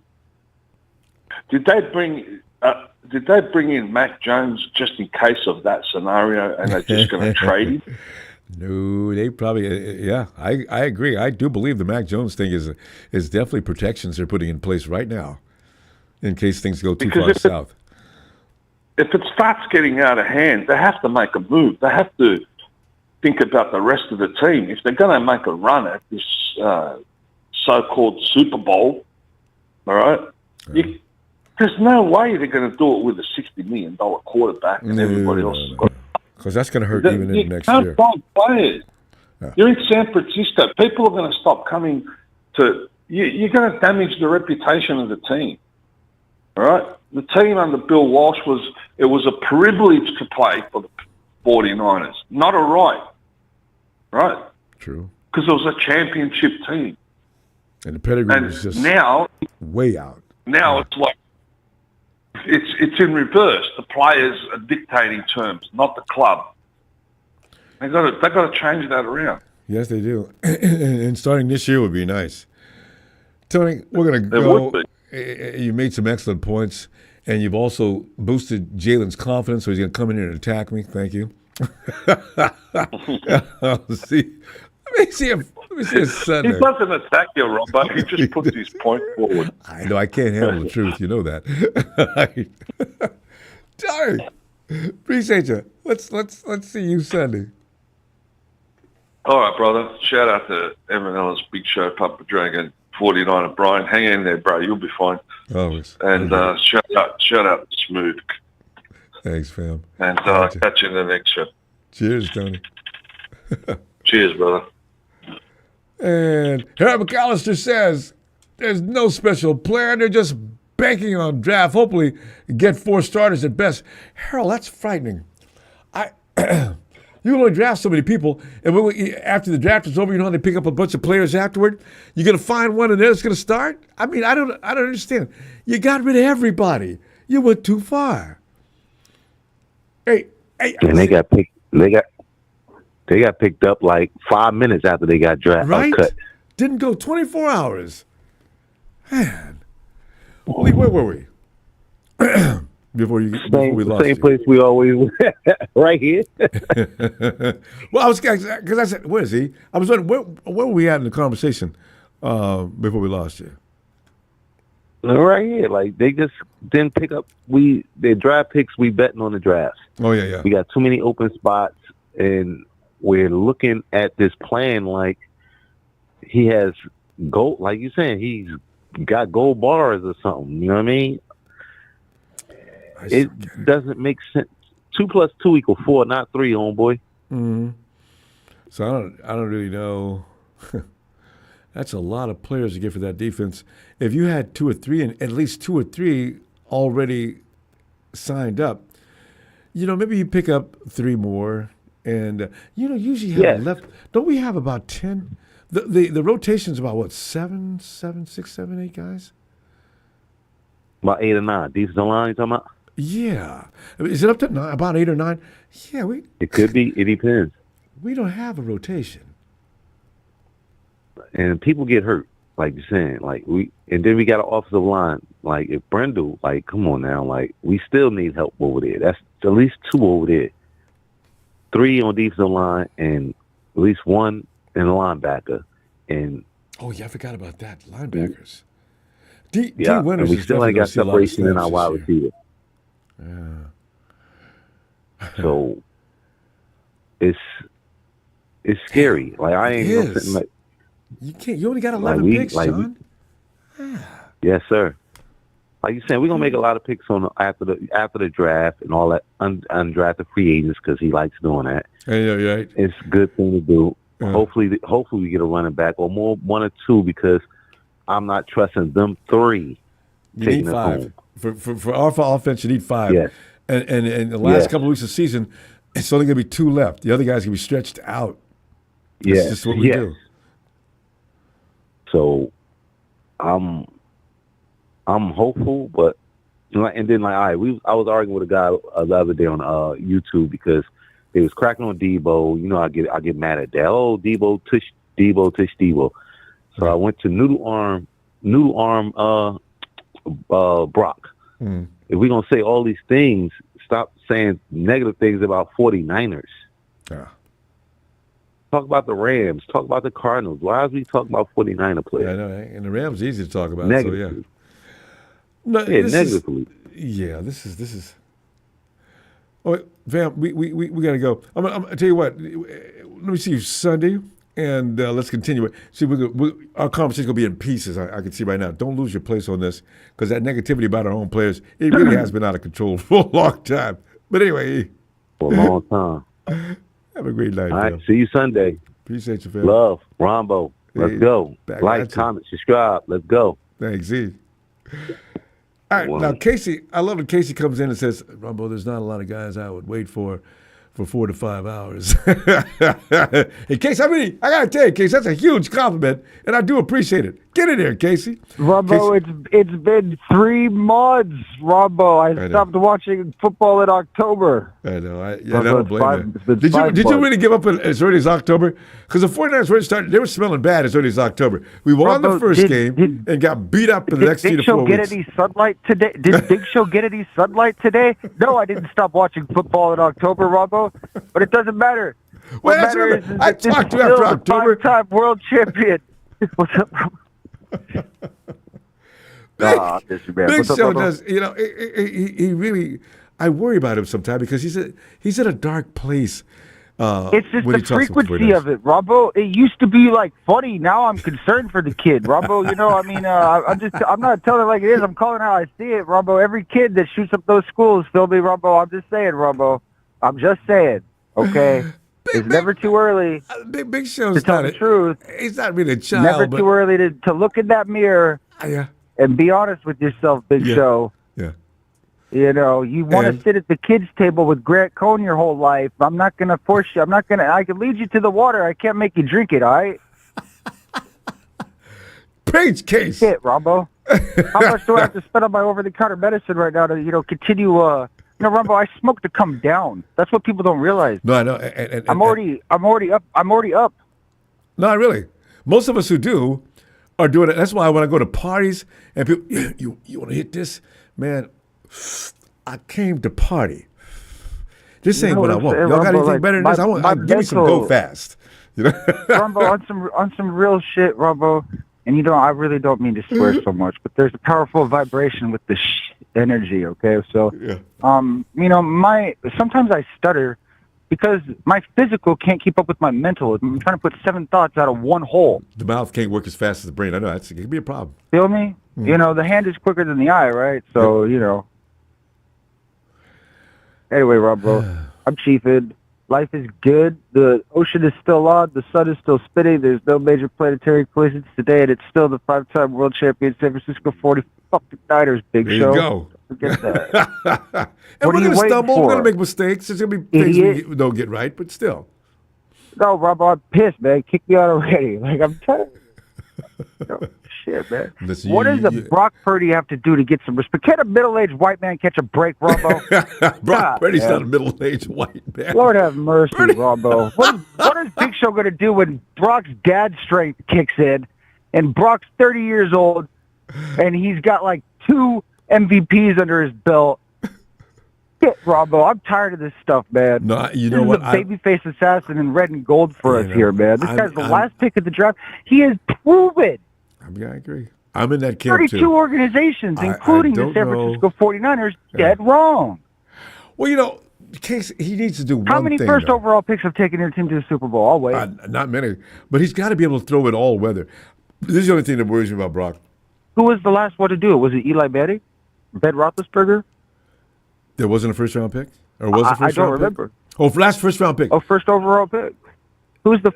Did they bring in Mac Jones just in case of that scenario, and they're just going to trade him? No, they probably. Yeah, I agree. I do believe the Mac Jones thing is definitely protections they're putting in place right now, in case things go too far south. If it starts getting out of hand, they have to make a move. They have to think about the rest of the team. If they're going to make a run at this so-called Super Bowl, all right, there's no way they're going to do it with a $60 million quarterback and everybody else. Because that's going to hurt even in next year. You can't buy players. Yeah. You're in San Francisco. People are going to stop coming to you. You're going to damage the reputation of the team. All right? The team under Bill Walsh was a privilege to play for the 49ers, not a right. Right? True. Because it was a championship team. And the pedigree was just now way out. Now it's like it's in reverse. The players are dictating terms, not the club. They got to change that around. Yes, they do. And starting this year would be nice. Tony, we're going to go. You made some excellent points, and you've also boosted Jalen's confidence, so he's going to come in here and attack me. Thank you. See. Let me see his son. He doesn't attack you, Ronbo. He just puts his point forward. I know. I can't handle the truth. You know that. Sorry. Appreciate you. Let's see you Sunday. All right, brother. Shout out to Evan Ellis, Big Show, Papa Dragon, 49er Brian. Hang in there, bro. You'll be fine. Always. And shout out to Smooth. Thanks, fam. And catch you in the next show. Cheers, Tony. Cheers, brother. And Harold McAllister says there's no special plan. They're just banking on draft. Hopefully get 4 starters at best. Harold, that's frightening. You can only draft so many people, and after the draft is over, you know how they pick up a bunch of players afterward? You're going to find one and then it's going to start? I mean, I don't understand. You got rid of everybody. You went too far. Hey. And they got picked. They got picked up like 5 minutes after they got drafted. Right? Cut. Didn't go 24 hours. Man. Lee, where were we? before we lost same place we always were. Right here. Well, because I said, where is he? I was wondering, where were we at in the conversation before we lost you? Right here. Like, they just didn't pick up. Their draft picks, we betting on the draft. Oh, yeah. We got too many open spots, and we're looking at this plan like he has gold, like you're saying, he's got gold bars or something. You know what I mean? It doesn't make sense. 2 + 2 = 4, not 3, homeboy. Mm-hmm. So I don't really know. That's a lot of players to get for that defense. If you had 2 or 3, and at least 2 or 3 already signed up, maybe you pick up 3 more. And, usually have left. Don't we have about 10? The rotation's about, what, 7, 6, 7, 8 guys? About 8 or 9. Defensive line you talking about? Yeah. Is it up to 9, about 8 or 9? Yeah, it could be. It depends. We don't have a rotation. And people get hurt, like you're saying. And then we got an offensive line. Like, if Brendel, come on now. We still need help over there. That's at least 2 over there. 3 on defensive line and at least 1 in the linebacker. And Oh, yeah, I forgot about that. Linebackers. D Yeah, Winters and we is still ain't definitely got see a lot of separation in snaps our this wide year. receiver. Yeah. So it's scary. Like I ain't It gonna is. like You can't. You only got 11 picks, John. yes, sir. Like you saying, we're gonna make a lot of picks on after the draft and all that undrafted free agents because he likes doing that. Yeah, right. It's a good thing to do. Yeah. Hopefully we get a running back or more, one or two, because I'm not trusting them three. You need 5 for our offense. You need 5. Yes. And the last couple of weeks of the season, it's only going to be 2 left. The other guys going to be stretched out. That's just what we do. So I'm hopeful, but and then like I was arguing with a guy the other day on YouTube because they was cracking on Debo. You know, I get mad at that. Oh, Debo tush Debo. So I went to noodle arm Brock. If we're gonna say all these things, stop saying negative things about 49ers. Yeah. Talk about the Rams. Talk about the Cardinals. Why is we talking about 49er players? Yeah, I know, and the Rams are easy to talk about. Negatively. So no, negatively. This is. Oh, fam, we got to go. I'm gonna tell you what. Let me see you Sunday, and let's continue it. See, our conversation gonna be in pieces. I can see right now. Don't lose your place on this, because that negativity about our own players, it really has been out of control for a long time. But anyway, for a long time. Have a great night. All right, fam. see you Sunday. Appreciate you, fam. Love, Ronbo. Let's go. Like, comment, subscribe. Let's go. Thanks, Z. All right, now Casey, I love when Casey comes in and says, Rumbo, there's not a lot of guys I would wait for 4 to 5 hours. Hey, Casey, I got to tell you, Casey, that's a huge compliment, and I do appreciate it. Get in there, Casey. Rumbo, it's been 3 months, Rumbo. I stopped watching football in October. I know. I Rumbo, don't blame you. Did you really give up as early as October? Because the 49ers really started, they were smelling bad as early as October. We won the first game and got beat up in the next 3 to 4 weeks. Did Big Show get any sunlight today? Did Big Show get any sunlight today? No, I didn't stop watching football in October, Rumbo. But it doesn't matter. What matters is I that this is talked to still after the October. 5-time world champion. What's up, Rumbo? Big Show does, he really, I worry about him sometimes because he's in a dark place. It's just the frequency of it, Robbo. It used to be like funny. Now I'm concerned for the kid, Robbo. I'm not telling it like it is. I'm calling how I see it, Robbo. Every kid that shoots up those schools, feel me, Robbo. I'm just saying, Robbo. I'm just saying. Okay, it's never too early. Big Show's to tell the truth. He's not really a child. Never too early to look in that mirror. And be honest with yourself, Big Show. Yeah. You want to sit at the kids' table with Grant Cohn your whole life. I'm not going to force you. I can lead you to the water. I can't make you drink it, all right? Preach, Case. Shit, Rumbo. How much do I have to spend on my over-the-counter medicine right now to, continue, Rumbo, I smoke to come down. That's what people don't realize. No, I know. And I'm already up. I'm already up. Not really. Most of us who do are doing it. That's why when I go to parties and people, you want to hit this? Man, I came to party. This ain't what I want. Y'all got anything better than this? I'll give me some go fast. Rumbo, on some real shit, Rumbo. And I really don't mean to swear so much, but there's a powerful vibration with the energy. Okay, so sometimes I stutter because my physical can't keep up with my mental. I'm trying to put 7 thoughts out of one hole. The mouth can't work as fast as the brain. I know it can be a problem. Feel me? The hand is quicker than the eye, right? So Anyway, Rumbo, I'm chiefing. Life is good. The ocean is still on. The sun is still spinning. There's no major planetary collisions today, and it's still the 5-time world champion San Francisco 49ers. Big there Show. You go. Forget that. And we're going to stumble. For? We're going to make mistakes. There's going to be things we don't get right, but still. No, Robo, I'm pissed, man. Kick me out already. Like, I'm tired. Shit, man. Listen, what does a Brock Purdy have to do to get some respect? Can a middle-aged white man catch a break, Robo? Brock Purdy's not a middle-aged white man. Lord have mercy, Robo. What is Big Show going to do when Brock's dad strength kicks in and Brock's 30 years old and he's got like 2 MVPs under his belt? Robbo, I'm tired of this stuff, man. No, you this know what? This is a babyface assassin in red and gold for us here, man. This guy's the last pick of the draft. He has proven. I agree. I'm in that camp 32 too. organizations, including the San Francisco 49ers, dead wrong. Well, you know, Case, he needs to do one thing. How many first overall picks have taken their team to the Super Bowl? I'll wait. Not many, but he's got to be able to throw it all weather. This is the only thing that worries me about Brock. Who was the last one to do it? Was it Eli Manning? Ben Roethlisberger? There wasn't a first round pick? Or was it first round pick? I don't remember. Oh, last first round pick. Oh, first overall pick. Who's the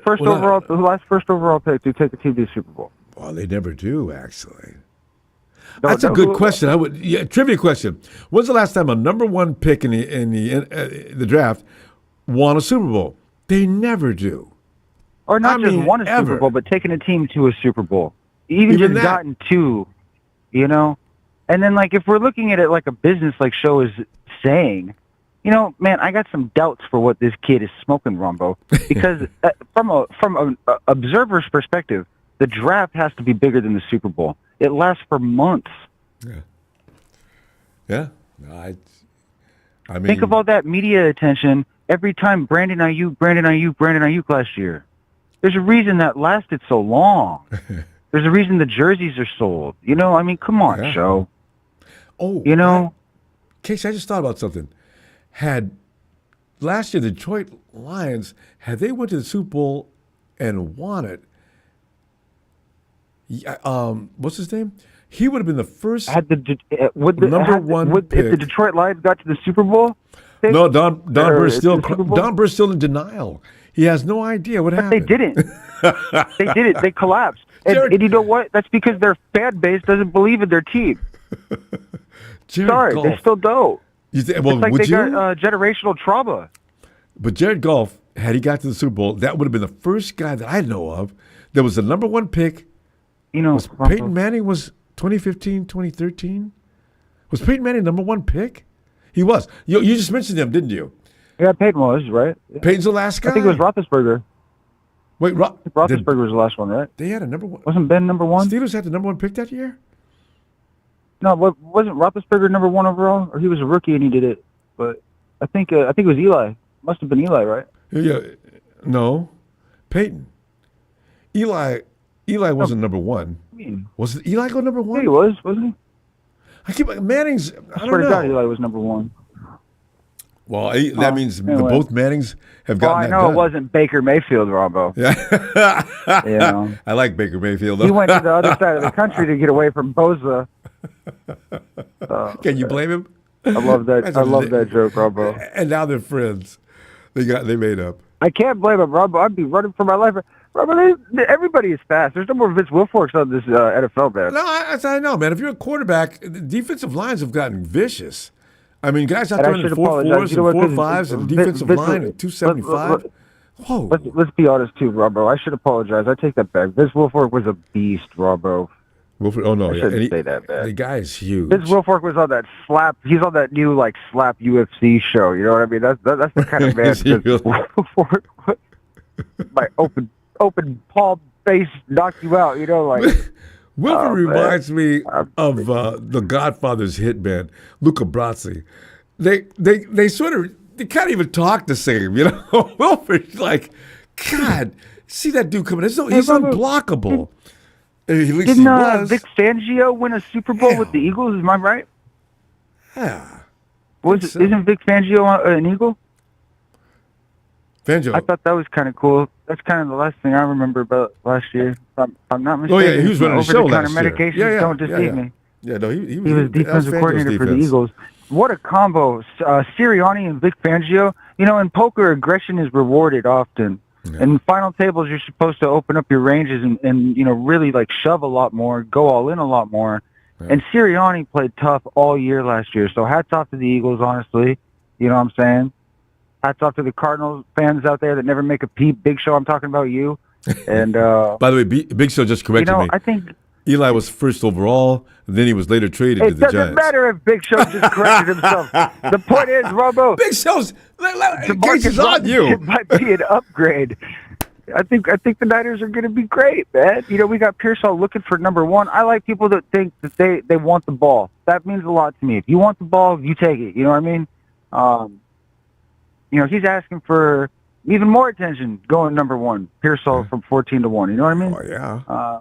last first overall pick to take a team to the Super Bowl? Well, they never do, actually. That's a good question. Trivia question. When's the last time a number one pick in the draft won a Super Bowl? They never do. Or not just won a Super Bowl, but taken a team to a Super Bowl. Even just that. Gotten two, you know? And then, like, if we're looking at it like a business, like Show is saying, you know, man, I got some doubts for what this kid is smoking, Ronbo. Because from an observer's perspective, the draft has to be bigger than the Super Bowl. It lasts for months. Yeah. No, I mean, think of all that media attention every time Brandon Ayuk last year. There's a reason that lasted so long. There's a reason the jerseys are sold. You know, I mean, come on, Show. Oh, you know, Casey, I just thought about something. Had last year the Detroit Lions, had they went to the Super Bowl and won it, what's his name? He would have been the first number one pick. If the Detroit Lions got to the Super Bowl? No, Don Burr's still in denial. He has no idea what happened. They didn't. They didn't. They collapsed. And you know what? That's because their fan base doesn't believe in their team. Sorry, Goff, they still don't. Well, it's like they got generational trauma. But Jared Goff, had he got to the Super Bowl, that would have been the first guy that I know of that was the number one pick. You know, Peyton Manning was 2015, 2013? Was Peyton Manning number one pick? He was. You just mentioned him, didn't you? Yeah, Peyton was, right? Peyton's the last guy? I think it was Roethlisberger. Wait, Roethlisberger was the last one, right? They had a number one. Wasn't Ben number one? Steelers had the number one pick that year? No, wasn't Roethlisberger number one overall? Or he was a rookie and he did it. But I think it was Eli. Must have been Eli, right? Yeah. No. Peyton. Eli wasn't number one. Was it Eli go number one? Yeah, he was, wasn't he? Manning's. I swear to God, Eli was number one. Well, that means both Mannings have gotten that done. I know done. It wasn't Baker Mayfield, Robbo. Yeah. You know. I like Baker Mayfield, though. He went to the other side of the country to get away from Bosa. Can you blame him? I love that. I love that joke, Robbo. And now they're friends. They made up. I can't blame him, Robbo. I'd be running for my life. Robbo, everybody is fast. There's no more Vince Wilforks on this NFL, man. No, I know, man. If you're a quarterback, the defensive lines have gotten vicious. I mean, guys out there in the 4.4s and 4.5s and defensive line at 275. Whoa. Let's be honest, too, Robbo. I should apologize. I take that back. Vince Wilfork was a beast, Robbo. Wilfork, oh, no. I shouldn't say that, man. The guy is huge. Vince Wilfork was on that slap. He's on that new, slap UFC show. You know what I mean? That's the kind of man. Wilfork, my open palm face knock you out, you know, Wilfork reminds me of the Godfather's hitman, Luca Brasi. They sort of, they can't even talk the same, you know? Wilfork's like, God, see that dude coming. He's unblockable. Didn't Vic Fangio win a Super Bowl with the Eagles? Am I right? Yeah. Isn't Vic Fangio an Eagle? Fangio. I thought that was kind of cool. That's kind of the last thing I remember about last year. If I'm not mistaken. Oh, yeah, he was running the show last year. Medications don't deceive me. Yeah, no, he was defensive coordinator for the Eagles. What a combo. Sirianni and Vic Fangio. You know, in poker, aggression is rewarded often. Yeah. In final tables, you're supposed to open up your ranges and you know, really shove a lot more, go all in a lot more. Yeah. And Sirianni played tough all year last year. So hats off to the Eagles, honestly. You know what I'm saying? Hats off to the Cardinals fans out there that never make a peep. Big Show, I'm talking about you. And by the way, Big Show just corrected me. I think Eli was first overall, and then he was later traded to the Giants. It doesn't matter if Big Show just corrected himself. The point is, Robo, Big Show's is on you. It might be an upgrade. I think the Niners are going to be great, man. You know, we got Pearsall looking for number one. I like people that think that they want the ball. That means a lot to me. If you want the ball, you take it. You know what I mean? He's asking for even more attention going number one. Pearsall from 14-1. You know what I mean? Oh yeah.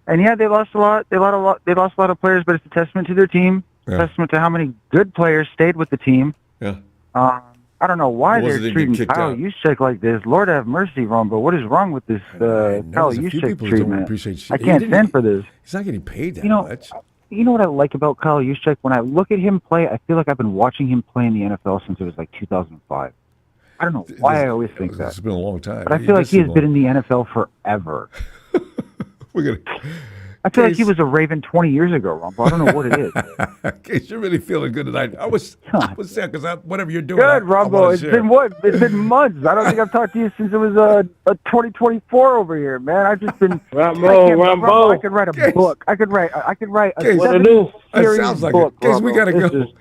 And yeah, they lost a lot. They lost a lot of players, but it's a testament to their team. Yeah. Testament to how many good players stayed with the team. Yeah. I don't know why What was they're it they treating get kicked Kyle out? Juszczyk like this. Lord have mercy, Ronbo. What is wrong with this Kyle There's a few Juszczyk people who don't treatment? appreciate shit. I can't stand for this. He's not getting paid that You know, much. You know what I like about Kyle Juszczyk? When I look at him play, I feel like I've been watching him play in the NFL since it was like 2005. I don't know why I always think that. It's been a long time. But I feel like he has been in the NFL forever. I feel like he was a Raven 20 years ago, Ronbo. I don't know what it is. Case you're really feeling good tonight. I was sad because whatever you're doing. Good, Ronbo. It's been what? It's been months. I don't think I've talked to you since it was a 2024 over here, man. I've just been Ronbo. I could write a book. I could write a Case, 7-series sounds like book. it. Case, we Ronbo. gotta This go. is-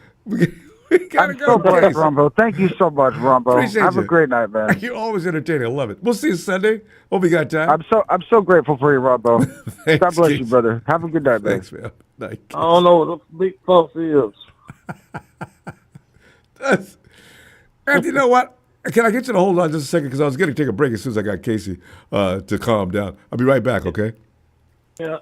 We gotta I'm go. so blessed, Case. Ronbo. Thank you so much, Ronbo. Appreciate Have you. a great night, man. You're always entertaining. I love it. We'll see you Sunday. Hope you got time. I'm so grateful for you, Ronbo. God bless you, Keith. brother. Have a good night, man. Thanks, man. Night. I don't know what the big fuss is. And you know what? Can I get you to hold on just a second? Because I was going to take a break as soon as I got Casey to calm down. I'll be right back, okay? Yeah.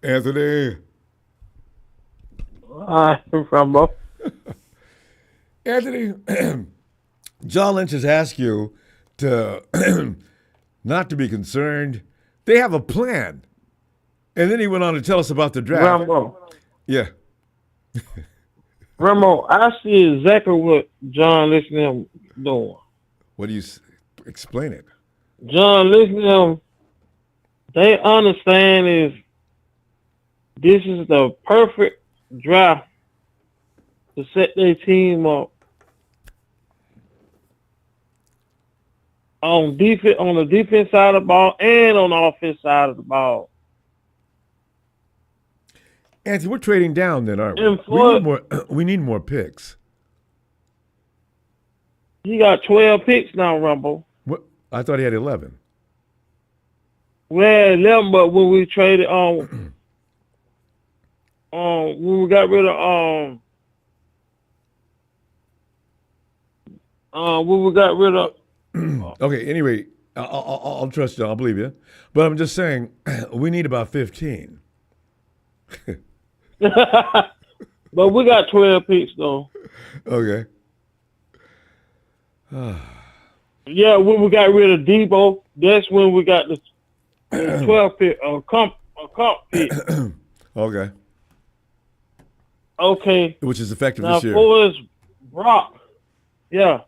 Anthony. Ronbo. Anthony, John Lynch has asked you to not to be concerned. They have a plan. And then he went on to tell us about the draft. Ronbo. Yeah. Ronbo, I see exactly what John Lynch and them doing. What do you explain it? John Lynch and them, they understand is this is the perfect draft to set their team up on defense, on the defense side of the ball and on the offense side of the ball. Anthony, we're trading down then, aren't we? And We need more picks. He got 12 picks now, Rumble. What? I thought he had 11. We had 11, but when we traded when we got rid of when we got rid of Okay, anyway, I'll trust you. I'll believe you. But I'm just saying, we need about 15. but we got 12 picks though. Okay. Yeah, when we got rid of Debo, that's when we got the 12 pick, comp pick. Okay. Okay. Which is effective Now, this year. for his Brock, yeah.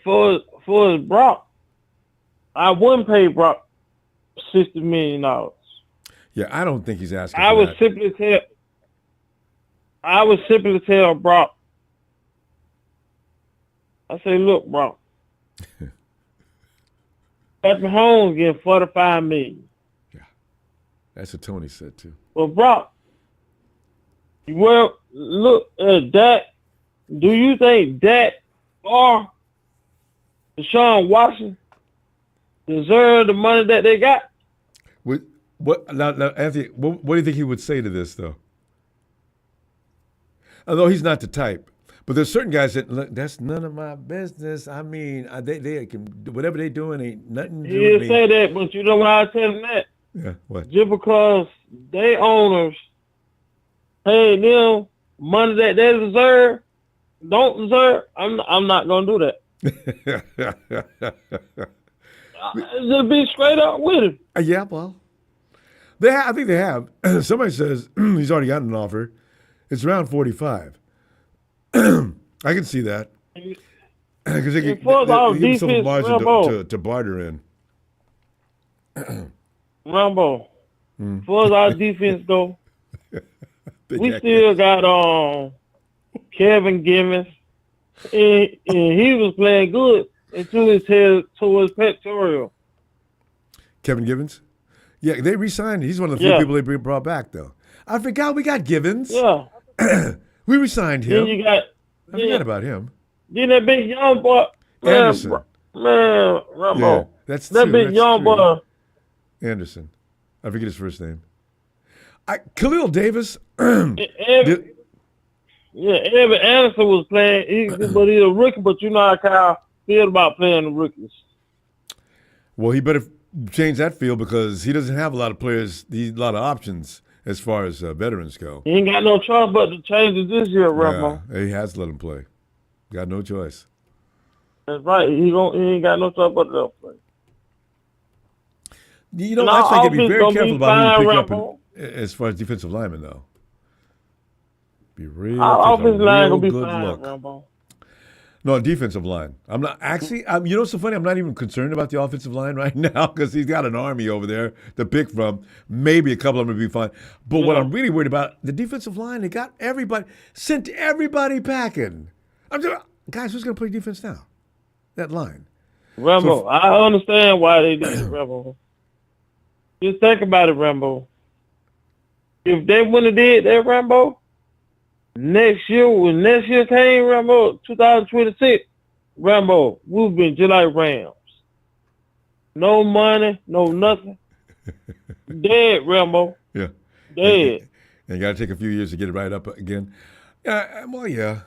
For his Brock, I wouldn't pay Brock $60 million. Yeah, I don't think he's asking I for would that. simply tell Brock. I say, look, Brock. Patrick Mahomes getting $45 million. That's what Tony said too. Well, Brock, well, look at that. Do you think that or Deshaun Watson deserve the money that they got? What now, Anthony? What do you think he would say to this, though? Although he's not the type, But there's certain guys that look. That's none of my business. I mean, they can whatever they doing ain't nothing to do with He'll me. say that, but you know why I tell him that? Yeah, what? Just because they owners pay them money that they don't deserve, I'm not gonna do that. Just be straight up with him. Yeah, well, I think they have. Somebody says he's already gotten an offer. It's around 45. I can see that because they give themselves a margin to barter in. Rambo, as far as our defense go, we still got Kevin Gibbons, and he was playing good until his head towards pectoral. Kevin Gibbons? Yeah, they re-signed. He's one of the few people they brought back, though. I forgot we got Gibbons. Yeah. We re-signed him. Then you got... I forgot about him. Then that big young boy... Anderson. Man, Rambo. Yeah, that's that two, big that's young three. boy... Anderson. I forget his first name. Khalil Davis. Evan Anderson was playing, but he's a rookie, but you know how Kyle feel about playing the rookies. Well, he better change that field because he doesn't have a lot of players, a lot of options as far as veterans go. He ain't got no choice but to change it this year, Rambo. Yeah, he has to let him play. Got no choice. That's right. He ain't got no choice but to let him play. You know, that's why you got to be very careful about who you pick up as far as defensive linemen, though. Be real. Our offensive line gonna be good fine, look. Rambo. No, defensive line. I'm not actually. You know what's so funny? I'm not even concerned about the offensive line right now because he's got an army over there to pick from. Maybe a couple of them would be fine. But what I'm really worried about, the defensive line. They got sent everybody packing. Guys, who's going to play defense now? That line. Rambo, I understand why they did it, Rambo. Just think about it, Rambo. If they wouldn't have did that, Rambo, when next year came, Rambo, 2026, Rambo, we've been just like Rams. No money, no nothing. Dead, Rambo. Yeah. Dead. And got to take a few years to get it right up again. Well, yeah.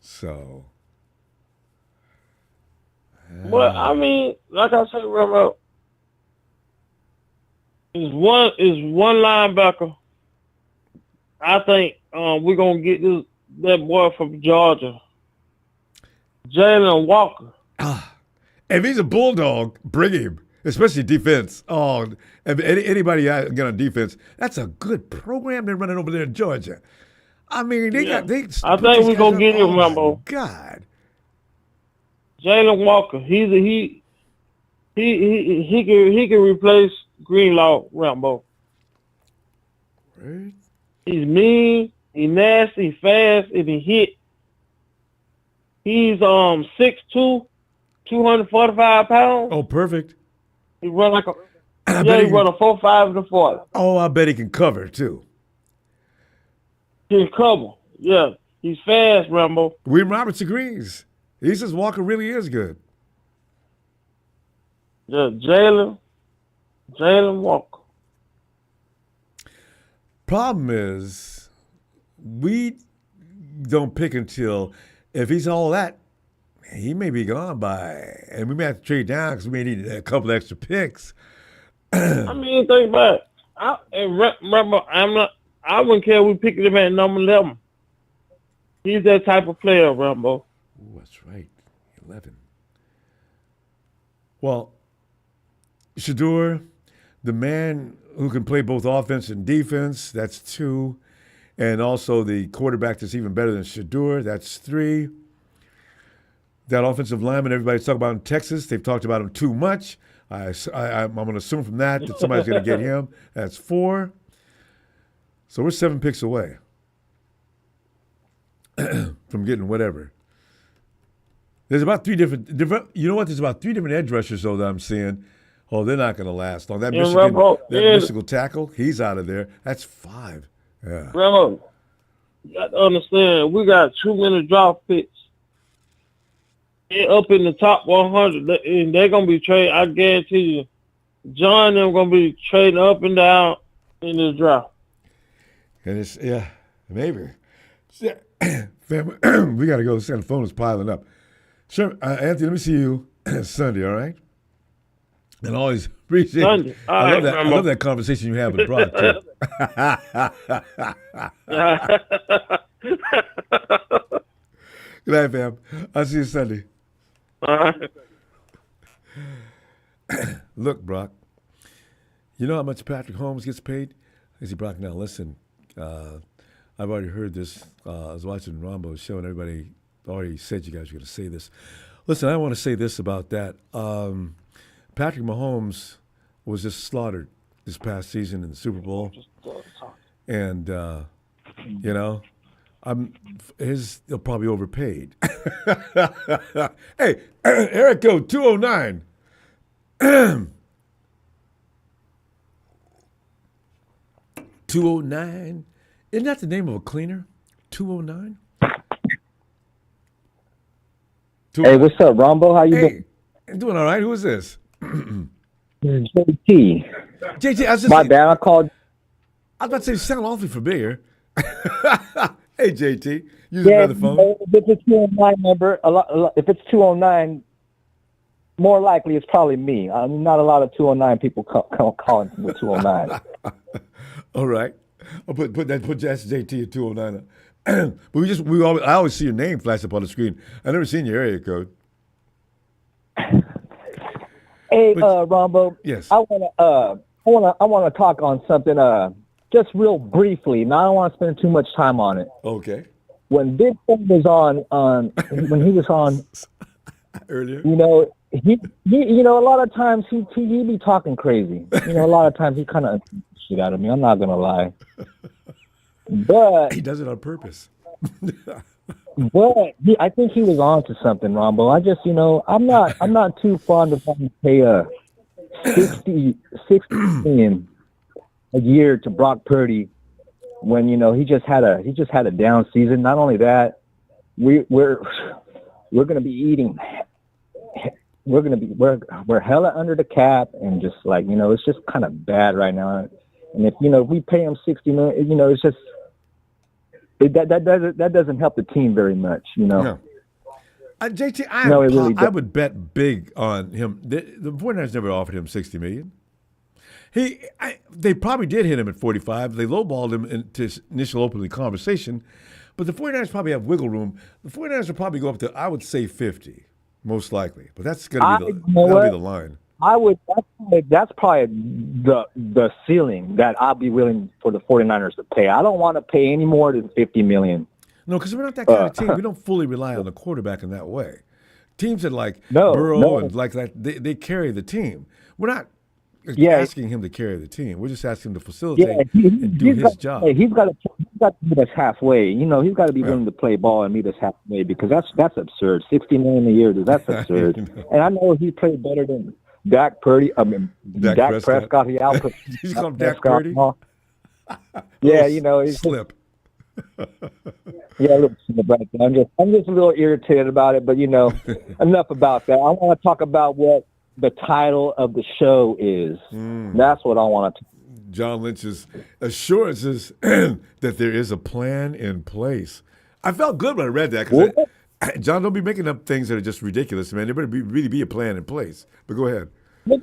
So. Well, I mean, like I said, Rambo, is one linebacker. I think we're gonna get that boy from Georgia, Jalen Walker. If he's a bulldog, bring him, especially defense. Oh, if anybody get on defense, that's a good program they're running over there in Georgia. I mean, I think we're gonna get him, Rambo. God, Jalen Walker. He can replace Greenlaw, Rambo. Right. He's mean, he's nasty, he's fast, and he hit. He's 6'2", 245 pounds. Oh, perfect. He run like he run a 4.5 to 40. Oh, I bet he can cover too. He can cover. Yeah, he's fast, Rambo. William Roberts agrees. He says Walker really is good. Yeah, Jalen Walker. Problem is, we don't pick until if he's all that, he may be gone by, and we may have to trade down because we may need a couple extra picks. I mean, think about it. Remember, I wouldn't care if we picked him at number 11. He's that type of player, Rambo. Ooh, that's right, 11. Well, Shador, the man who can play both offense and defense, that's 2. And also the quarterback that's even better than Shador, that's 3. That offensive lineman everybody's talking about in Texas, they've talked about him too much. I'm going to assume from that somebody's going to get him. That's 4. So we're 7 picks away from getting whatever. There's about 3 different. You know what? There's about 3 different edge rushers though that I'm seeing. Oh, they're not going to last long. That Michigan tackle, he's out of there. That's 5. Yeah. Rambo, you got to understand, we got too many draft picks. They're up in the top 100, and they're going to be trading. I guarantee you, John and them going to be trading up and down in this draft. And it's, maybe. Fam, we got to go. The phone is piling up. Sure, Anthony, let me see you Sunday, all right? And always appreciate Sunday. I love that conversation you have with Brock, too. Good night, fam. I'll see you Sunday. Look, Brock, you know how much Patrick Holmes gets paid? I said, Brock, now listen, I've already heard this. I was watching Ronbo's show, and everybody already said you guys were going to say this. Listen, I want to say this about that. Patrick Mahomes was just slaughtered this past season in the Super Bowl. And, you know, he'll probably overpaid. Hey, Eric code 209. 209. Isn't that the name of a cleaner? 209? Hey, what's up, Ronbo? How you doing? I'm doing all right. Who is this? JT. JT, I was just My bad. I called. I was about to say, you sound awfully familiar. Hey, JT. Use another phone. If it's a 209 number, if it's 209, more likely it's probably me. Not a lot of 209 people calling with 209. All right. I'll put JT at 209. But I always see your name flash up on the screen. I've never seen your area code. Hey, Ronbo. Yes. I wanna talk on something just real briefly. Now I don't want to spend too much time on it. Okay. When Big Ben was on when he was on earlier, you know, he a lot of times he be talking crazy. You know, a lot of times he kind of shit out of me. I'm not gonna lie, but he does it on purpose. But I think he was on to something, Ronbo. I just, I'm not too fond of having to pay 60 million a year to Brock Purdy when he just had a down season. Not only that, we're gonna be eating. We're hella under the cap, and just like it's just kind of bad right now. And if we pay him 60 million, it's just. That doesn't help the team very much, No. JT, really I would bet big on him. The 49ers never offered him $60 million. They probably did hit him at 45. They lowballed him into his initial opening conversation, but the 49ers probably have wiggle room. The 49ers will probably go up to, I would say, 50, most likely. But that's going to be the line. That's probably the ceiling that I'll be willing for the 49ers to pay. I don't want to pay any more than $50 million. No, because we're not that kind of team. We don't fully rely on the quarterback in that way. Teams that Burrow and like that, they carry the team. We're not asking him to carry the team. We're just asking him to facilitate and do his job. He's got to meet us halfway. He's got to be willing to play ball and meet us halfway because that's absurd. $60 million a year, that's absurd. And I know he played better than Dak Purdy. Dak Prescott. He's called Dak Purdy. Yeah, he's slip. Yeah, a little slip right there. I'm just a little irritated about it, but enough about that. I want to talk about what the title of the show is. That's what I want to. John Lynch's assurances that there is a plan in place. I felt good when I read that because John, don't be making up things that are just ridiculous, man. There better really be a plan in place. But go ahead. Well,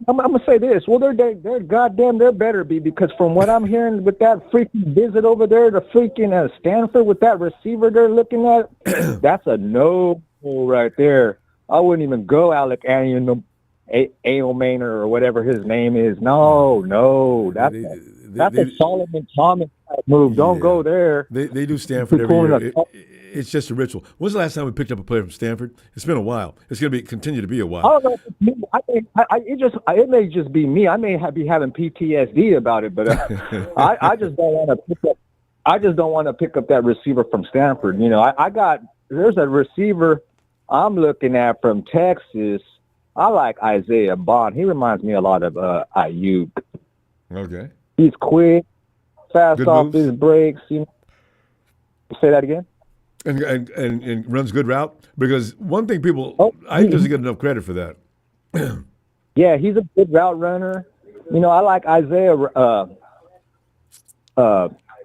I'm going to say this. Well, they're goddamn, there better be, because from what I'm hearing with that freaking visit over there to freaking Stanford with that receiver they're looking at, that's a no right there. I wouldn't even go Alec Aomaner or whatever his name is. No, that's a Solomon Thomas type move. Don't go there. They do Stanford every year. It's just a ritual. When's the last time we picked up a player from Stanford? It's been a while. It's going to continue to be a while. I don't know if it's me. It may just be me. I may be having PTSD about it, but I just don't want to pick up. I just don't want to pick up that receiver from Stanford. There's a receiver I'm looking at from Texas. I like Isaiah Bond. He reminds me a lot of Ayuk. Okay. He's quick, fast good off moves. his breaks. Say that again. And runs good route, because one thing I think doesn't get enough credit for that. Yeah, he's a good route runner. I like Isaiah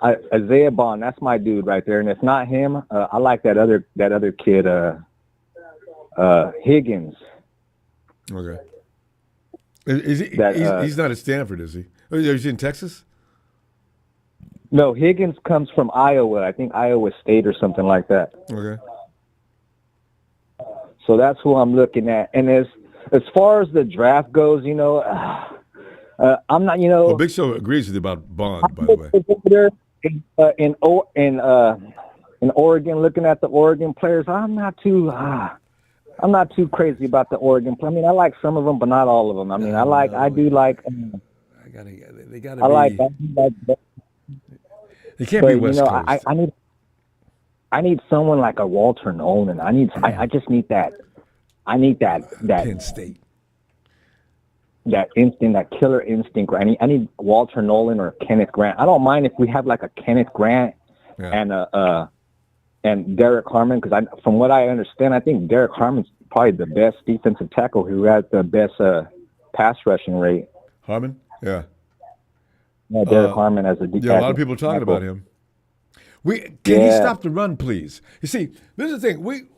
Isaiah Bond, that's my dude right there. And if not him, I like that other kid, Higgins. Okay. He's not at Stanford, is he? Is he in Texas? No, Higgins comes from Iowa. I think Iowa State or something like that. Okay. So that's who I'm looking at. And as far as the draft goes, I'm not, Well, Big Show agrees with you about Bond, by the way. Over there in Oregon, looking at the Oregon players, I'm not too crazy about the Oregon. I mean, I like some of them, but not all of them. I mean, They gotta be. They can't be West Coast. I need someone like a Walter Nolan. I just need that. I need that Penn State. That instinct, that killer instinct. I need Walter Nolan or Kenneth Grant. I don't mind if we have like a Kenneth Grant and Derek Harmon, because from what I understand, I think Derek Harmon's probably the best defensive tackle who has the best pass rushing rate. Harmon, yeah. Yeah, Derek Harmon as a defensive a lot of people are talking about him. Can he stop the run, please? You see, this is the thing.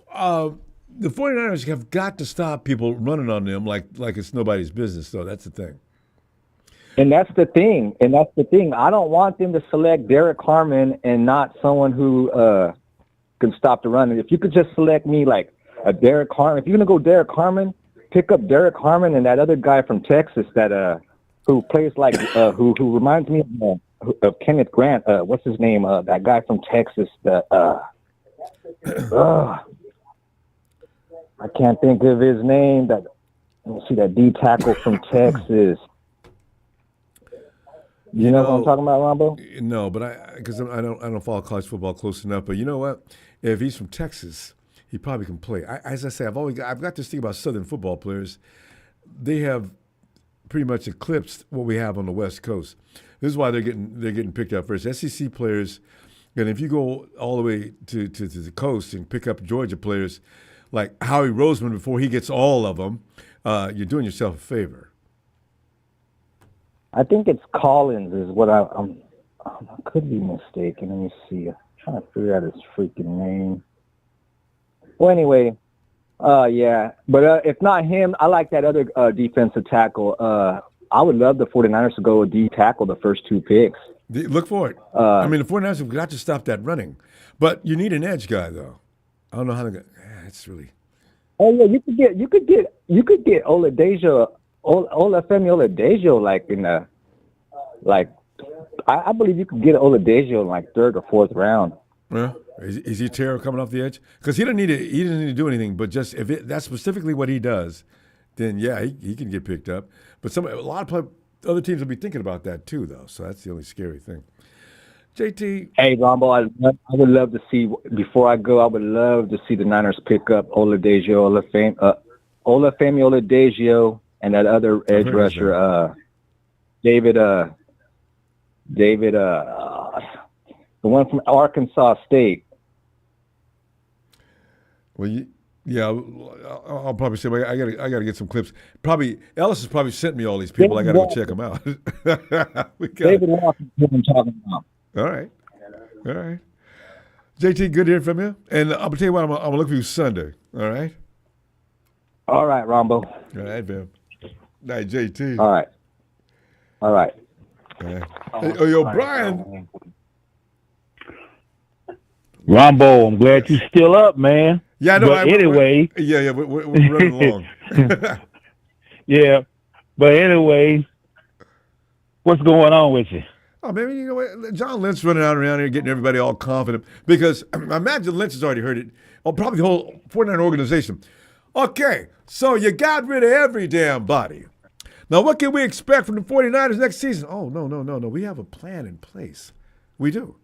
The 49ers have got to stop people running on them like it's nobody's business, though. That's the thing. And that's the thing. I don't want them to select Derek Harmon and not someone who can stop the run. And if you could just select me like a Derek Harmon, if you're going to go Derek Harmon, pick up Derek Harmon and that other guy from Texas that who plays like who reminds me of Kenneth Grant. What's his name? That guy from Texas. I can't think of his name. Let me see, that D tackle from Texas. You know what I'm talking about, Ronbo? No, but because I don't follow college football close enough. But you know what? If he's from Texas, he probably can play. As I say, I've got this thing about Southern football players. They have pretty much eclipsed what we have on the West Coast. This is why they're getting picked up first. SEC players, and if you go all the way to the coast and pick up Georgia players like Howie Roseman before he gets all of them, you're doing yourself a favor. I think it's Collins is what I could be mistaken. Let me see. I'm trying to figure out his freaking name. Well, anyway, yeah. But if not him, I like that other defensive tackle. I would love the 49ers to go with D tackle the first two picks. Look for it. I mean, the 49ers have got to stop that running. But you need an edge guy, though. I don't know how to go. It's really. Oh yeah, you could get Oladipo, Olafemi Oladipo, I believe you could get Oladipo in like third or fourth round. Yeah, is he terror coming off the edge? Because he doesn't need to do anything, but just if that's specifically what he does, then yeah, he can get picked up. But a lot of other teams will be thinking about that too, though. So that's the only scary thing. JT. Hey, Ronbo, I would love to see, before I go, I would love to see the Niners pick up Olafemi Oladipo, and that other edge rusher, David, the one from Arkansas State. Well, I'll probably say I gotta get some clips. Probably Ellis has probably sent me all these people. David I gotta go check them out. David Walker, what I'm talking about. All right. JT, good to hear from you. And I'm gonna tell you what, I'm gonna look for you Sunday. All right. All right, Ronbo. All right, man. Night, JT. All right. All right. Hey, yo, Brian. Ronbo, I'm glad you're still up, man. Yeah, I know. But anyway. We're running along. Yeah. But anyway, what's going on with you? Oh, man, you know what? John Lynch running around here getting everybody all confident because I imagine Lynch has already heard it. Oh, probably the whole 49 organization. Okay, so you got rid of every damn body. Now, what can we expect from the 49ers next season? Oh, no. We have a plan in place. We do.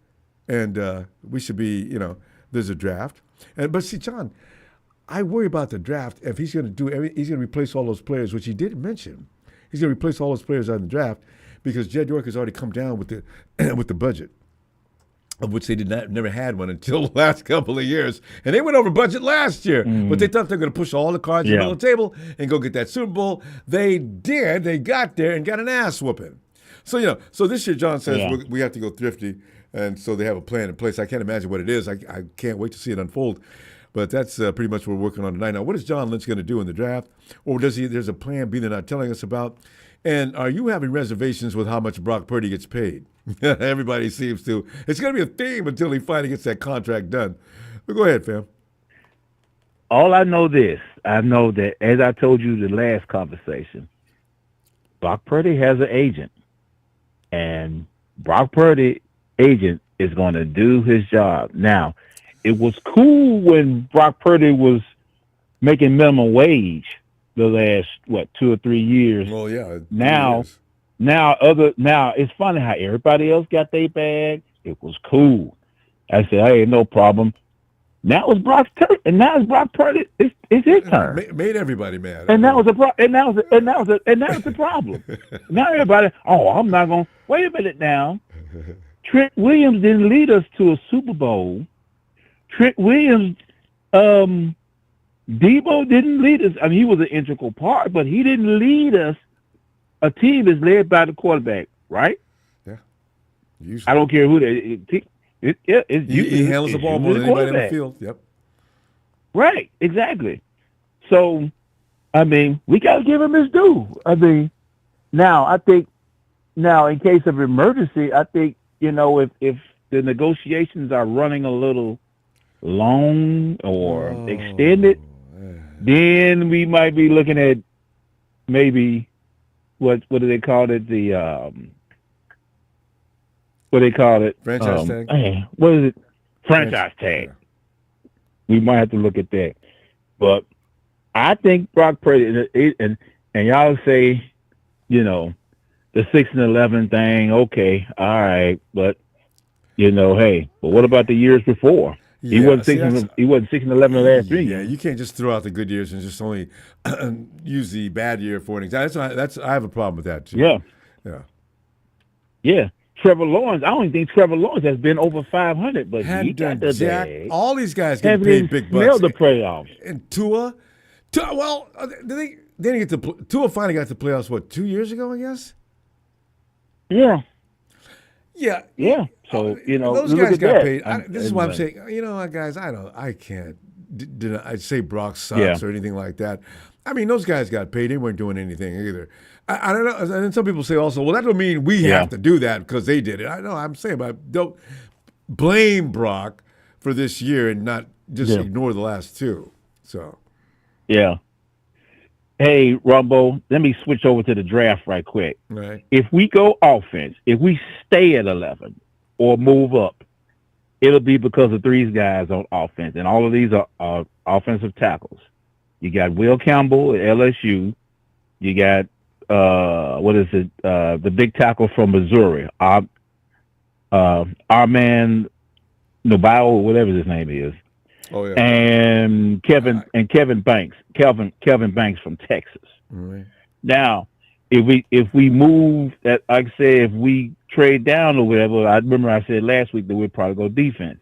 And we should be, there's a draft. But see, John, I worry about the draft. If he's going to he's going to replace all those players, which he did mention. He's going to replace all those players on the draft because Jed York has already come down with the budget, of which they never had one until the last couple of years. And they went over budget last year, but they thought they were going to push all the cards on the table and go get that Super Bowl. They did. They got there and got an ass whooping. So, so this year John says we have to go thrifty. And so they have a plan in place. I can't imagine what it is. I can't wait to see it unfold. But that's pretty much what we're working on tonight. Now, what is John Lynch going to do in the draft? Or there's a plan B they're not telling us about? And are you having reservations with how much Brock Purdy gets paid? Everybody seems to. It's going to be a theme until he finally gets that contract done. But go ahead, fam. All I know that, as I told you the last conversation, Brock Purdy has an agent. And Brock Purdy agent is going to do his job. Now, it was cool when Brock Purdy was making minimum wage the last 2 or 3 years. Well, yeah. Now it's funny how everybody else got their bag. It was cool. I said, hey, no problem. Now it's Brock's turn, and now it's Brock Purdy. It's his turn. Made everybody mad. And that was the problem. Now everybody, I'm not going. Wait a minute now. Trent Williams didn't lead us to a Super Bowl. Trent Williams, Debo didn't lead us. I mean, he was an integral part, but he didn't lead us. A team is led by the quarterback, right? Yeah. Usually. I don't care who they. He handles the ball more than anybody in the field. Yep. Right. Exactly. So, I mean, we got to give him his due. I mean, I think in case of emergency, I think if the negotiations are running a little long or extended, then we might be looking at maybe what do they call it? What they call it? Franchise tag. What is it? Franchise tag. We might have to look at that. But I think Brock Purdy and y'all say, the 6 and 11 thing. Okay, all right, but hey, but what about the years before? He wasn't 6 and 11 the last 3 years. Yeah, you can't just throw out the good years and just only use the bad year for an example. I have a problem with that too. Yeah. Trevor Lawrence, I don't think Trevor Lawrence has been over 500, but he got the bag. All these guys get paid big bucks. Smell the playoffs. And Tua, well, they didn't get to. Tua finally got to playoffs. 2 years ago, I guess. Yeah. So those guys got paid. This is why I'm saying, guys, I can't. I'd say Brock sucks or anything like that. I mean, those guys got paid. They weren't doing anything either. I don't know. And then some people say also, well, that don't mean we have to do that because they did it. I know. I'm saying, but don't blame Brock for this year and not just ignore the last two. So. Yeah. Hey, Ronbo, let me switch over to the draft right quick. Right. If we go offense, if we stay at 11 or move up, it'll be because of these guys on offense. And all of these are offensive tackles. You got Will Campbell at LSU. You got, the big tackle from Missouri, our man Nobile, whatever his name is. Oh, yeah. And Kelvin Banks from Texas. Right. Now, if we move, like I said, if we trade down or whatever, I remember I said last week that we'd probably go defense.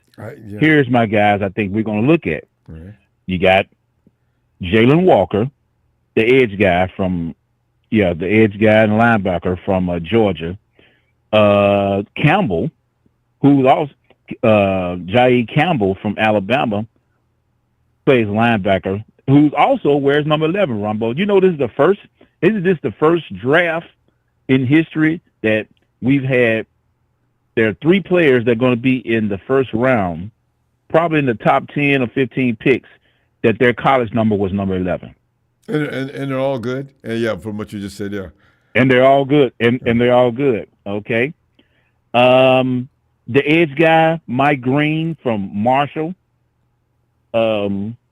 Here's my guys I think we're going to look at. Right. You got Jalen Walker, the edge guy and linebacker from Georgia. Campbell, who's also Jair Campbell from Alabama, plays linebacker, who also wears number 11, Ronbo. You know, this is the first draft in history that we've had. There are 3 players that are going to be in the first round, probably in the top 10 or 15 picks, that their college number was number 11. And they're all good? And from what you just said, yeah. And they're all good. And they're all good. Okay. The edge guy, Mike Green from Marshall.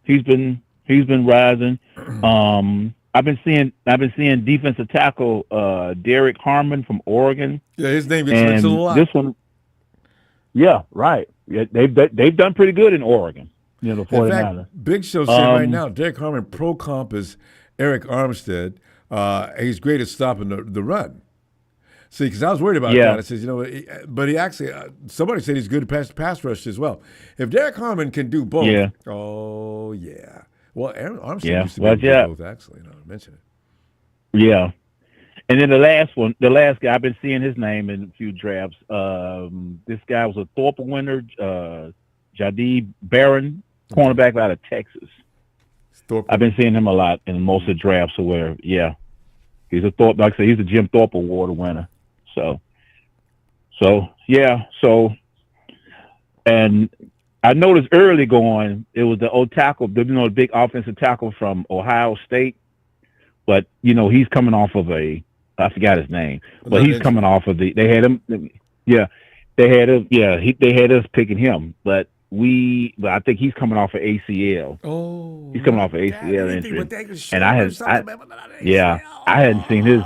He's been rising. I've been seeing defensive tackle Derek Harmon from Oregon. Yeah, his name gets mentioned a lot. This one, yeah, right. Yeah, they've done pretty good in Oregon. The 49ers. In fact, Big Show saying right now, Derek Harmon pro comp is Eric Armstead. He's great at stopping the run. See, because I was worried about that. I said, but he actually, somebody said he's good at pass rush as well. If Derek Harmon can do both, oh yeah. Well, Aaron Armstead used to be able to do both, actually. Now I mention it. Yeah. And then the last guy, I've been seeing his name in a few drafts. This guy was a Thorpe winner, Jadee Barron, cornerback out of Texas. I've been seeing him a lot in most of the drafts. So he's a Thorpe. Like I said, he's a Jim Thorpe Award winner. And I noticed early going, it was the old tackle, the big offensive tackle from Ohio State. But he's coming off of I forgot his name, but he's coming off of they had him. Yeah, they had him. Yeah, they had us picking him, but I think he's coming off of ACL. Oh, he's coming off of ACL injury, and I hadn't seen his.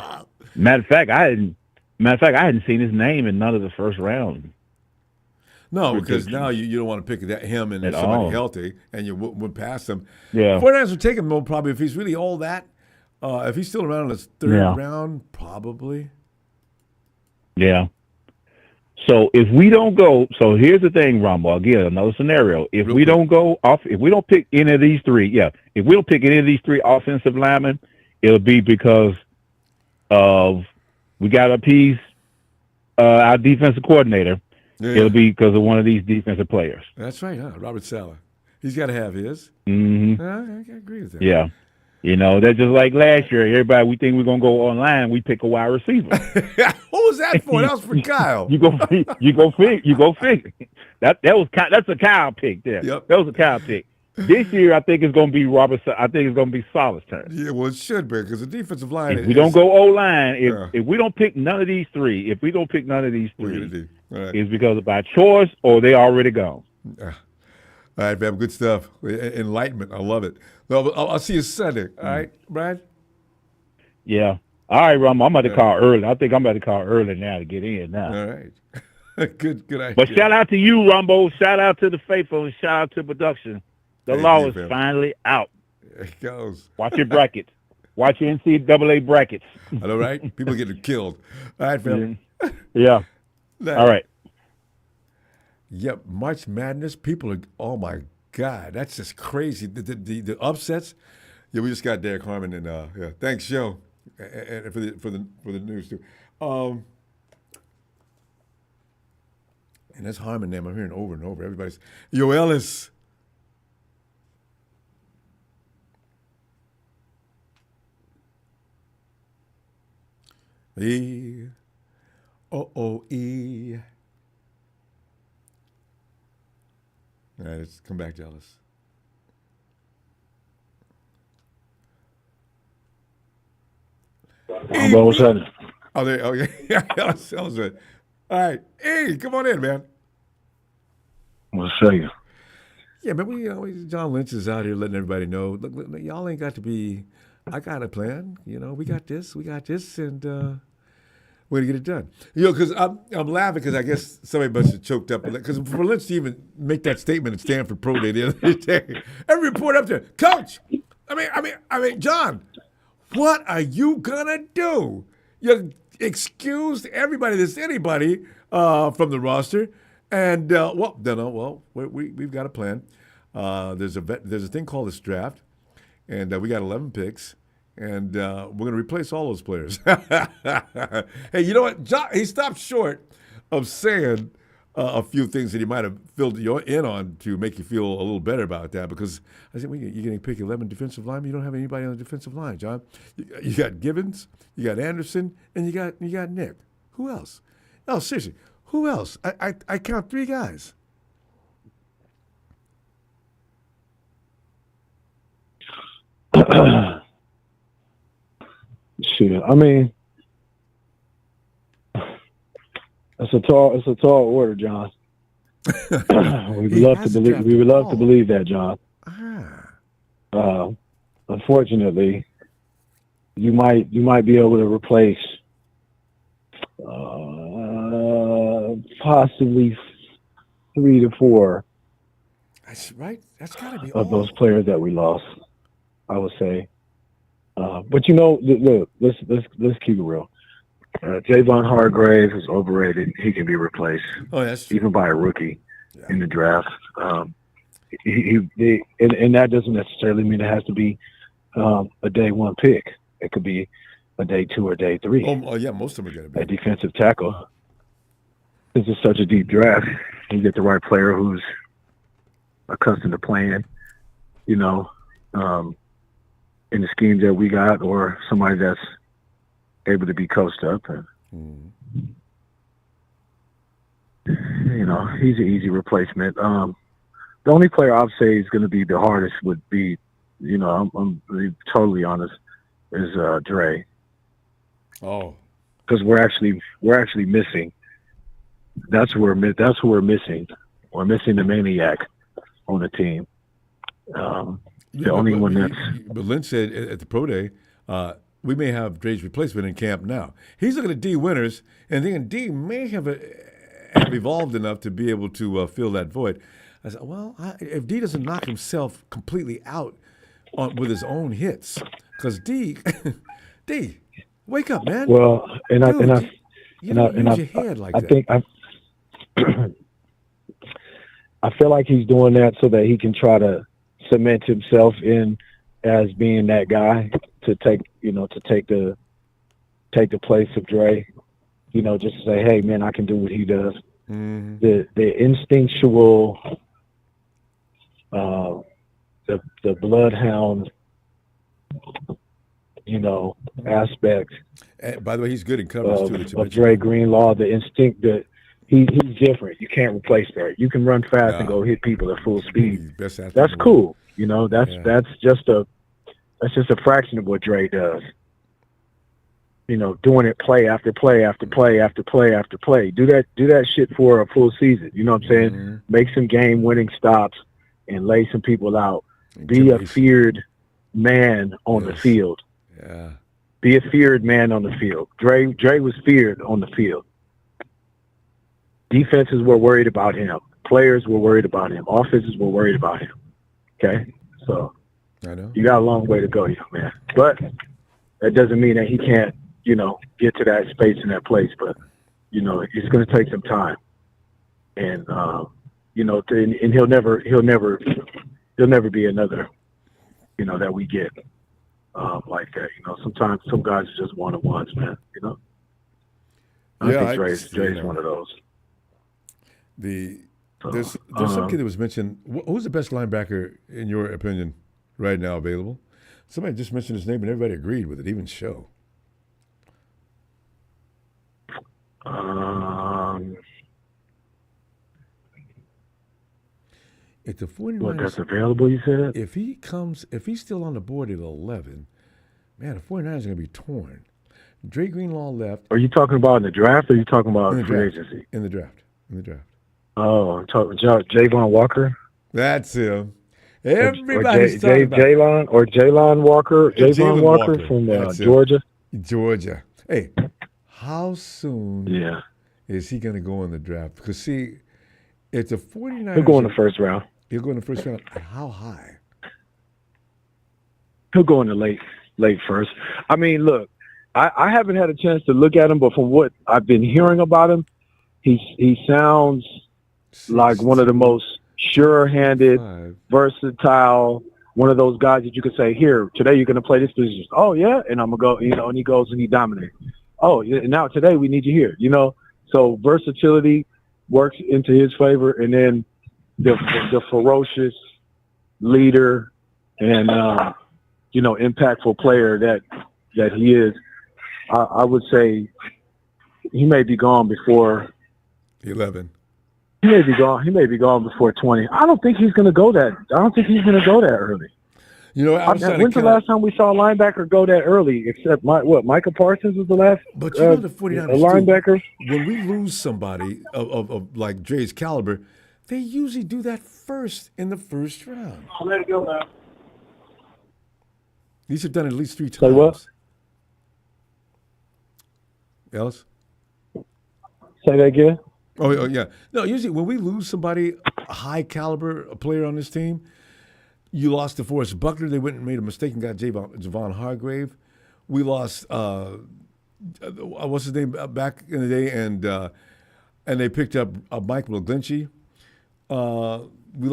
Matter of fact, I hadn't seen his name in none of the first round. No, because now you don't want to pick him and somebody healthy, and you went past him. Yeah, 49ers would take him though, probably if he's really all that. If he's still around in his third round, probably. Yeah. So if we don't go, so here's the thing, Ronbo. Again, another scenario. If we don't go off, if we don't pick any of these three, if we don't pick any of these three offensive linemen, it'll be because we got to appease our defensive coordinator. Yeah. It'll be because of one of these defensive players. That's right, huh? Robert Saleh. He's got to have his. Mm-hmm. I agree with that. Yeah. That's just like last year. Everybody, we think we're going to go online. We pick a wide receiver. What was that for? That was for Kyle. You go figure. That's a Kyle pick there. Yep. That was a Kyle pick. This year, I think it's going to be I think it's going to be Saleh's turn. Yeah, well, it should be because the defensive line. If we don't go O-line, if we don't pick none of these three, it's because of by choice or they already gone. All right, man. Good stuff. Enlightenment. I love it. No, I'll see you Sunday. All right, Brad? Yeah. All right, Rum. I'm about to call early. I think I'm about to call early now to get in now. All right. Good idea. But shout out to you, Rumbo. Shout out to the faithful and shout out to production. The law is finally out. There it goes. Watch your brackets. Watch your NCAA brackets. I know, right? People getting killed. All right, fam. Yeah. All right. Yep, March Madness. People are, oh my God, that's just crazy. The upsets. Yeah, we just got Derek Harmon and thanks, Joe, and for the news too. And that's Harmon name I'm hearing over and over. Everybody's Yo Ellis. E. O-O-E. All right, let's come back, Jealous. What's happening? Oh, yeah. That was it. All right. Hey, come on in, man. What's saying? Yeah, man, John Lynch is out here letting everybody know, look, y'all ain't got to be, I got a plan. We got this, and we're going to get it done. Because I'm laughing because I guess somebody must have choked up. Because for Lynch to even make that statement at Stanford Pro Day the other day, every report up there, Coach, I mean, John, what are you going to do? You excused everybody, anybody from the roster. And, we've got a plan. There's a thing called this draft, and we got 11 picks. And we're going to replace all those players. Hey, you know what? John, he stopped short of saying a few things that he might have filled you in on to make you feel a little better about that. Because I said, you're going to pick 11 defensive linemen. You don't have anybody on the defensive line, John. You got Gibbons, you got Anderson, and you got Nick. Who else? No, seriously, who else? I count 3 guys. Shit, I mean, it's a tall order, John. We would love to believe that, John. Unfortunately, you might be able to replace possibly 3 to 4. That's right. That's got to be of those players that we lost, I would say. But look, let's keep it real. Javon Hargrave is overrated. He can be replaced. Oh, that's true. Even by a rookie in the draft. And that doesn't necessarily mean it has to be a day one pick. It could be a day 2 or day 3. Oh yeah, most of them are going to be. At defensive tackle. This is such a deep draft. You get the right player who's accustomed to playing, you know, in the schemes that we got, or somebody that's able to be coached up. And, you know, he's an easy replacement. The only player I'd say is going to be the hardest would be, you know, I'm being totally honest, is Dre. Oh, because we're actually missing. That's who we're missing. We're missing the maniac on the team. The only one that's. But Lynch said at the pro day, we may have Dre's replacement in camp now. He's looking at D Winters and thinking D may have evolved enough to be able to fill that void. I said, well, if D doesn't knock himself completely out with his own hits, because D, wake up, man. Well, you don't use your head like that. I feel like he's doing that so that he can try to cement himself in as being that guy to take the place of Dre. You know, just to say, hey man, I can do what he does. Mm-hmm. The instinctual, the bloodhound, you know, aspect. And by the way, he's good in coverage too. That you Of Dre Greenlaw, the instinct that he's different. You can't replace that. You can run fast and go hit people at full speed. That's cool. You know, that's just a fraction of what Dre does. You know, doing it play after play after play after play after play. Do that shit for a full season. You know what I'm saying? Mm-hmm. Make some game-winning stops and lay some people out. Be a feared man on the field. Yeah. Be a feared man on the field. Dre was feared on the field. Defenses were worried about him. Players were worried about him. Offenses were worried about him. Okay? So I know. You got a long way to go, young man. But that doesn't mean that he can't, you know, get to that space in that place. But, you know, it's going to take some time. And, you know, and he'll never be another, you know, that we get like that. You know, sometimes some guys are just one-on-ones, man, you know? I think Dre's one of those. There's some kid that was mentioned. Who's the best linebacker, in your opinion, right now available? Somebody just mentioned his name and everybody agreed with it, even Show. If the 49ers, what, that's available, you said? If he's still on the board at 11, man, the 49ers are going to be torn. Dre Greenlaw left. Are you talking about in the draft or are you talking about free agency? In the draft. Oh, I'm talking about Javon Walker? That's him. Everybody's talking about Jalon Walker. Javon Walker from Georgia. Georgia. Hey, how soon is he going to go in the draft? Because, see, it's a 49ers. He'll go in the first round. He'll go in the first round. How high? He'll go in the late first. I mean, look, I haven't had a chance to look at him, but from what I've been hearing about him, he sounds like one of the most sure-handed, versatile, one of those guys that you could say, here, today you're going to play this position. Oh, yeah? And I'm going to go, you know, and he goes and he dominates. Oh, and now today we need you here, you know? So versatility works into his favor, and then the ferocious leader and, you know, impactful player that he is, I would say he may be gone before 11. He may be gone before 20. I don't think he's going to go that. I don't think he's going to go that early. You know, when's the last time we saw a linebacker go that early? Except Micah Parsons was the last. But you know the 49ers, a linebacker. When we lose somebody of like Dre's caliber, they usually do that first in the first round. I'll let it go now. These have done it at least 3 times. Say what? Ellis? Say that again. Oh, yeah. No, usually when we lose somebody, a high caliber player on this team, you lost to Forrest Buckner. They went and made a mistake and got Javon Hargrave. We lost, what's his name, back in the day, and they picked up Michael McGlinchey. We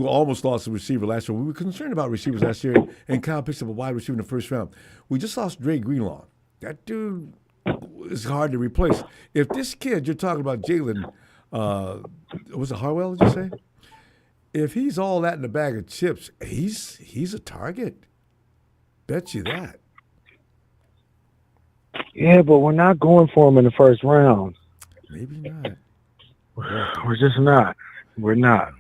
almost lost a receiver last year. We were concerned about receivers last year, and Kyle picks up a wide receiver in the first round. We just lost Dre Greenlaw. That dude is hard to replace. If this kid you're talking about, Jalen, was it Harwell? Did you say? If he's all that in a bag of chips, he's a target. Bet you that. Yeah, but we're not going for him in the first round. Maybe not. We're just not. We're not.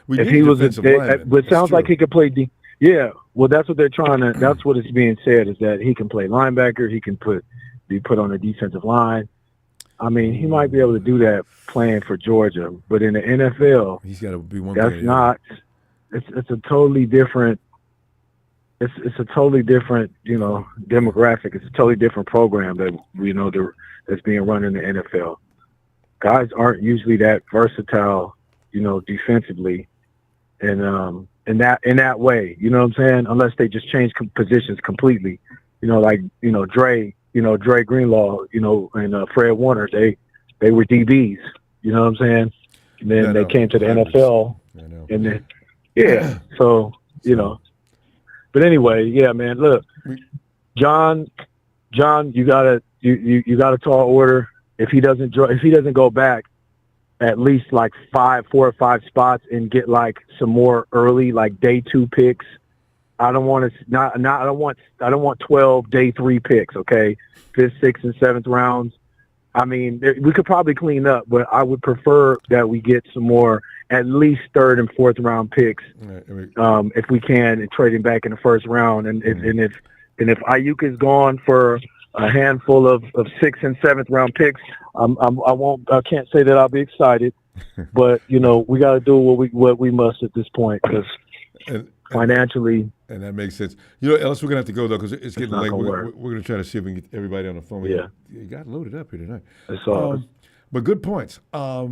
We if need he was a, lineman. but it sounds like he could play D. Yeah, well, that's what they're trying to. That's what is being said is that he can play linebacker. He can be put on the defensive line. I mean, he might be able to do that playing for Georgia, but in the NFL, he's got to be one. That's not. It's a totally different. It's a totally different, demographic. It's a totally different program that that's being run in the NFL. Guys aren't usually that versatile, defensively, and in that way, you know what I'm saying? Unless they just change positions completely, Dre, Dre Greenlaw, and Fred Warner, they were DBs, you know what I'm saying? And then they came to the NFL, and then so But anyway, yeah, man. Look, John, you got a tall order. If he doesn't go back at least like 4 or 5 spots and get like some more early like day 2 picks, I don't want 12 day 3 picks. Okay, 5th, 6th, and 7th rounds. I mean, we could probably clean up, but I would prefer that we get some more, at least 3rd and 4th round picks, if we can, and trade him back in the 1st round. And if Ayuk is gone for a handful of 6th and 7th round picks, I can't say that I'll be excited, but we got to do what we must at this point because financially. And that makes sense. Ellis, we're gonna have to go though because it's getting late. We're gonna try to see if we can get everybody on the phone. You got loaded up here tonight. That's all. But good points. I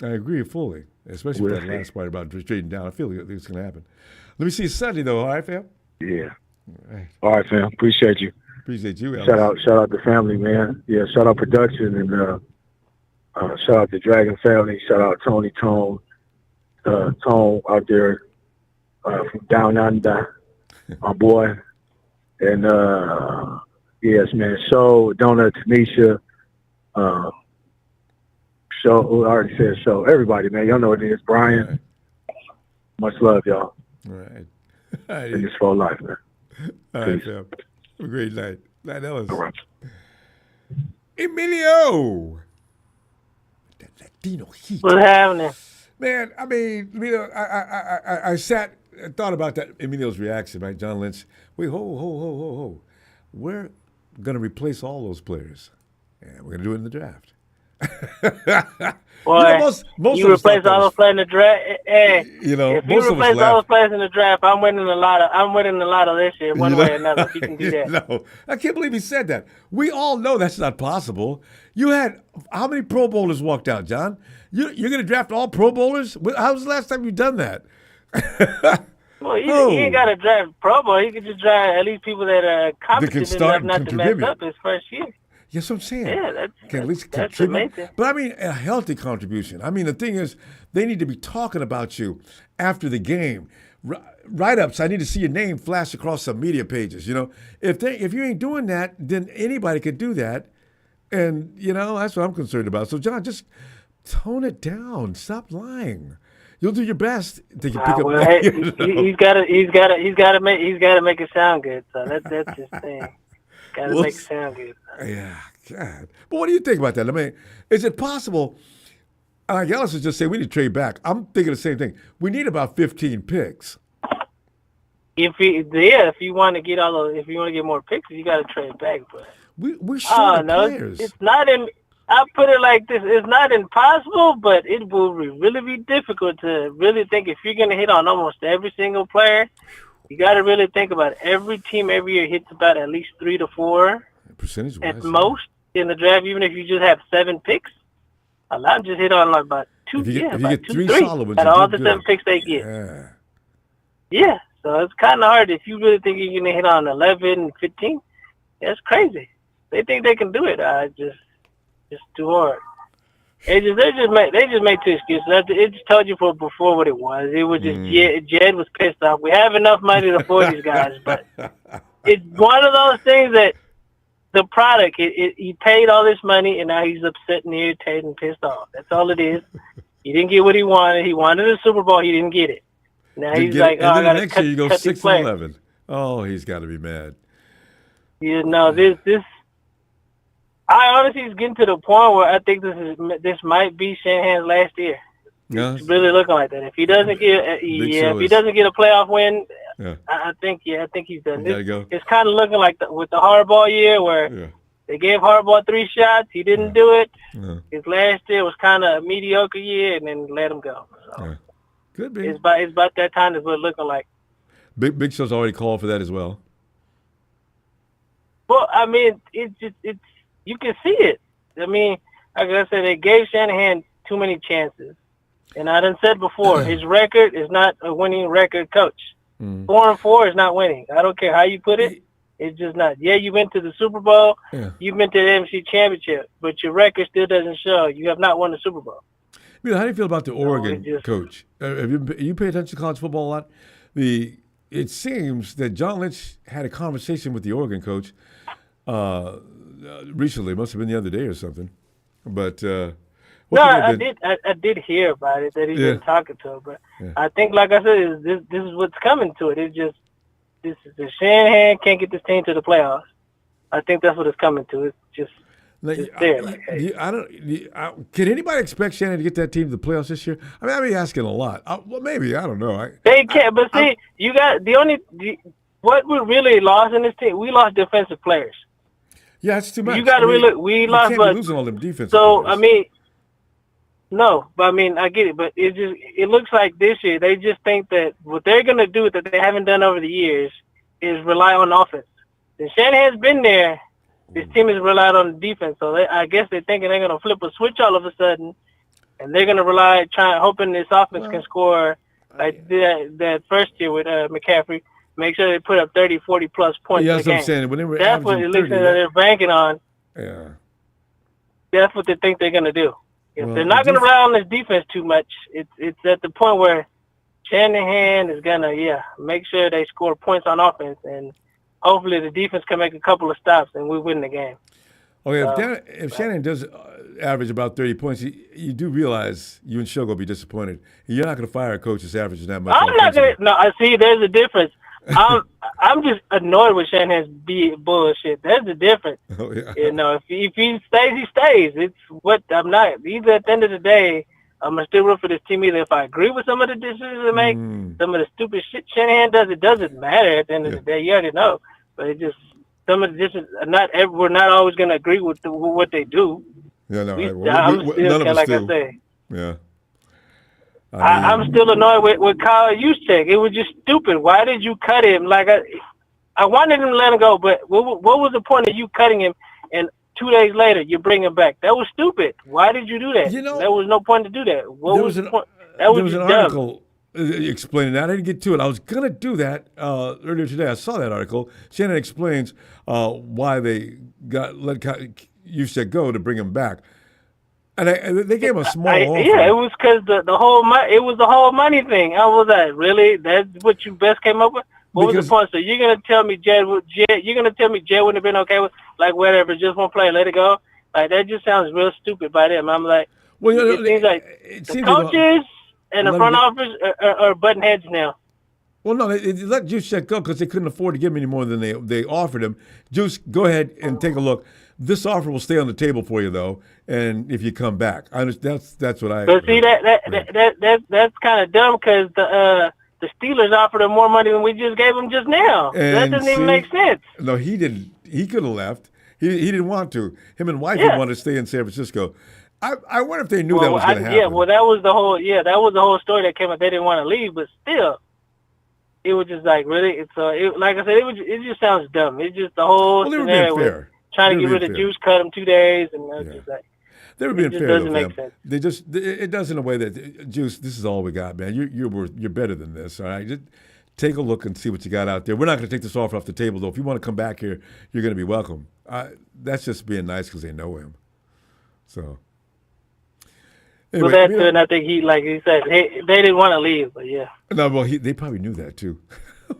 agree fully, especially with that last part about trading down. I feel like it's gonna happen. Let me see you Sunday though. All right, fam. Yeah. All right, fam. Appreciate you. Appreciate you, Ellis. Shout out to family, man. Yeah. Shout out production and shout out to Dragon family. Shout out Tony Tone out there. From down under, my boy, and yes, man. Show Donut Tanisha, show. I already said show. Everybody, man. Y'all know what it is. Brian, right. Much love, y'all. All right. In this for life, man. All right, fam. Have a great night. Night, Ellis. All right. Emilio, that Latino heat. What's happening? Man, I mean, I sat and thought about that Emilio's reaction, right? John Lynch. Wait, ho. We're going to replace all those players. And we're going to do it in the draft. Boy, you replace all those players in the draft. Hey, if you replace all those players in the draft, I'm winning a lot of this year, one way or another. If you can do that. No, I can't believe he said that. We all know that's not possible. You had how many Pro Bowlers walked out, John? You're going to draft all Pro Bowlers? How was the last time you've done that? Well, he ain't got to draft Pro Bowl. He could just draft at least people that are competent enough not to mess up his first year. Yes, I'm saying. Yeah, can at least that's contribute. amazing. But I mean, a healthy contribution. I mean, the thing is, they need to be talking about you after the game. Write-ups. I need to see your name flash across some media pages. If you ain't doing that, then anybody could do that, and that's what I'm concerned about. So, John, just tone it down. Stop lying. You'll do your best to pick up. Well, hey, he's got to make it sound good. So that's his thing. Got to make it sound good. Yeah, God. But what do you think about that? I mean, is it possible? Like Ellis was just saying, we need to trade back. I'm thinking the same thing. We need about 15 picks. If you want to get if you want to get more picks, you got to trade back. But we're short of players. It's not in. I put it like this: it's not impossible, but it will really be difficult to really think if you're going to hit on almost every single player. You got to really think about it. Every team every year hits about at least 3 to 4 percentage-wise, at most in the draft. Even if you just have 7 picks, a lot just hit on like about 2. If you about get 2, 3 3 solid ones, at all the 7 picks they get. Yeah. So it's kind of hard if you really think you're going to hit on 11, 15. That's crazy. They think they can do it. Just too hard. They just made 2 excuses. It just told you before what it was. It was just Jed was pissed off. We have enough money to afford these guys, but it's one of those things that the product. He paid all this money, and now he's upset and irritated and pissed off. That's all it is. He didn't get what he wanted. He wanted a Super Bowl. He didn't get it. Now he's like, oh, I got to next year you go cut 6-11. Oh, he's got to be mad. You know, this. I honestly is getting to the point where I think this might be Shanahan's last year. Yeah, It's really looking like that. If he doesn't get, if he doesn't get a playoff win, I think he's done. It's kind of looking like with the Harbaugh year where they gave Harbaugh 3 shots. He didn't do it. His last year was kind of a mediocre year, and then let him go. So could be. It's about that time that's what it's looking like. Big Show's already called for that as well. Well, I mean, it's you can see it. I mean, like I said, they gave Shanahan too many chances. And I done said before, his record is not a winning record coach. 4-4 is not winning. I don't care how you put it. It's just not. Yeah, you went to the Super Bowl. You've been to the NFC Championship, but your record still doesn't show. You have not won the Super Bowl. How do you feel about the Oregon coach? Have you pay attention to college football a lot? It seems that John Lynch had a conversation with the Oregon coach recently. It must have been the other day or something. But I did hear about it, that he's been talking to him. But I think, like I said, this is what's coming to it. It's just this is the Shanahan can't get this team to the playoffs. I think that's what it's coming to. It's just there. Can anybody expect Shanahan to get that team to the playoffs this year? I mean, I'd be asking a lot. Well, maybe. I don't know. They can't. But see, you got what we really lost in this team. We lost defensive players. Yeah, it's too much. You got to really we lost. Can't be losing all them defensive players. I mean, no, but I mean I get it. But it looks like this year they just think that what they're gonna do that they haven't done over the years is rely on offense. And Shanahan's been there. This team has relied on the defense, so I guess they're thinking they're gonna flip a switch all of a sudden, and they're gonna hoping this offense can score like that first year with McCaffrey. Make sure they put up 30, 40 plus points. Yeah, that's what I'm saying. That's what it looks like they're banking on. Yeah. That's what they think they're gonna do. If they're not gonna rely on this defense too much, it's at the point where Shanahan is gonna make sure they score points on offense, and hopefully the defense can make a couple of stops and we win the game. Okay, if Shanahan does average about 30 points, you do realize you and Shogo will be disappointed. You're not going to fire a coach that's averaging that much. I'm not going to. No, I see. There's a difference. I'm just annoyed with Shanahan's bullshit. There's a difference. Oh, yeah. You know, if he stays, he stays. It's what I'm not. Either at the end of the day, I'm gonna still root for this team. Either if I agree with some of the decisions they make, some of the stupid shit Shanahan does, it doesn't matter at the end of the day. You already know. But it just some of the decisions. We're not always gonna agree with what they do. Yeah, no. I'm still like I say. Yeah. I'm still annoyed with Kyle Juszczyk. It was just stupid. Why did you cut him? Like I wanted him to let him go, but what was the point of you cutting him? And 2 days later, you bring him back. That was stupid. Why did you do that? There was no point to do that. What was the point? That was an article explaining that. I didn't get to it. I was going to do that earlier today. I saw that article. Shannon explains why they let Juszczyk go to bring him back. And they gave him a small offer. Yeah, it was because the whole money thing. I was like, really? That's what you best came up with? What was the point? So you're gonna tell me Jed wouldn't have been okay with whatever, just one play, let it go? Like that just sounds real stupid by them. I'm like, it seems like the coaches and the front office are butting heads now. Well, no, they let Juszczyk go because they couldn't afford to give him any more than they offered him. Juice, go ahead and take a look. This offer will stay on the table for you, though, and if you come back, that's what I. But see, that's kind of dumb because the Steelers offered him more money than we just gave him just now. That doesn't even make sense. No, he didn't. He could have left. He didn't want to. Him and wife wanted to stay in San Francisco. I wonder if they knew that was going to happen. Yeah, well, that was the whole story that came up. They didn't want to leave, but still. It was just like really. Like I said, it just sounds dumb. It's just the whole scenario with trying to get rid of Juice, cut him 2 days, and just like they were being fair. Doesn't make sense. It does in a way that Juice. This is all we got, man. You're better than this. All right, just take a look and see what you got out there. We're not going to take this offer off the table, though. If you want to come back here, you're going to be welcome. That's just being nice because they know him. So. Anyway, and I think he said, hey, they didn't want to leave, but yeah. No, well, they probably knew that too.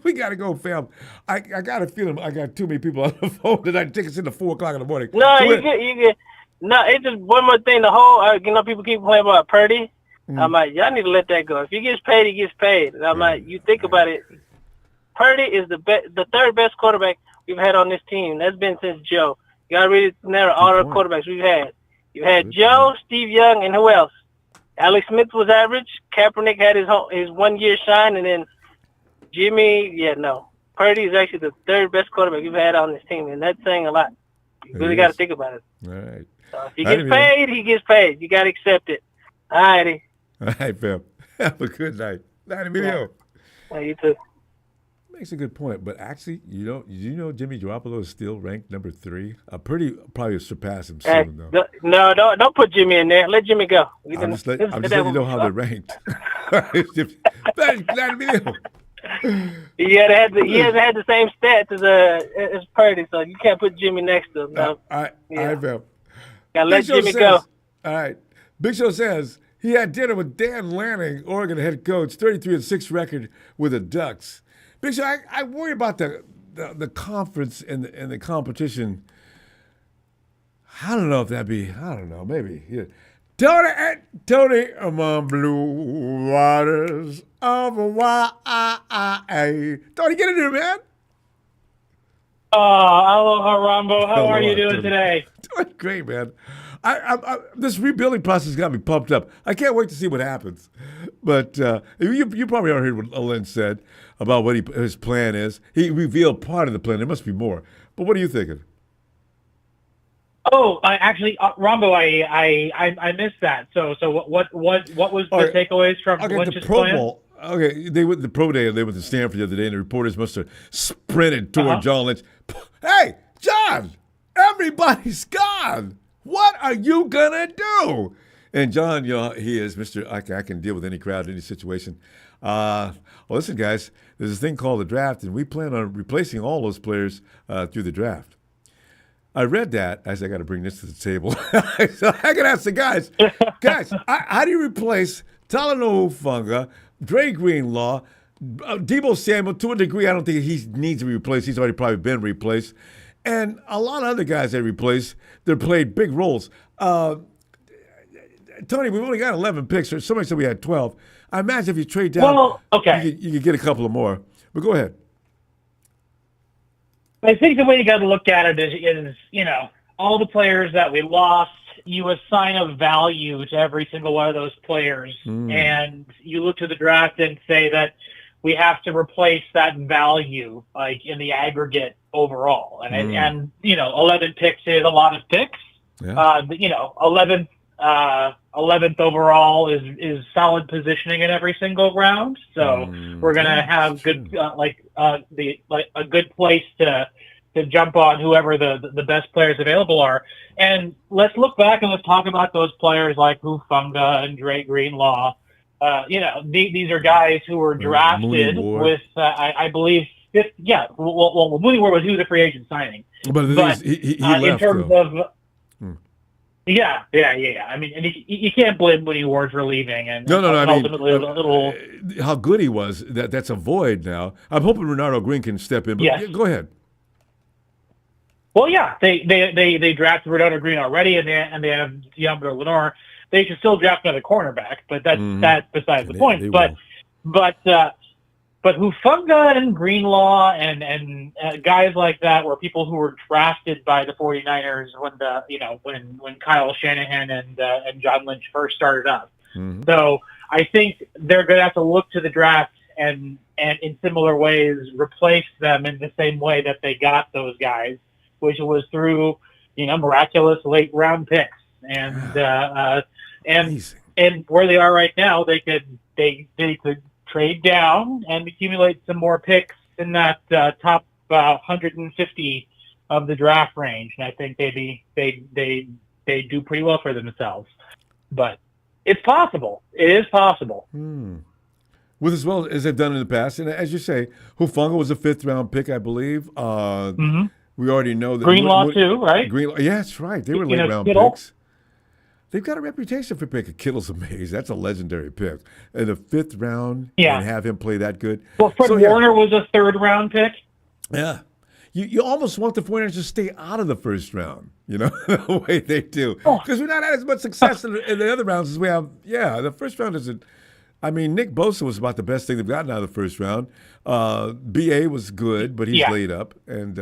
We got to go, fam. I got a feeling I got too many people on the phone tonight. Take us into 4 o'clock in the morning. No, you get. No, it's just one more thing. The whole, people keep playing about Purdy. I'm like, y'all need to let that go. If he gets paid, he gets paid. And I'm like, you think about it. Purdy is the third best quarterback we've had on this team. That's been since Joe. You got to really narrow all the quarterbacks we've had. You've had Joe, Steve Young, and who else? Alex Smith was average. Kaepernick had his 1 year shine, and then Jimmy, Purdy is actually the third best quarterback we've had on this team, and that's saying a lot. You really got to think about it. All right. So if he gets paid, he gets paid. You got to accept it. All righty. All right, fam. Have a good night. Night, Emilio. Yeah, you too. Makes a good point, but actually, you know Jimmy Garoppolo is still ranked number 3. Probably surpass him soon, though. No, don't put Jimmy in there. Let Jimmy go. I'm just letting you know how they're ranked. He hasn't had the same stats as Purdy, so you can't put Jimmy next to him. No. All right, fam. Gotta let Jimmy go. All right. Big Show says he had dinner with Dan Lanning, Oregon head coach, 33-6 record with the Ducks. Big Show, I worry about the conference and the competition. I don't know if that'd be. I don't know. Maybe. Yeah. Tony among blue waters of Hawaii. Tony, get in here, man. Aloha, Ronbo. How are you doing today? Doing great, man. This rebuilding process got me pumped up. I can't wait to see what happens. But you probably already heard what Lynch said about what his plan is. He revealed part of the plan. There must be more. But what are you thinking? Oh, Ronbo, I missed that. So what was the takeaways from Lynch's plan? Bowl. Okay, they went to the Pro Day and they went to Stanford the other day, and the reporters must have sprinted toward John Lynch. Hey, John, everybody's gone. What are you gonna do? And John, he is Mr. I can deal with any crowd, any situation. Well, listen, guys, there's a thing called the draft, and we plan on replacing all those players through the draft. I read that. I said, I got to bring this to the table. So I can ask the guys, how do you replace Talanoa Hufanga, Dre Greenlaw, Deebo Samuel? To a degree, I don't think he needs to be replaced. He's already probably been replaced. And a lot of other guys they replaced, they played big roles. Tony, we've only got 11 picks. Somebody said we had 12. I imagine if you trade down, you could get a couple of more. But go ahead. I think the way you got to look at it is all the players that we lost, you assign a value to every single one of those players, and you look to the draft and say that we have to replace that value, like in the aggregate overall. And 11 picks is a lot of picks. Yeah. 11th overall is solid positioning in every single round. So we're gonna have good a good place to jump on whoever the best players available are. And let's look back and let's talk about those players like Hufanga and Dre Greenlaw. These are guys who were drafted with I believe Mooney Ward was he was a free agent signing. But he left, in terms of Yeah. I mean, and you can't blame Mooney Ward for leaving. And no. I mean, ultimately, how good he was. That's a void now. I'm hoping Renardo Green can step in. But yes. Go ahead. Well, yeah, they drafted Renardo Green already, and they have Deommodore Lenoir. They should still draft another cornerback, but that's besides the point. But Hufanga and Greenlaw and guys like that were people who were drafted by the 49ers when Kyle Shanahan and John Lynch first started up. Mm-hmm. So I think they're going to have to look to the draft and in similar ways replace them in the same way that they got those guys, which was through miraculous late round picks and where they are right now they could trade down and accumulate some more picks in that top 150 of the draft range, and I think they do pretty well for themselves. But it's possible. It is possible. With as well as they've done in the past, and as you say, Hufanga was a 5th round pick, I believe. We already know that Greenlaw too, right? Greenlaw, yeah, that's right. They were late round picks. they've got a reputation for picking. Kittle's amazing. That's a legendary pick. In the 5th round, Yeah. and have him play that good. Well, Fred Warner was a 3rd-round pick. Yeah. You almost want the 49ers to stay out of the 1st round, the way they do. Because we're not had as much success in the other rounds as we have. Yeah, the 1st round isn't. I mean, Nick Bosa was about the best thing they've gotten out of the 1st round. B.A. was good, but he's laid up. And,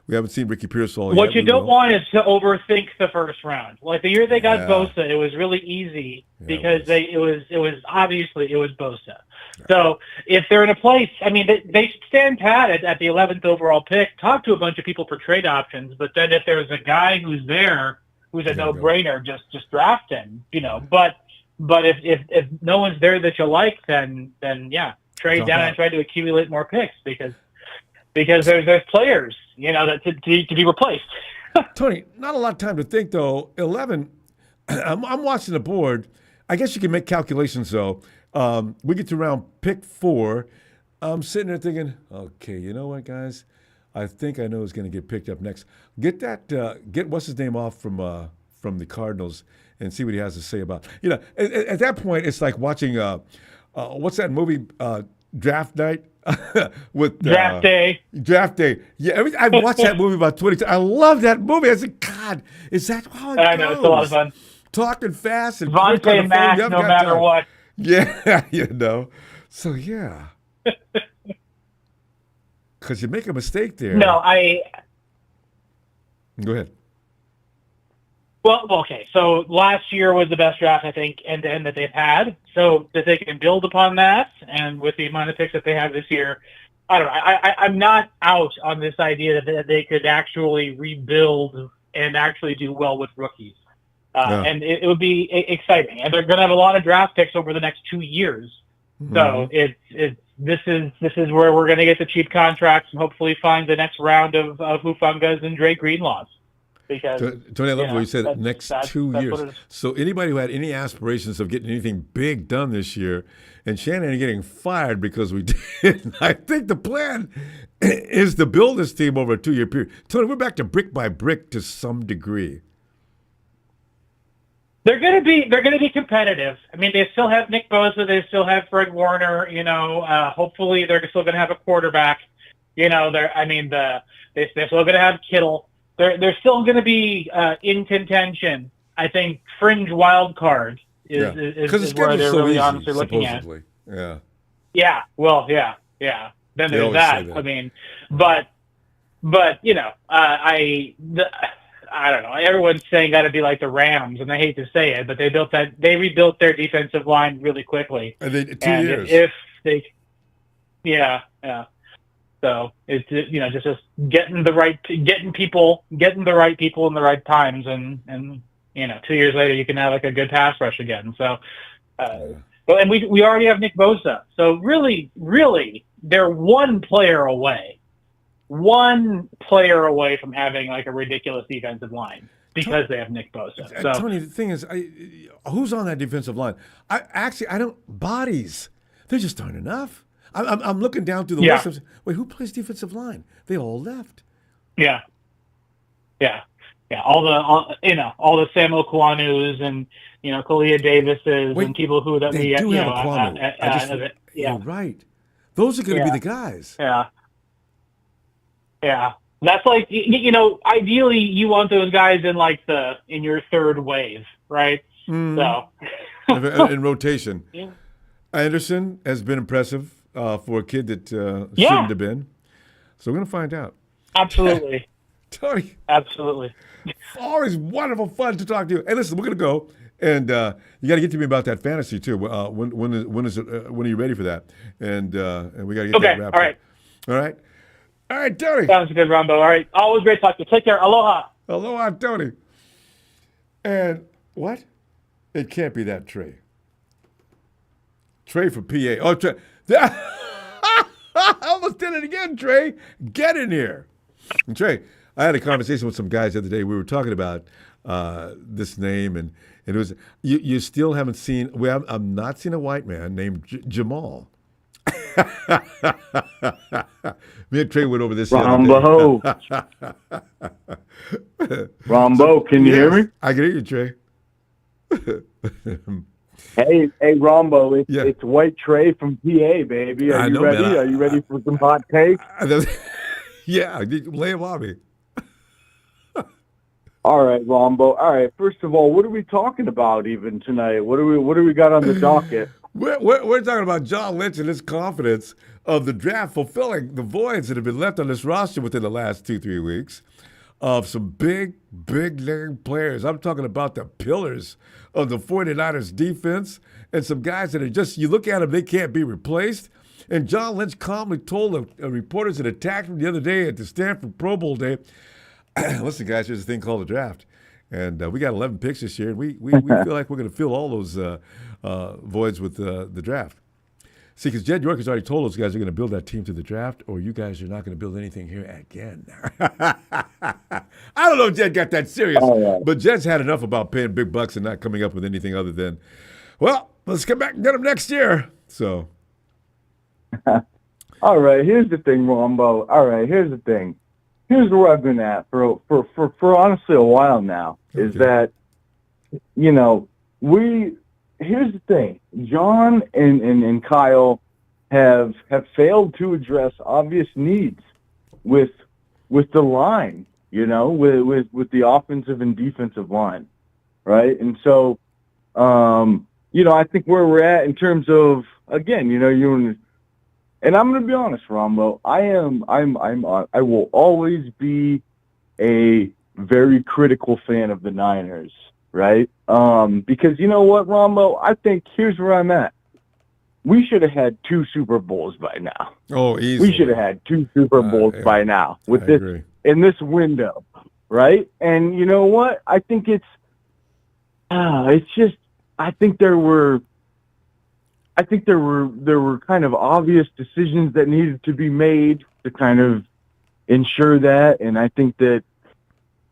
we haven't seen Ricky Pearsall yet. What you don't want is to overthink the 1st round. Like the year they got Bosa, it was really easy because it was obviously Bosa. So if they're in a place, I mean, they should stand pat at the 11th overall pick, talk to a bunch of people for trade options, but then if there's a guy who's there who's a no-brainer, just draft him, But if no one's there that you like, then trade down and try to accumulate more picks because there's players, that to be replaced. Tony, not a lot of time to think though. 11. I'm watching the board. I guess you can make calculations though. We get to around pick 4. I'm sitting there thinking, okay, you know what, guys? I think I know who's going to get picked up next. Get what's his name off from the Cardinals and see what he has to say about. At that point, it's like watching what's that movie? Draft Night with Draft Day. Draft Day. Yeah, I've watched that movie about 20 times. I love that movie. I said, God, is that how it goes? I know, it's a lot of fun. Talking fast and Vontae and Mac, no matter what. Yeah, So, yeah. Because you make a mistake there. No, Go ahead. Well, okay. So last year was the best draft, I think, end-to-end that they've had. So that they can build upon that, and with the amount of picks that they have this year, I don't know. I'm not out on this idea that they could actually rebuild and actually do well with rookies. And it would be exciting. And they're going to have a lot of draft picks over the next 2 years. So this is where we're going to get the cheap contracts and hopefully find the next round of Hufungas and Dre Greenlaws. Because, Tony, I love what you said, next 2 years. So anybody who had any aspirations of getting anything big done this year, and Shanahan getting fired because we did, I think the plan is to build this team over a 2-year period. Tony, we're back to brick by brick to some degree. They're going to be competitive. I mean, they still have Nick Bosa, they still have Fred Warner. Hopefully they're still going to have a quarterback. They're still going to have Kittle. They're still going to be in contention. I think fringe wild card is where they're really honestly looking at. Yeah. Yeah. Well, yeah. Then there's that. I mean, but I don't know. Everyone's saying got to be like the Rams, and I hate to say it, but they rebuilt their defensive line really quickly. And they 2 and years. If they, yeah. So it's just getting people in the right times, and 2 years later you can have like a good pass rush again. So, and we already have Nick Bosa. So really, they're one player away from having like a ridiculous defensive line because they have Nick Bosa. So, Tony, the thing is, who's on that defensive line? I don't bodies. There just aren't enough. I'm looking down through the list. Wait, who plays defensive line? They all left. Yeah. All the Samuel Kwanu's and Kalia Davises and people who that they we do have a Kwanu. You're right. Those are going to be the guys. Yeah. That's like ideally you want those guys in your third wave, right? So in rotation. Yeah. Anderson has been impressive for a kid that shouldn't have been. So we're going to find out. Absolutely. Tony. Absolutely. Always wonderful fun to talk to you. Hey, listen, we're going to go, and you got to get to me about that fantasy too. When are you ready for that? And we got to get that wrapped up. All right, Tony. Sounds good, Ronbo. All right. Always great talking to you. Take care. Aloha. Aloha, Tony. And what? It can't be that Trey. Trey for PA. Oh, Trey. I almost did it again, Trey. Get in here. And Trey, I had a conversation with some guys the other day. We were talking about this name, and it was you still haven't seen. Well, I'm not seeing a white man named Jamal. Me and Trey went over this. Ronbo, can you hear me? I can hear you, Trey. Hey, Ronbo, it's White Trey from PA, baby. Are you ready? Man. Are you ready for some hot takes? Yeah, lay them on me. All right, Ronbo. All right. First of all, what are we talking about even tonight? What do we got on the docket? We're talking about John Lynch and his confidence of the draft fulfilling the voids that have been left on this roster within the last 2-3 weeks of some big name players. I'm talking about the pillars of the 49ers defense and some guys that are just, you look at them, they can't be replaced. And John Lynch calmly told reporters that attacked him the other day at the Stanford Pro Bowl day, listen, guys, there's a thing called the draft. And we got 11 picks this year, and we feel like we're going to fill all those voids with the draft. See, because Jed York has already told those guys they're going to build that team to the draft, or you guys are not going to build anything here again. I don't know if Jed got that serious, but Jed's had enough about paying big bucks and not coming up with anything other than, well, let's come back and get them next year. So, all right, here's the thing, Ronbo. All right, here's the thing. Here's where I've been at for honestly a while now. Is that, you know, here's the thing. John and Kyle have failed to address obvious needs with the line, you know, with the offensive and defensive line, right? And so, you know, I think where we're at in terms of, again, you know, and I'm going to be honest, Ronbo, I will always be a very critical fan of the Niners, right? Because you know what, Ronbo, I think here's where I'm at. We should have had 2 Super Bowls by now. Oh, easily. We should have had 2 Super Bowls by now with in this window, right? And you know what? I think it's just, I think there were kind of obvious decisions that needed to be made to kind of ensure that, and I think that,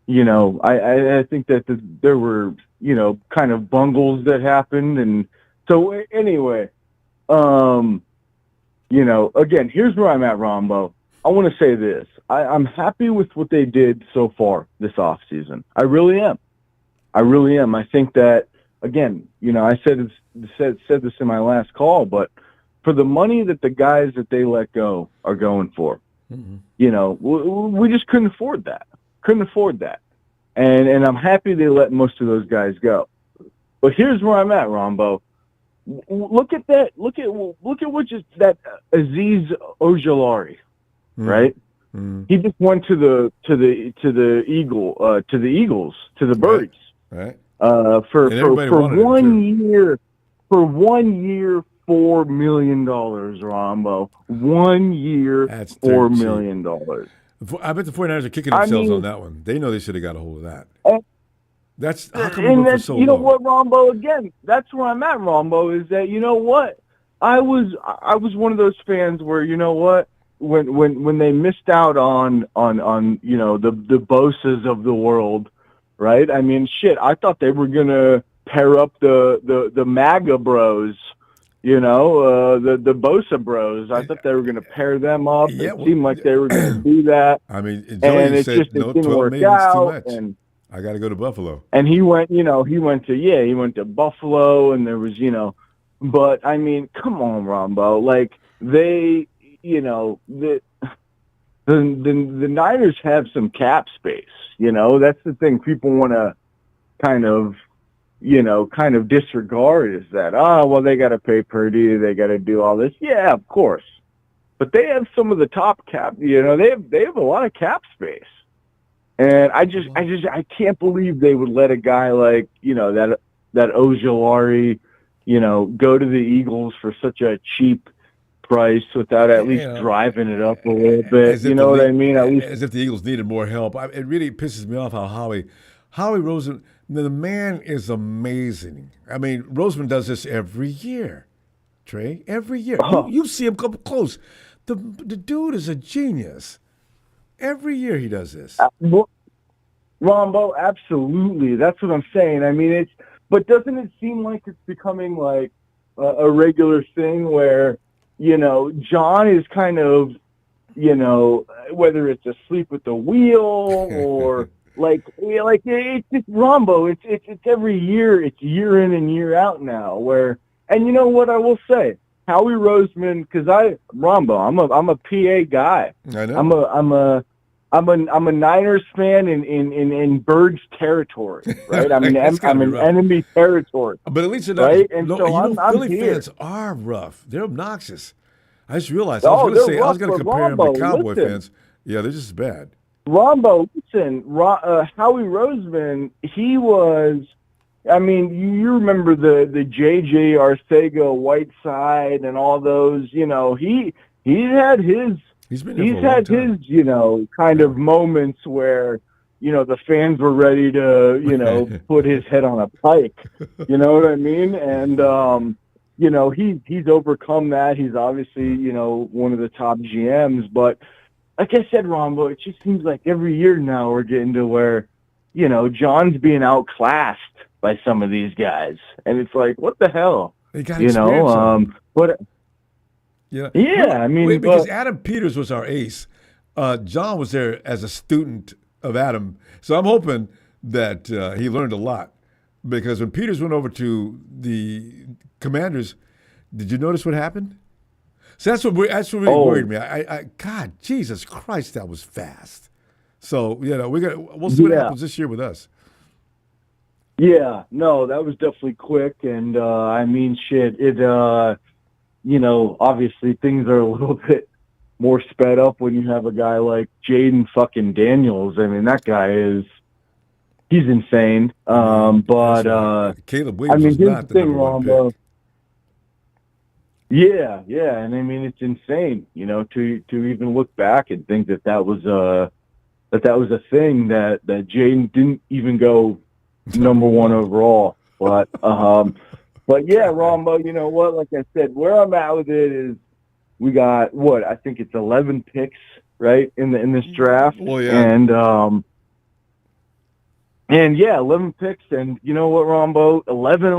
you know, I think that there were, you know, kind of bungles that happened, and so anyway, you know, again, here's where I'm at, Ronbo. I want to say this: I'm happy with what they did so far this offseason. I really am. I think that, again, you know, I said this in my last call, but for the money that the guys that they let go are going for, you know, we just couldn't afford that. And I'm happy they let most of those guys go. But here's where I'm at, Ronbo. Look at that. Look at what just that Aziz Ojulari, right? He just went to the Eagles, to the Birds. Right. For 1 year, $4 million, Ronbo. 1 year, That's $4 million. I bet the 49ers are kicking themselves on that one. They know they should have got a hold of that. That's how come And we go for that's, so you know low? what, Ronbo? Again, that's where I'm at, Ronbo. Is that, you know what? I was one of those fans where, you know what, when they missed out on you know, the Bosas of the world, right? I mean, shit, I thought they were gonna pair up the MAGA bros, you know, the Bosa bros. I thought they were gonna pair them up. It seemed like they were gonna do that. I mean, and Joey it said, just no, didn't 12 work million is too out. much. And I got to go to Buffalo. And he went to Buffalo, and there was, you know, but I mean, come on, Ronbo, like they, you know, the Niners have some cap space, you know, that's the thing people want to kind of disregard is that, well, they got to pay Purdy, they got to do all this. Yeah, of course. But they have some of the top cap, you know, they have a lot of cap space. And I can't believe they would let a guy like, you know, that Ojulari, you know, go to the Eagles for such a cheap price without at least driving it up a little bit. You know what I mean? At least, as if the Eagles needed more help. It really pisses me off how Howie Roseman, the man is amazing. I mean, Roseman does this every year, Trey, every year. You see him come close. The dude is a genius. Every year he does this. Ronbo, absolutely. That's what I'm saying. I mean, but doesn't it seem like it's becoming like a regular thing where, you know, John is kind of, you know, whether it's asleep at the wheel or It's just Ronbo. It's every year. It's year in and year out now. And you know what I will say, Howie Roseman, because Ronbo, I'm a PA guy. I know. I'm a Niners fan in Birds territory, right? I'm in enemy territory. But at least you're right. And so I'm Philly here. fans are rough. They're obnoxious. I just realized. I was going to compare them to Cowboy fans. Yeah, they're just bad. Ronbo, listen, Howie Roseman, he was. I mean, you remember the J.J. Arcega Whiteside and all those. You know, he's had his. He's had his, kind of moments where, the fans were ready to, put his head on a pike. You know what I mean? And, he's overcome that. He's obviously, one of the top GMs. But like I said, Ronbo, it just seems like every year now we're getting to where, John's being outclassed by some of these guys. And it's like, what the hell? They got experience. I mean, because Adam Peters was our ace. John was there as a student of Adam, so I'm hoping that he learned a lot. Because when Peters went over to the Commanders, did you notice what happened? So that's what really worried me. God, Jesus Christ, that was fast. So we'll see what happens this year with us. Yeah, no, that was definitely quick, and obviously things are a little bit more sped up when you have a guy like Jaden fucking Daniels. I mean, that guy he's insane. But Caleb Williams was not the number one pick. Yeah, and I mean it's insane, to even look back and think that was a thing that Jaden didn't even go number one overall. But yeah, Ronbo, you know what? Like I said, where I'm at with it is we got I think it's 11 picks, right, in this draft. Well, yeah. And yeah, 11 picks, and you know what, Ronbo? 11th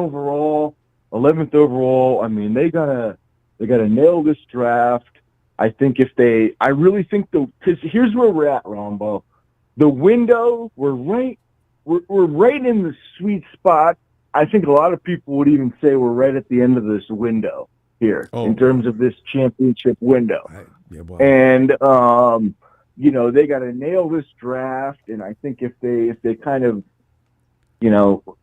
overall. I mean, they gotta nail this draft. I really think because here's where we're at, Ronbo. The window, we're right in the sweet spot. I think a lot of people would even say we're right at the end of this window here in terms of this championship window. And, they got to nail this draft. And I think if they kind of,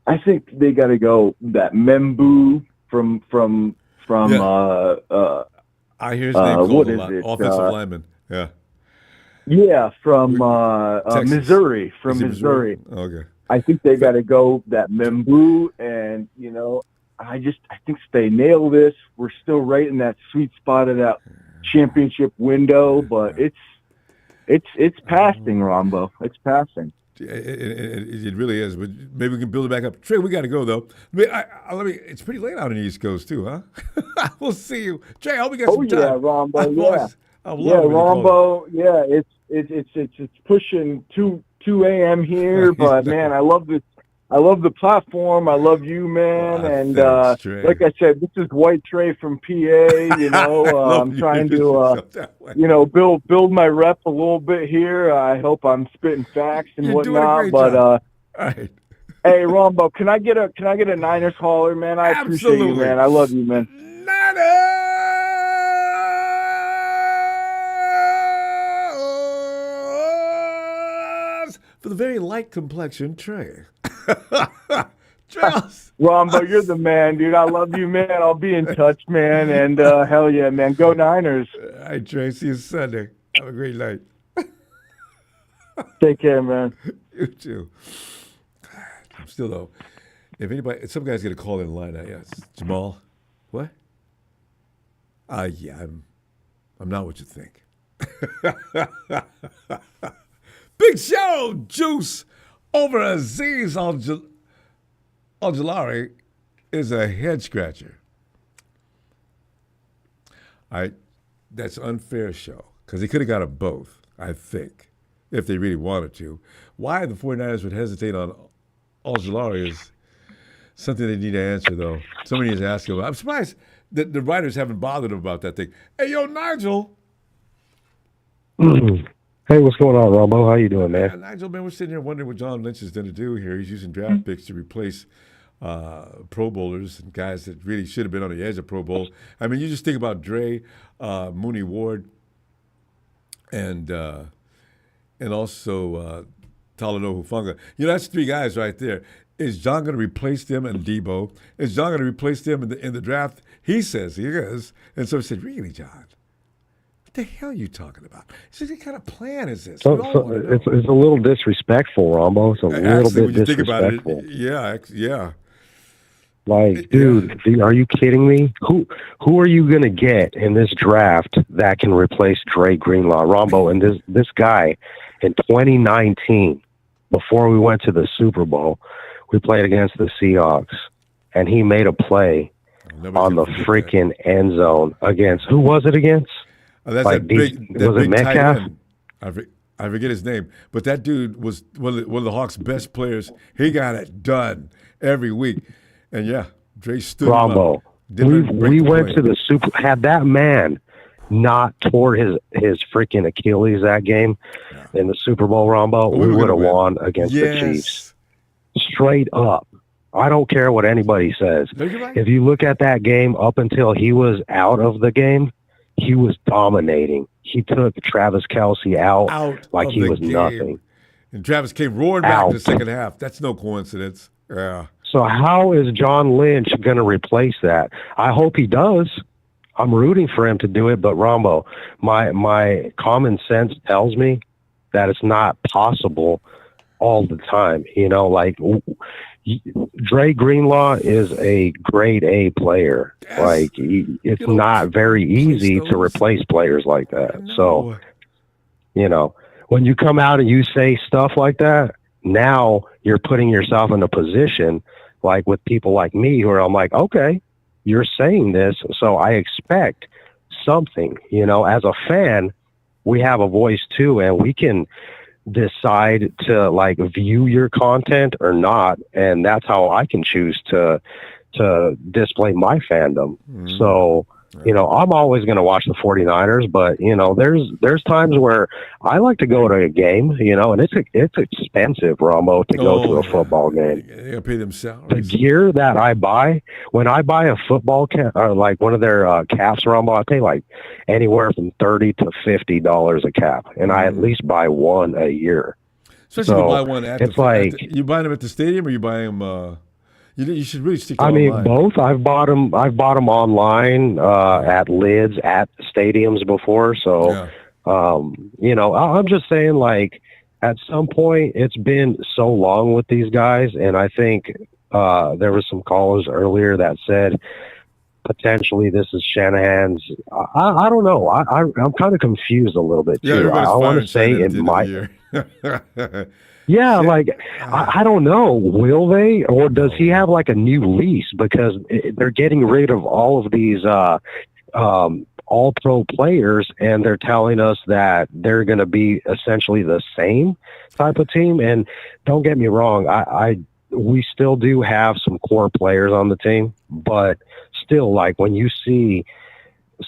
I think they got to go that Membu from I hear his name called a lot. Offensive lineman. Yeah. Yeah, from Missouri. Missouri. Okay. I think they got to go that Membu, and I think if they nail this, we're still right in that sweet spot of that championship window. But it's passing, Ronbo. It's passing. It really is. But maybe we can build it back up. Trey, we got to go though. It's pretty late out on the East Coast too, huh? We'll see you, Trey. I hope we got some time. Yeah, Ronbo. Ronbo. Yeah, it's pushing 2 a.m. here, but man, I love this. I love the platform. I love you, man. And thanks, like I said, this is White Trey from PA. I'm trying to build my rep a little bit here. I hope I'm spitting facts and whatnot. But all right. Hey, Ronbo, can I get a Niners caller, man? I appreciate you, man. I love you, man. For the very light complexion, Trey. Ronbo, you're the man, dude. I love you, man. I'll be in touch, man. And hell yeah, man. Go Niners. All right, Trey. See you Sunday. Have a great night. Take care, man. You too. I'm still, though, some guy's going to call in line. Yes. Jamal? What? Yeah, I'm not what you think. Big Show Juice over Aziz Al-Jalari is a head scratcher. All right, that's unfair, Show, because he could have got them both, I think, if they really wanted to. Why the 49ers would hesitate on Al-Jalari is something they need to answer, though. Somebody is asking about. I'm surprised that the writers haven't bothered him about that thing. Hey, yo, Nigel. Hey, what's going on, Ronbo? How you doing, man? Nigel, man, we're sitting here wondering what John Lynch is going to do here. He's using draft picks to replace Pro Bowlers and guys that really should have been on the edge of Pro Bowl. I mean, you just think about Dre, Mooney Ward, and also Talanoa Hufanga. That's three guys right there. Is John going to replace them and Debo? Is John going to replace them in the draft? He says he is. And so he said, really, John? What the hell are you talking about? So what kind of plan is this? So it's a little disrespectful, Rambo. It's a little bit when you disrespectful. think about it, yeah. Like, dude, are you kidding me? Who are you gonna get in this draft that can replace Dre Greenlaw, Rombo, and this guy in 2019, before we went to the Super Bowl, we played against the Seahawks, and he made a play on the freaking end zone against who was it against? That's like was it Metcalf? I forget his name, but that dude was one of the Hawks' best players. He got it done every week, and yeah, Dre stood Bravo. him up. We went to the Super. Had that man not tore his freaking Achilles that game in the Super Bowl, Rombo, we would have won against the Chiefs. Straight up. I don't care what anybody says. If you look at that game up until he was out of the game, he was dominating. He took Travis Kelce out like he was nothing. And Travis came roaring back in the second half. That's no coincidence. Yeah. So how is John Lynch going to replace that? I hope he does. I'm rooting for him to do it, but Rombo, my common sense tells me that it's not possible all the time. Like Dre Greenlaw is a grade A player. Yes. Like it's not very easy to replace players like that. So, when you come out and you say stuff like that, now you're putting yourself in a position like with people like me who are, I'm like, okay, you're saying this, so I expect something. As a fan, we have a voice too, and we can decide to like view your content or not, and that's how I can choose to display my fandom. So I'm always going to watch the 49ers, but there's times where I like to go to a game, and it's expensive, Romo, to go to a football game. They gotta pay them salaries. The gear that I buy, when I buy a football cap, or like one of their caps, Romo, I pay like anywhere from $30 to $50 a cap, and I at least buy one a year. Especially if you buy one you buy them at the stadium, or you buy them. You should really stick to online. Both. I've bought them online at lids at stadiums before. So, I'm just saying, like, at some point, it's been so long with these guys, and I think there was some callers earlier that said potentially this is Shanahan's. I don't know. I'm kind of confused a little bit too. I want to say it might. Yeah, like, I don't know. Will they? Or does he have, like, a new lease? Because they're getting rid of all of these all-pro players, and they're telling us that they're going to be essentially the same type of team. And don't get me wrong, we still do have some core players on the team. But still, like, when you see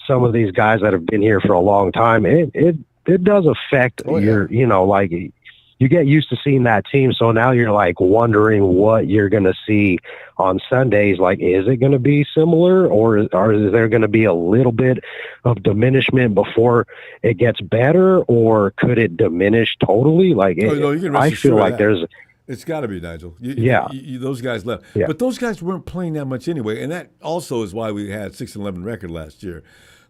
some of these guys that have been here for a long time, it does affect your, like, you get used to seeing that team, so now you're like wondering what you're going to see on Sundays. Like, is it going to be similar, or is there going to be a little bit of diminishment before it gets better, or could it diminish totally? Like, I feel like there's. It's got to be, Nigel. Those guys left, but those guys weren't playing that much anyway, and that also is why we had 6-11 record last year.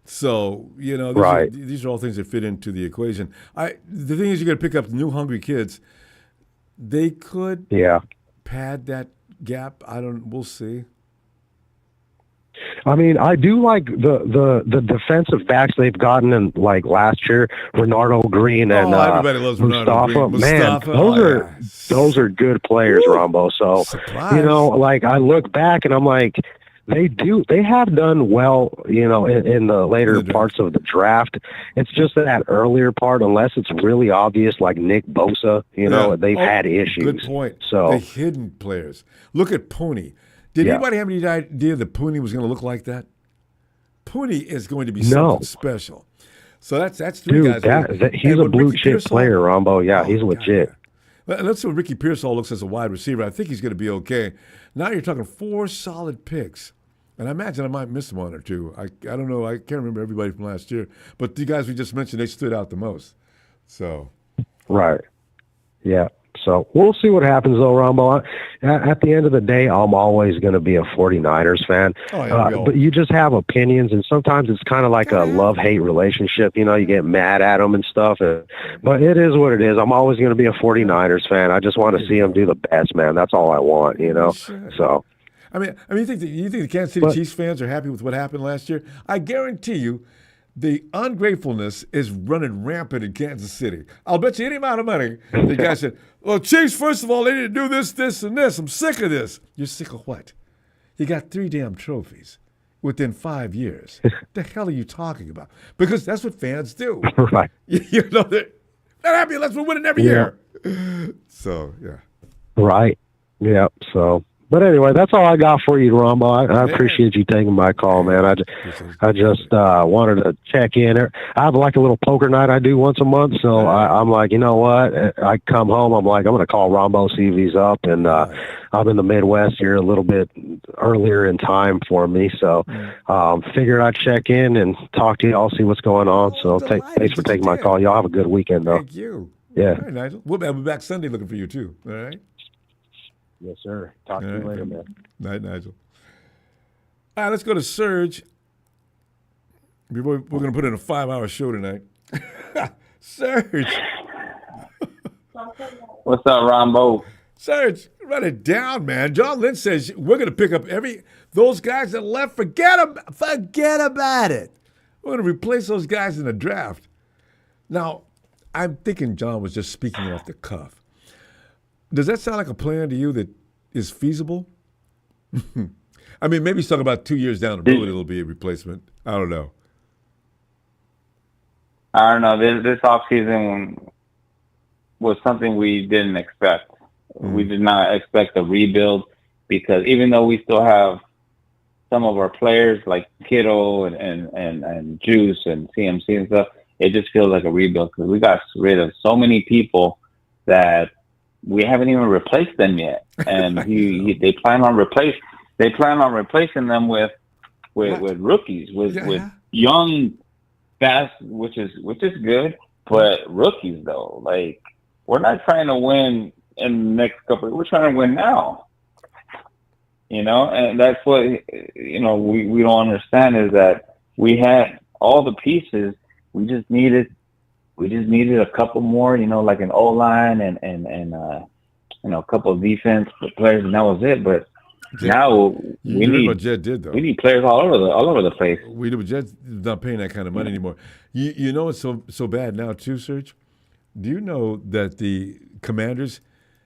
So, these are all things that fit into the equation. The thing is, you're going to pick up new hungry kids. They could pad that gap. We'll see. I mean, I do like the defensive backs they've gotten in, like, last year, Renardo Green and everybody loves Mustafa. Green. Man, those are good players, Rombo. So, like, I look back and I'm like, they have done well, in the later parts of the draft. It's just that earlier part, unless it's really obvious, like Nick Bosa, they've had issues. Good point. So the hidden players. Look at Pooney. Did anybody have any idea that Pooney was going to look like that? Pooney is going to be something special. So that's three Dude, guys. he's a blue chip player, Ronbo. Yeah, he's legit. Let's see what Ricky Pearsall looks as a wide receiver. I think he's going to be okay. Now you're talking 4 solid picks. And I imagine I might miss one or two. I don't know. I can't remember everybody from last year. But the guys we just mentioned, they stood out the most. So. Right. Yeah. So we'll see what happens, though, Ronbo. At the end of the day, I'm always going to be a 49ers fan. But you just have opinions, and sometimes it's kind of like a love-hate relationship. You know, you get mad at them and stuff. But it is what it is. I'm always going to be a 49ers fan. I just want to see them do the best, man. That's all I want, you know. So. I mean, you think the Kansas City Chiefs fans are happy with what happened last year? I guarantee you, the ungratefulness is running rampant in Kansas City. I'll bet you any amount of money. The guy said, "Well, Chiefs, first of all, they didn't do this, this, and this. I'm sick of this." You're sick of what? You got 3 damn trophies within 5 years. What the hell are you talking about? Because that's what fans do. Right. You know, they're happy unless we're winning every year. So, yeah. Right. Yeah. So. But anyway, that's all I got for you, Ronbo. I appreciate you taking my call, man. I just wanted to check in. I have like a little poker night I do once a month, so I'm like, you know what? I come home, I'm like, I'm going to call Ronbo, see if he's up, and I'm in the Midwest here a little bit earlier in time for me, so figured I'd check in and talk to you. I'll see what's going on. So thanks for taking my call. Y'all have a good weekend, though. Thank you. Yeah. All right, Nigel. We'll be back Sunday looking for you, too. All right? Yes, sir. Talk to you later, man. Night, Nigel. All right, let's go to Serge. We're going to put in a 5-hour show tonight. Serge. What's up, Ronbo? Serge, run it down, man. John Lynch says we're going to pick up those guys that left. Forget about it. We're going to replace those guys in the draft. Now, I'm thinking John was just speaking off the cuff. Does that sound like a plan to you that is feasible? I mean, maybe he's talking about 2 years down the road it'll be a replacement. I don't know. I don't know. This offseason was something we didn't expect. We did not expect a rebuild because even though we still have some of our players like Kittle and Juice and CMC and stuff, it just feels like a rebuild because we got rid of so many people that we haven't even replaced them yet, and they plan on replacing them with rookies, with young, fast, which is good, but rookies though. Like we're not trying to win in the next couple. We're trying to win now. You know, and that's what we don't understand is that we had all the pieces. We just needed a couple more, like an O-line and a couple of defense players, and that was it. But now we need what Jed did, though. We need players all over the place. We do, but Jed's not paying that kind of money anymore. You know it's so bad now too, Serge? Do you know that the Commanders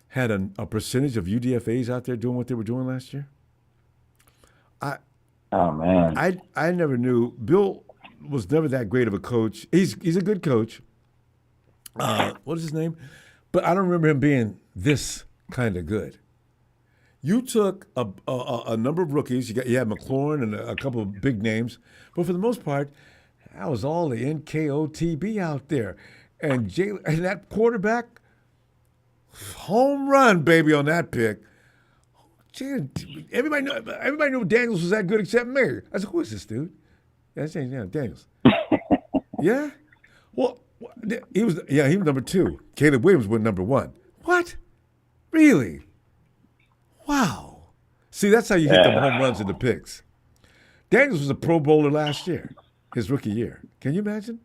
had a percentage of UDFAs out there doing what they were doing last year? Oh man, I never knew. Bill was never that great of a coach. He's a good coach. What is his name? But I don't remember him being this kind of good. You took a number of rookies. You had McLaurin and a couple of big names, but for the most part, that was all the NKOTB out there. And that quarterback, home run, baby, on that pick. Everybody knew Daniels was that good except me. I said, who is this dude? Yeah, Daniels. Yeah? Well, he was number 2. Caleb Williams went number 1. What? Really? Wow. See, that's how you hit the home runs and the picks. Daniels was a Pro Bowler last year, his rookie year. Can you imagine?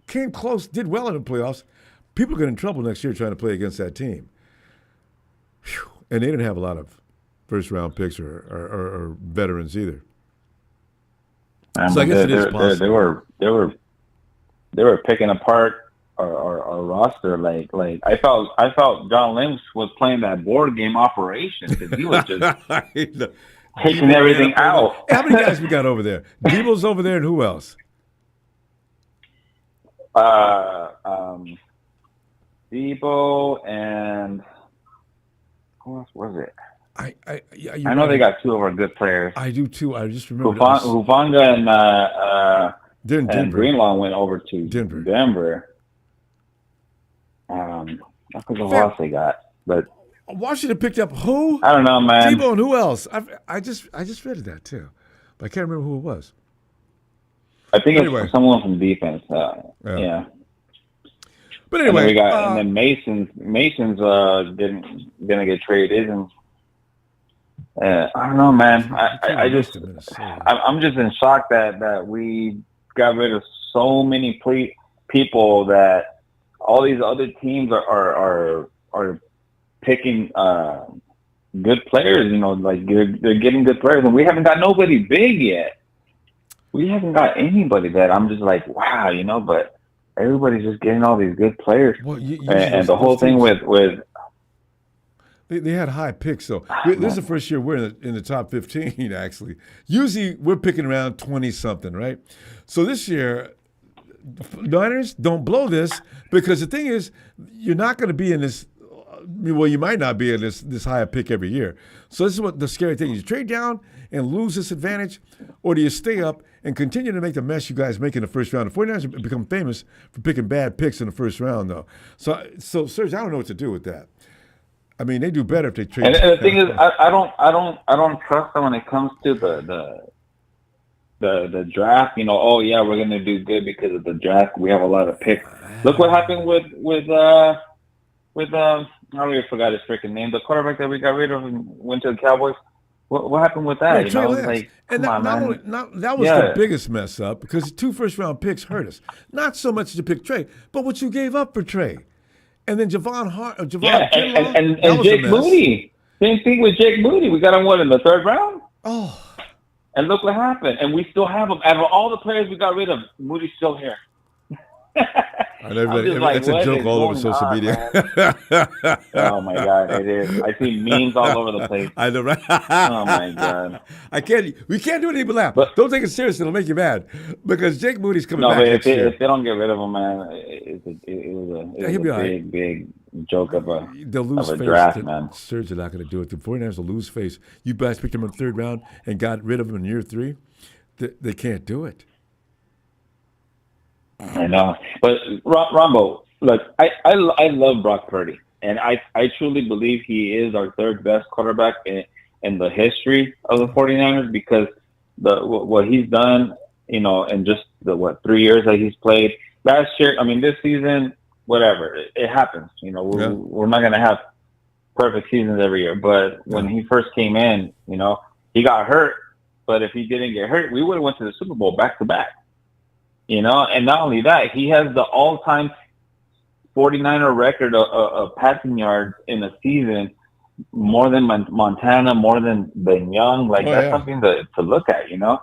Came close, did well in the playoffs. People get in trouble next year trying to play against that team. Whew. And they didn't have a lot of first-round picks or veterans either. So I guess it is possible. They were picking apart our roster. Like I felt John Lynch was playing that board game operation because he was just taking everything out. How many guys we got over there? Debo's over there, and who else? Debo and who else was it? I know they got 2 of our good players. I do too. I just remember Hufanga and and Greenlaw went over to Denver. I forget who else they got, but Washington picked up who? I don't know, man. Tebow and who else? I just read that too, but I can't remember who it was. I think it's someone from defense. Yeah. But anyway, and then we got and then Mason's didn't get traded, and I don't know, man. I'm just in shock that we got rid of so many people that all these other teams are picking good players. You know, like they're getting good players, and we haven't got nobody big yet. We haven't got anybody that I'm just like, wow, you know, but everybody's just getting all these good players. Well, and the whole thing with they had high picks, so this is the first year we're in the top 15, actually. Usually we're picking around 20-something, right? So this year, Niners, don't blow this, because the thing is, you're not going to be in this, well, you might not be in this high pick every year. So this is what the scary thing is. You trade down and lose this advantage, or do you stay up and continue to make the mess you guys make in the first round? The 49ers have become famous for picking bad picks in the first round, though. So Serge, I don't know what to do with that. I mean, they do better if they trade. And the thing is, I don't trust them when it comes to the draft. You know, oh yeah, we're gonna do good because of the draft. We have a lot of picks. Look what happened with I already forgot his freaking name. The quarterback that we got rid of and went to the Cowboys. What happened with that? Yeah, you know, like, and that was the biggest mess up, because 2 first-round picks hurt us. Not so much to pick Trey, but what you gave up for Trey. And then Javon Kinlaw, and Jake Moody. Same thing with Jake Moody. We got him in the 3rd round. Oh. And look what happened. And we still have him. Out of all the players we got rid of, Moody's still here. It's a joke all over social media. Oh my God, it is. I see memes all over the place. I know, right? Oh my God. We can't do anything but laugh. But don't take it seriously; it'll make you mad, because Jake Moody's coming back next year. If they don't get rid of him, man, it was a big joke of a draft, man. Serge, they're not going to do it. The 49ers will lose face. You guys picked him in the 3rd round and got rid of him in year 3. They can't do it. I know, but Ronbo, look, I love Brock Purdy, and I truly believe he is our 3rd best quarterback in the history of the 49ers, because what he's done, you know, in just the 3 years that he's played. Last year, I mean, this season, whatever, it happens. You know, we're not gonna have perfect seasons every year, but when he first came in, you know, he got hurt, but if he didn't get hurt, we would have went to the Super Bowl back to back. You know, and not only that, he has the all-time 49er record of passing yards in a season, more than Montana, more than Young. Like, that's something to look at, you know.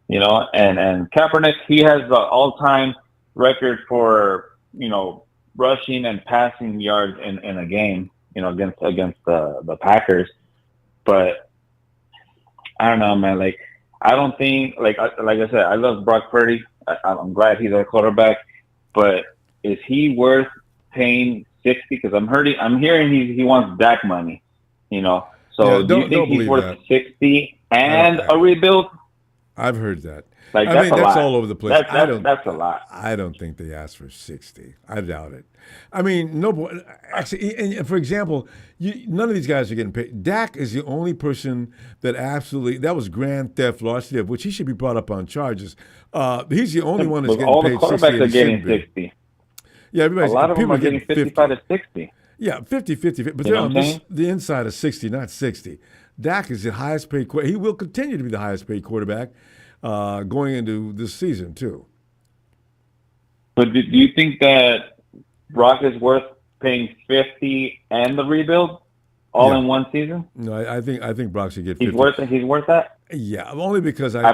You know, and Kaepernick, he has the all-time record for, you know, rushing and passing yards in a game, you know, against the Packers. But I don't know, man. Like, I don't think, like I said, I love Brock Purdy. I'm glad he's our quarterback, but is he worth paying 60? Because I'm hearing he wants Dak money, you know. So do you think he's worth 60 and a rebuild? I've heard that. Like, I mean, that's all over the place. That's a lot. I don't think they asked for 60. I doubt it. I mean, actually, and for example, none of these guys are getting paid. Dak is the only person that that was grand theft, larceny, of which he should be brought up on charges. He's the only one that's getting all paid 60. All the quarterbacks are getting 60. Yeah, a lot of them are getting 55 to 60. Yeah, 50, but they're on the inside of 60, not 60. Dak is the highest paid quarterback. He will continue to be the highest paid quarterback going into this season, too. But do you think that Brock is worth paying 50 and the rebuild all in one season? No, I think Brock should get 50. He's worth that? Yeah, only because the thing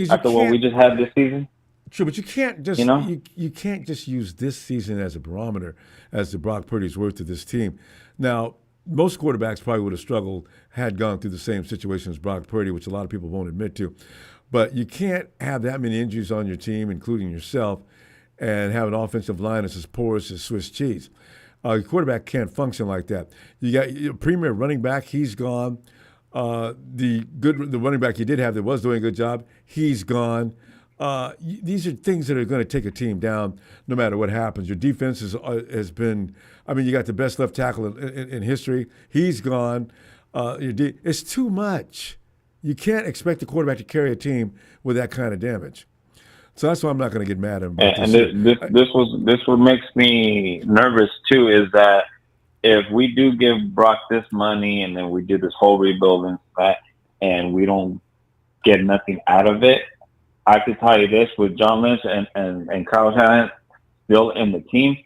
is, after what we just had this season. True, but you can't just you can't just use this season as a barometer as to Brock Purdy's worth to this team. Now, most quarterbacks probably would have struggled had gone through the same situation as Brock Purdy, which a lot of people won't admit to. But you can't have that many injuries on your team, including yourself, and have an offensive line that's as porous as Swiss cheese. Your quarterback can't function like that. You got your premier running back, he's gone. The running back you did have that was doing a good job, he's gone. These are things that are going to take a team down no matter what happens. Your defense has been, I mean, you got the best left tackle in history. He's gone. It's too much. You can't expect the quarterback to carry a team with that kind of damage. So that's why I'm not going to get mad at him. This what makes me nervous too is that if we do give Brock this money and then we do this whole rebuild and we don't get nothing out of it, I can tell you this with John Lynch and Kyle Shanahan still in the team.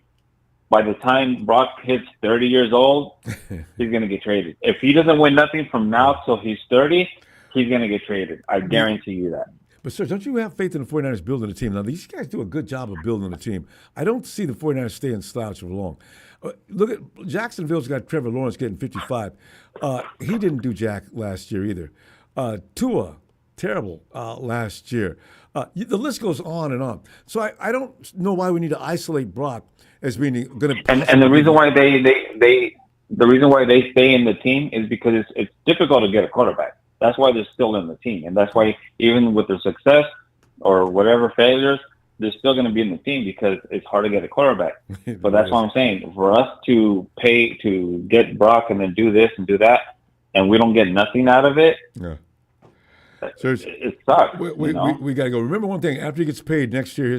By the time Brock hits 30 years old, he's going to get traded. If he doesn't win nothing from now till he's 30, he's going to get traded. I guarantee you that. But, sir, don't you have faith in the 49ers building a team? Now, these guys do a good job of building a team. I don't see the 49ers staying slouch for long. Look at Jacksonville's got Trevor Lawrence getting 55. He didn't do jack last year either. Tua, terrible last year. The list goes on and on. So I don't know why we need to isolate Brock as being going to. And the reason why the reason why they stay in the team is because it's difficult to get a quarterback. That's why they're still in the team, and that's why even with their success or whatever failures, they're still going to be in the team because it's hard to get a quarterback. But that's what I'm saying. For us to pay to get Brock and then do this and do that, and we don't get nothing out of it. Yeah. So it sucks. We got to go. Remember one thing: after he gets paid next year,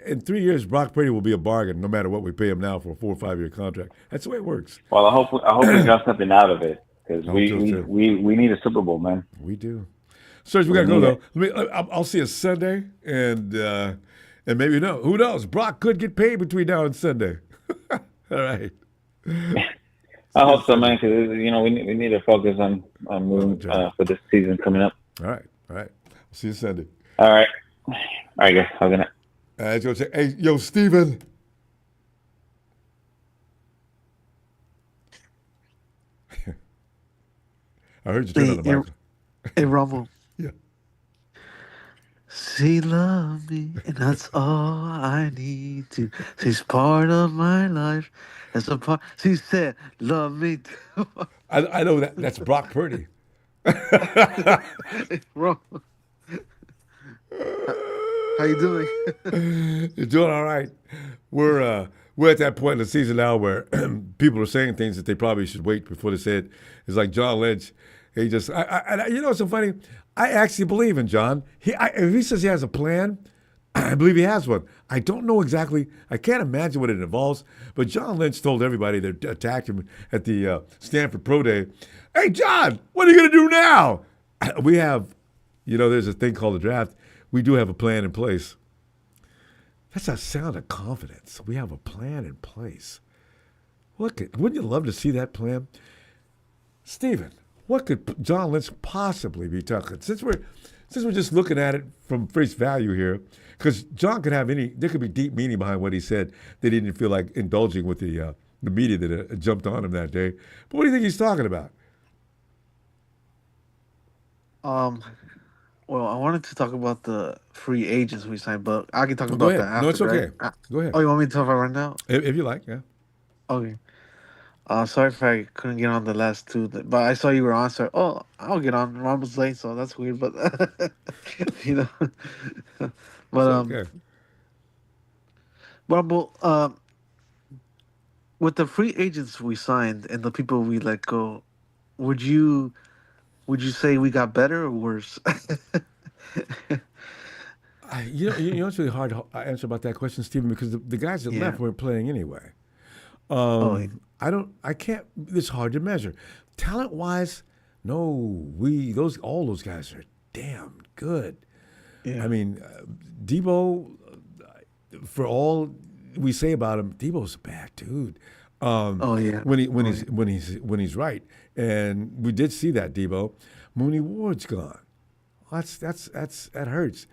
in 3 years, Brock Purdy will be a bargain, no matter what we pay him now for a 4 or 5 year contract. That's the way it works. Well, I hope we got something out of it because we need a Super Bowl, man. We do. Serge, we got to go though. I'll see you Sunday, and maybe who knows? Brock could get paid between now and Sunday. All right. I hope so, man. Because we need to focus on moving for this season coming up. All right. See you Sunday. All right, guys. Have a good night. Let's go say, hey, yo, Steven. I heard you turn on the mic. Hey, Ronbo. Yeah. She loved me, and that's all I need to. She's part of my life. That's a part. She said, "Love me too." I know that's Brock Purdy. Bro, how you doing? You're doing all right. We're at that point in the season now where people are saying things that they probably should wait before they say it. It's like John Lynch. He just, what's so funny? I actually believe in John. If he says he has a plan, I believe he has one. I don't know exactly. I can't imagine what it involves. But John Lynch told everybody that attacked him at the Stanford Pro Day, "Hey, John, what are you going to do now?" We have, there's a thing called the draft. We do have a plan in place. That's a sound of confidence. We have a plan in place. Wouldn't you love to see that plan? Steven, what could John Lynch possibly be talking? Since we're just looking at it from face value here, because John could have there could be deep meaning behind what he said that he didn't feel like indulging with the media that jumped on him that day. But what do you think he's talking about? Well, I wanted to talk about the free agents we signed, but I can talk about that after. No, it's okay. Right? Go ahead. Oh, you want me to talk about it right now? If you like, yeah. Okay. Sorry if I couldn't get on the last two, but I saw you were on, so I'll get on. Ron was late, so that's weird, but but okay. Well, with the free agents we signed and the people we let go, would you say we got better or worse? It's really hard to answer about that question, Stephen, because the guys that left weren't playing anyway. I can't. It's hard to measure. Talent-wise, no. All those guys are damn good. Yeah. I mean, Debo. For all we say about him, Debo's a bad dude. When he's right, and we did see that Debo. Mooney Ward's gone. That hurts.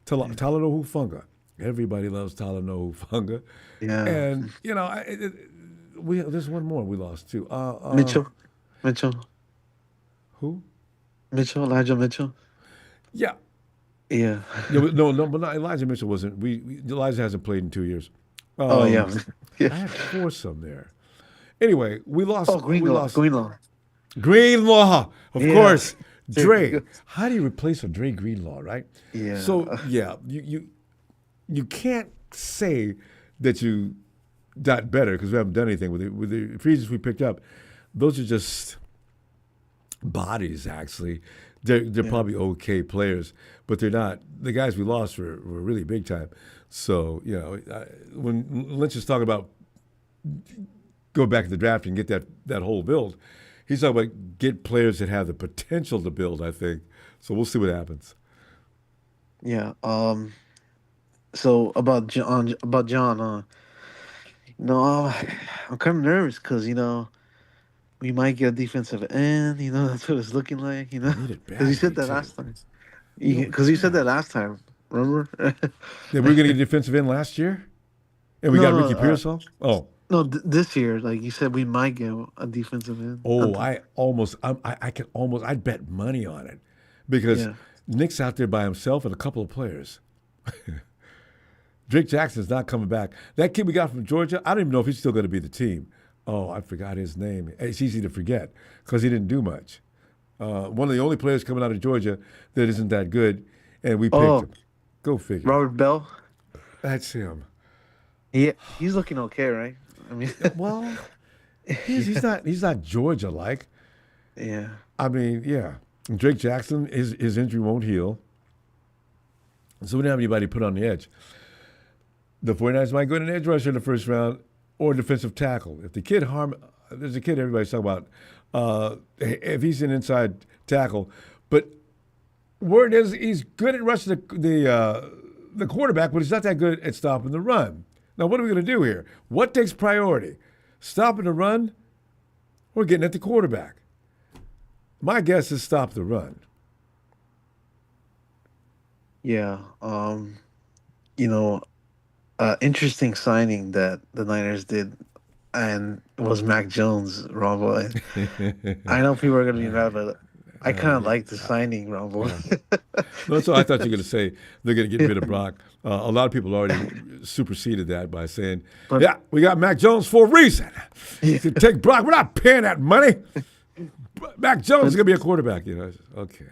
Talanoa Hufanga. Everybody loves Talanoa Hufanga. Yeah. And there's one more we lost too. Mitchell. Who? Elijah Mitchell. Yeah. Yeah. No, but not, Elijah Mitchell wasn't. Elijah hasn't played in 2 years. Yeah. I had foursome there. Anyway, we lost. Greenlaw. Greenlaw, of Yeah. course. There Dre. you go. How do you replace a Dre Greenlaw, right? Yeah. So yeah, you can't say that you got better because we haven't done anything with it. With the free agents we picked up, those are just bodies. Actually, they're probably okay players, but they're not. The guys we lost were really big time. So when Lynch is talking about go back to the draft and get that whole build, he's talking about get players that have the potential to build. I think so. We'll see what happens. Yeah. So about John, I'm kind of nervous because we might get a defensive end. That's what it's looking like. Because you said that last time. Because you said that last time. Remember? Yeah, we were going to get a defensive end last year, and we got Ricky Pearsall. No, this year, like you said, we might get a defensive end. I'd bet money on it because Nick's out there by himself and a couple of players. Drake Jackson's not coming back. That kid we got from Georgia, I don't even know if he's still going to be the team. Oh, I forgot his name. It's easy to forget because he didn't do much. One of the only players coming out of Georgia that isn't that good, and we picked him. Go figure. Robert Bell? That's him. He's looking okay, right? I mean, well, he's not Georgia-like. Yeah. I mean, yeah. Drake Jackson, his injury won't heal. So we don't have anybody put on the edge. The 49ers might go to an edge rusher in the first round or defensive tackle. If the kid there's a kid everybody's talking about, if he's an inside tackle, but word is he's good at rushing the quarterback, but he's not that good at stopping the run. Now, what are we going to do here? What takes priority? Stopping the run or getting at the quarterback? My guess is stop the run. Yeah. Interesting signing that the Niners did, and was Mac Jones, Ronbo. I know people are going to be mad, but I kind of like the signing, Ronbo. That's what I thought you were going to say. They're going to get rid of Brock. A lot of people already superseded that by saying, we got Mac Jones for a reason. To take Brock, we're not paying that money. Mac Jones is going to be a quarterback. Okay.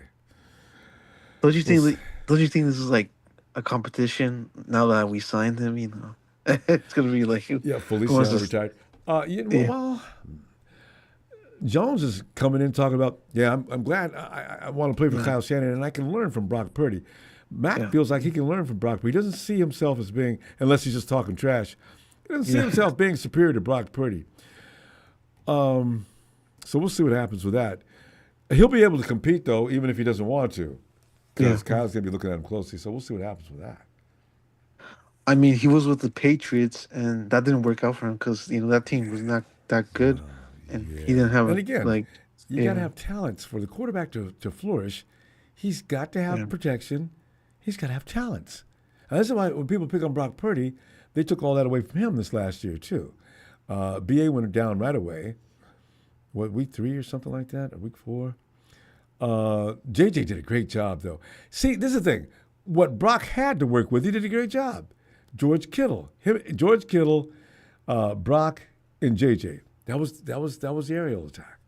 Don't you think this is like a competition now that we signed him? It's going to be like Feliciano retired. Well, Jones is coming in talking about, I'm glad I want to play for Kyle Shanahan and I can learn from Brock Purdy. Mac feels like he can learn from Brock Purdy. He doesn't see himself as being, unless he's just talking trash, he doesn't see himself being superior to Brock Purdy. So we'll see what happens with that. He'll be able to compete, though, even if he doesn't want to, because Kyle's going to be looking at him closely. So we'll see what happens with that. I mean, he was with the Patriots, and that didn't work out for him because that team was not that good, and he didn't have. And again, you got to have talents for the quarterback to flourish. He's got to have protection. He's got to have talents. And that's why when people pick on Brock Purdy, they took all that away from him this last year too. BA went down right away. What, week 3 or something like that, or week 4? JJ did a great job, though. See, this is the thing. What Brock had to work with, he did a great job. George Kittle, Brock, and JJ. That was the aerial attack.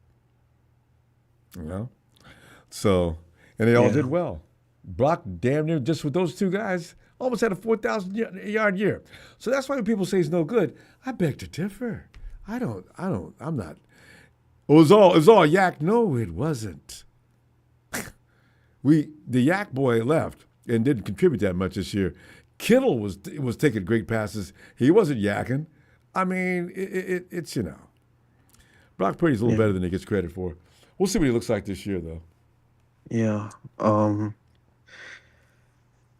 So, and they all did well. Brock, damn near just with those two guys, almost had a 4,000-yard year. So that's why when people say he's no good, I beg to differ. I'm not. It was all yak. No, it wasn't. The yak boy left and didn't contribute that much this year. Kittle was taking great passes. He wasn't yakking. I mean, it's Brock Purdy's a little better than he gets credit for. We'll see what he looks like this year, though. Yeah.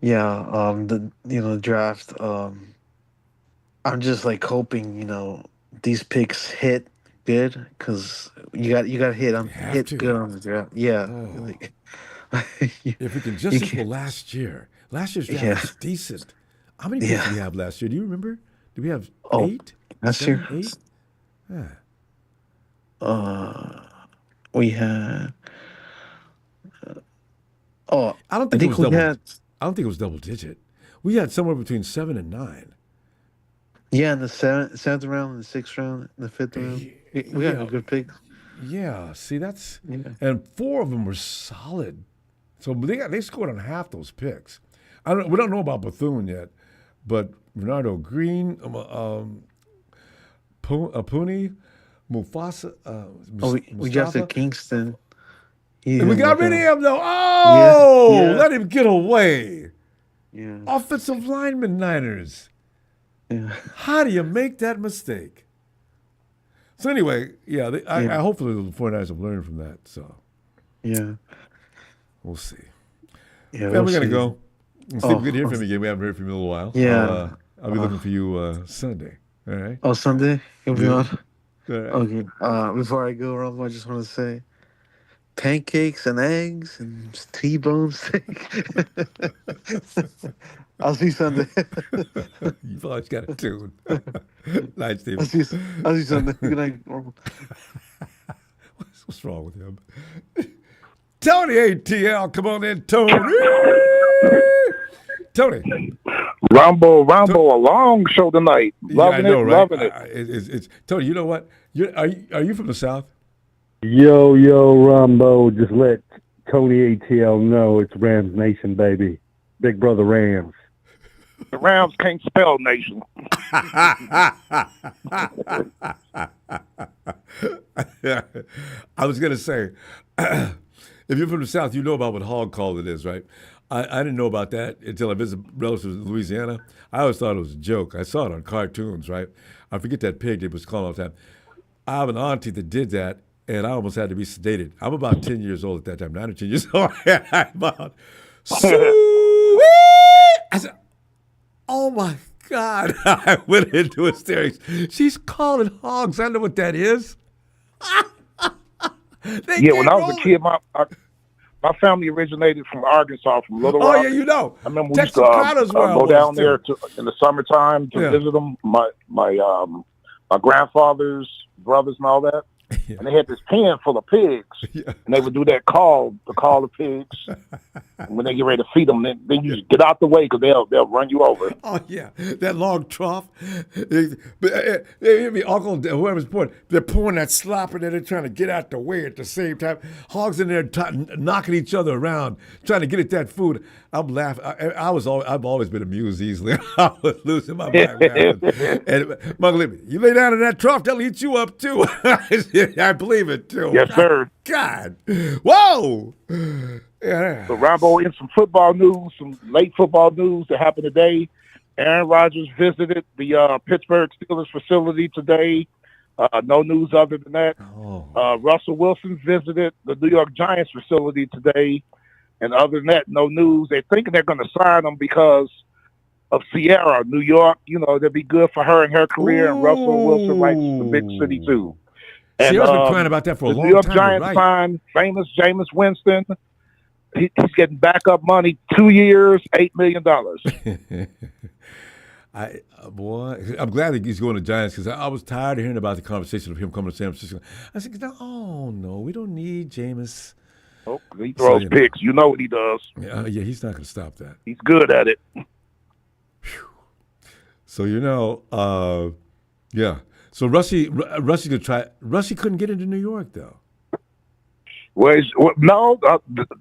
The draft. I'm just like hoping these picks hit good because you got to hit good on the draft. Yeah. If we can just equal last year's draft was decent. How many picks did we have last year? Do you remember? Did we have 8? Last 7, year? 8? Yeah. We had. I don't think it was double digit. We had somewhere between 7 and 9. Yeah, in the seventh round, in the 6th round, in the 5th round, we had a good pick. Yeah, see, and 4 of them were solid. So they scored on half those picks. We don't know about Bethune yet, but Bernardo Green, Apuni, Mufasa, we drafted Kingston. And we got rid of him, though. Oh, Yeah. let him get away. Yeah. Offensive lineman Niners. Yeah. How do you make that mistake? So anyway, I hopefully the 49ers have learned from that. So yeah, we'll see. Yeah, we're gonna go. It's good to hear from you again. We haven't heard from you in a little while. Yeah. I'll be looking for you Sunday. All right. Oh, Sunday? You'll be on? All right. Okay. Before I go, Ronbo, I just want to say pancakes and eggs and T-bone steak. I'll see you Sunday. You've always got a tune. Night, Steve. I'll see you Sunday. Good night. What's wrong with him? Tony ATL, come on in, Tony. Tony. Ronbo, a long show tonight. Loving I know, it, right? loving it. It's Tony. You know what? Are you from the South? Yo, Ronbo, just let Tony ATL know it's Rams Nation, baby. Big brother Rams. The Rams can't spell nation. I was going to say, if you're from the South, you know about what hog call it is, right? I didn't know about that until I visited relatives in Louisiana. I always thought it was a joke. I saw it on cartoons, right? I forget that pig they was calling all the time. I have an auntie that did that, and I almost had to be sedated. I'm about 10 years old at that time, 9 or 10 years old. I'm about, I said, oh my God. I went into hysterics. She's calling hogs. I know what that is. When I was a kid, my family originated from Arkansas, from Little Rock. Oh, yeah, you know. I remember we used to go down there in the summertime to visit them. My grandfather's brothers and all that. Yeah. And they had this pen full of pigs, and they would do that call of pigs. And when they get ready to feed them, then you just get out the way because they'll run you over. Oh yeah, that long trough. Maybe uncle, whoever's pouring, they're pouring that slop, and then they're trying to get out the way at the same time. Hogs in there knocking each other around, trying to get at that food. I'm laughing. I've always been amused easily. I was losing my mind laughing. And Uncle, you lay down in that trough, they'll eat you up too. I believe it too. Yes, sir. God, whoa. Yeah. So, Ronbo, in some football news, some late football news that happened today. Aaron Rodgers visited the Pittsburgh Steelers facility today. No news other than that. Russell Wilson visited the New York Giants facility today. And other than that, no news. They're thinking they're going to sign him because of Sierra, New York. You know, that'd be good for her and her career. And Russell Wilson likes the big city, too. And, Sierra's been crying about that for a long time. The New York Giants signed famous Jameis Winston. He's getting backup money, 2 years, $8 million. I'm glad that he's going to Giants because I was tired of hearing about the conversation of him coming to San Francisco. I said, no, we don't need Jameis. Oh, he throws picks. You know what he does. Yeah, he's not going to stop that. He's good at it. So So Russie could try. Russie couldn't get into New York though. Well,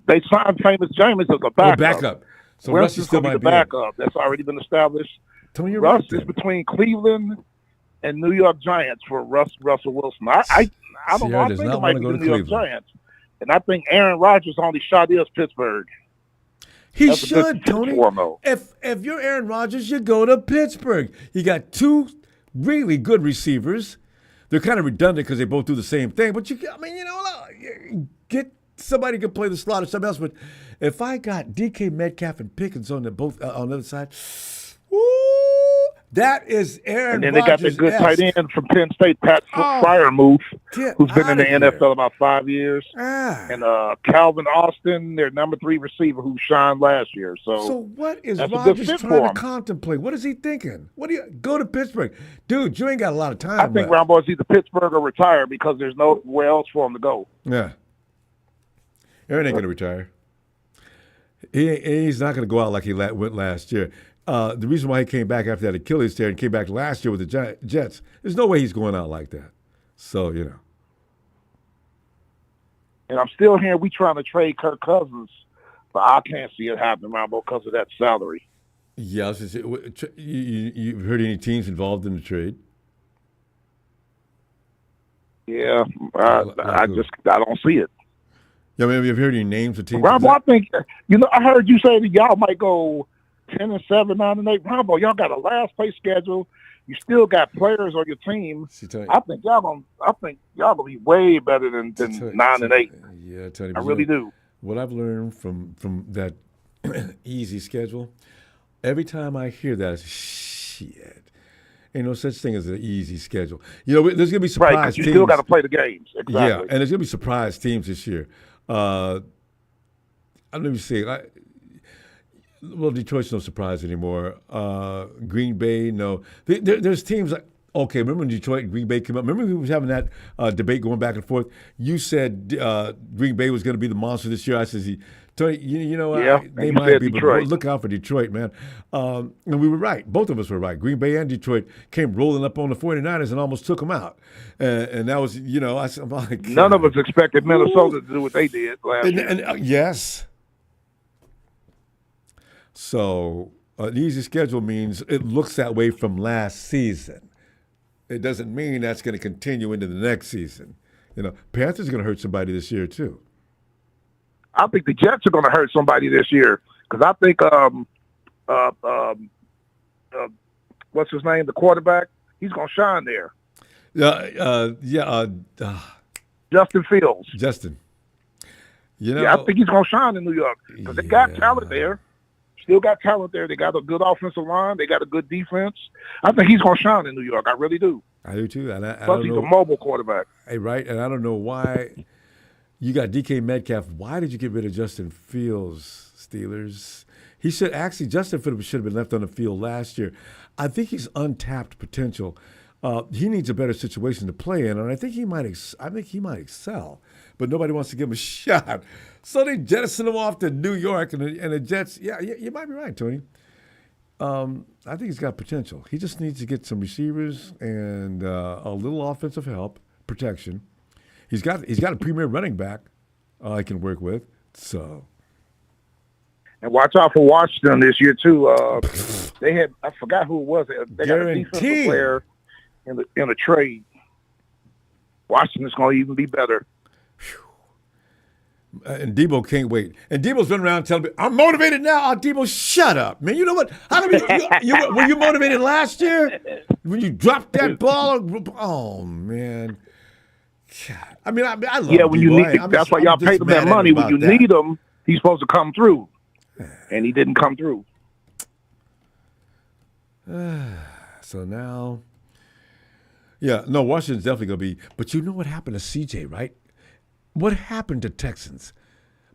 they signed famous Jameis as a backup. Backup. So Russ Russie still be might the be backup. That's already been established. Tony, Russ is between Cleveland and New York Giants for Russell Wilson. I don't know. I think it might be the New York Giants, and I think Aaron Rodgers' only shot is Pittsburgh. He should, Tony. If you're Aaron Rodgers, you go to Pittsburgh. You got 2 really good receivers. They're kind of redundant because they both do the same thing. But get somebody who can play the slot or something else. But if I got DK Metcalf and Pickens on the other side, woo, that is Aaron Rodgers. And then they got the good tight end from Penn State, Pat Fryermuth, who's been in the NFL about 5 years. And Calvin Austin, their number 3 receiver, who shined last year. So what is that's Rodgers trying to contemplate? What is he thinking? What do you go to Pittsburgh, dude? You ain't got a lot of time. I think Ronbo is either Pittsburgh or retire because there's nowhere else for him to go. Yeah, Aaron ain't going to retire. He's not going to go out like he went last year. The reason why he came back after that Achilles tear and came back last year with the Jets, there's no way he's going out like that. So, And I'm still hearing we trying to trade Kirk Cousins, but I can't see it happening, Ronbo, because of that salary. Yeah, you've heard any teams involved in the trade? Yeah, I don't see it. Yeah, I mean, have you heard any names of teams? Ronbo, I think I heard you say that y'all might go 10-7, 9-8. Ronbo, y'all got a last place schedule. You still got players on your team. I think y'all gonna be way better than 9-8. Yeah, Tony. I really do. What I've learned from that easy schedule, every time I hear that, I say, shit. Ain't no such thing as an easy schedule. There's gonna be surprise teams. You still got to play the games. Exactly. Yeah, and there's gonna be surprise teams this year. Let me see. Well, Detroit's no surprise anymore. Green Bay, no. There's teams like, okay, remember when Detroit and Green Bay came up? Remember we was having that debate going back and forth? You said Green Bay was going to be the monster this year. I said, Tony, they might be, but look out for Detroit, man. And we were right. Both of us were right. Green Bay and Detroit came rolling up on the 49ers and almost took them out. And that was, I'm like, none of us expected Minnesota to do what they did last year. Yes. So an easy schedule means it looks that way from last season. It doesn't mean that's going to continue into the next season. Panthers are going to hurt somebody this year too. I think the Jets are going to hurt somebody this year because I think what's his name, the quarterback, he's going to shine there. Justin Fields. Justin. I think he's going to shine in New York because they got talent there. Still got talent there. They got a good offensive line. They got a good defense. I think he's going to shine in New York. I really do. I do too. And Plus, he's a mobile quarterback. Hey, right? And I don't know why you got DK Metcalf. Why did you get rid of Justin Fields, Steelers? Justin Fields should have been left on the field last year. I think he's untapped potential. He needs a better situation to play in, and I think he might excel. But nobody wants to give him a shot. So they jettison him off to New York, and the Jets, you might be right, Tony. I think he's got potential. He just needs to get some receivers and a little offensive help, protection. He's got a premier running back I can work with. So, and watch out for Washington this year too. They had, I forgot who it was. They got a defensive player in a trade. Washington's going to even be better. And Debo can't wait. And Debo's running around telling me, I'm motivated now. Oh, Debo, shut up, man. You know what? Were you motivated last year when you dropped that ball? Oh, man. God. I love Debo. When you need, that's why y'all paid him that money. When you need him, he's supposed to come through. And he didn't come through. So now, Washington's definitely going to be. But you know what happened to CJ, right? What happened to Texans?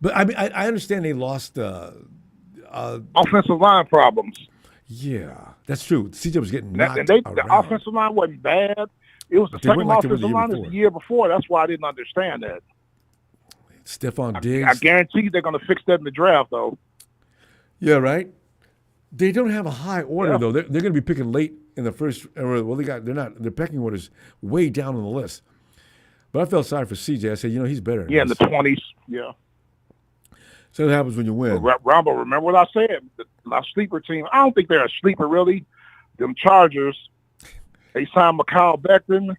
But I understand they lost offensive line problems. Yeah, that's true. CJ was getting knocked the around. offensive line wasn't bad. It was the second offensive line as the year before. That's why I didn't understand that. Stephon Diggs. I guarantee you they're going to fix that in the draft, though. Yeah, right. They don't have a high order though. They're going to be picking late in the first. Well, their pecking order's way down on the list. But I felt sorry for CJ. I said, he's better. Yeah, in the 20s. Yeah. So what happens when you win? Ronbo, remember what I said? My sleeper team, I don't think they're a sleeper, really. Them Chargers, they signed Mikal Becton.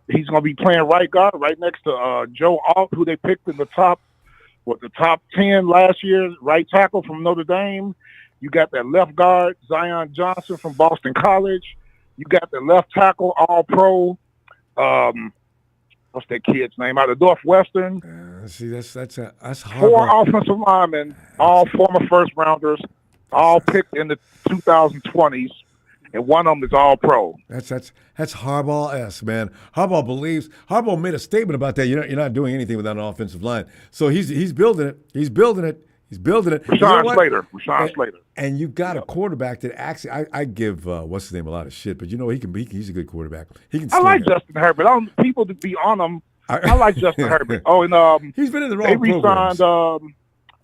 He's going to be playing right guard right next to Joe Alt, who they picked in the top 10 last year, right tackle from Notre Dame. You got that left guard, Zion Johnson from Boston College. You got the left tackle, all-pro, what's that kid's name? Out of Northwestern. See, that's hard. 4 offensive linemen, all former first-rounders, all picked in the 2020s, and one of them is all-pro. That's Harbaugh-esque, man. Harbaugh made a statement about that. You're not doing anything without an offensive line. So he's building it. He's building it. Rashawn Slater. And you got a quarterback that actually, I give what's his name a lot of shit, but he's a good quarterback. He can. I like Justin Herbert. I don't people to be on him. I like Justin Herbert. Oh, and he's been in the wrong They re-signed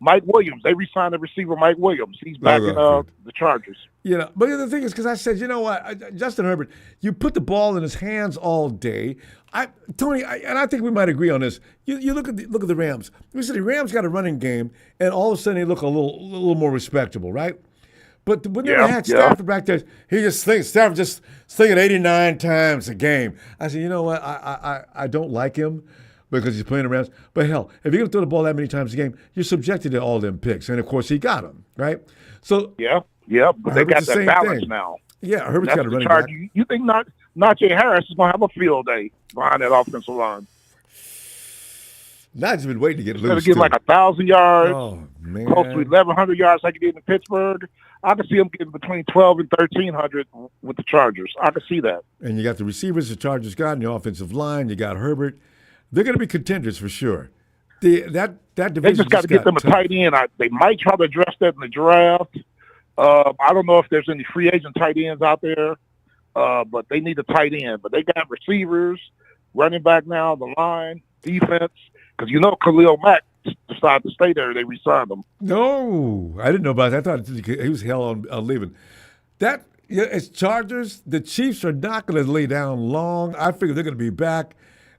Mike Williams. They re-signed the receiver Mike Williams. He's back in the Chargers. But the thing is, because I said, you know what, Justin Herbert, you put the ball in his hands all day. Tony, and I think we might agree on this. You look at the Rams. We said the Rams got a running game, and all of a sudden they look a little more respectable, right? But when they had Stafford back there, Stafford just slinging 89 times a game. I said, you know what, I don't like him because he's playing the Rams. But hell, if you're going to throw the ball that many times a game, you're subjected to all them picks. And, of course, he got them, right? So Yeah, but they got that balance now. Yeah, Herbert's got a running back. You think Najee Harris is going to have a field day behind that offensive line? Najee's been waiting to get loose. He's going to get like 1,000 yards, close to 1,100 yards like he did in Pittsburgh. I can see him getting between 12 and 1,300 with the Chargers. I can see that. And you got the receivers the Chargers got in the offensive line. You got Herbert. They're going to be contenders for sure. That division. They just got to get them a tight end. They might try to address that in the draft. I don't know if there's any free agent tight ends out there, but they need a tight end. But they got receivers, running back now, the line, defense. Because Khalil Mack decided to stay there. They re-signed him. No, I didn't know about that. I thought he was hell on leaving. It's Chargers. The Chiefs are not going to lay down long. I figure they're going to be back.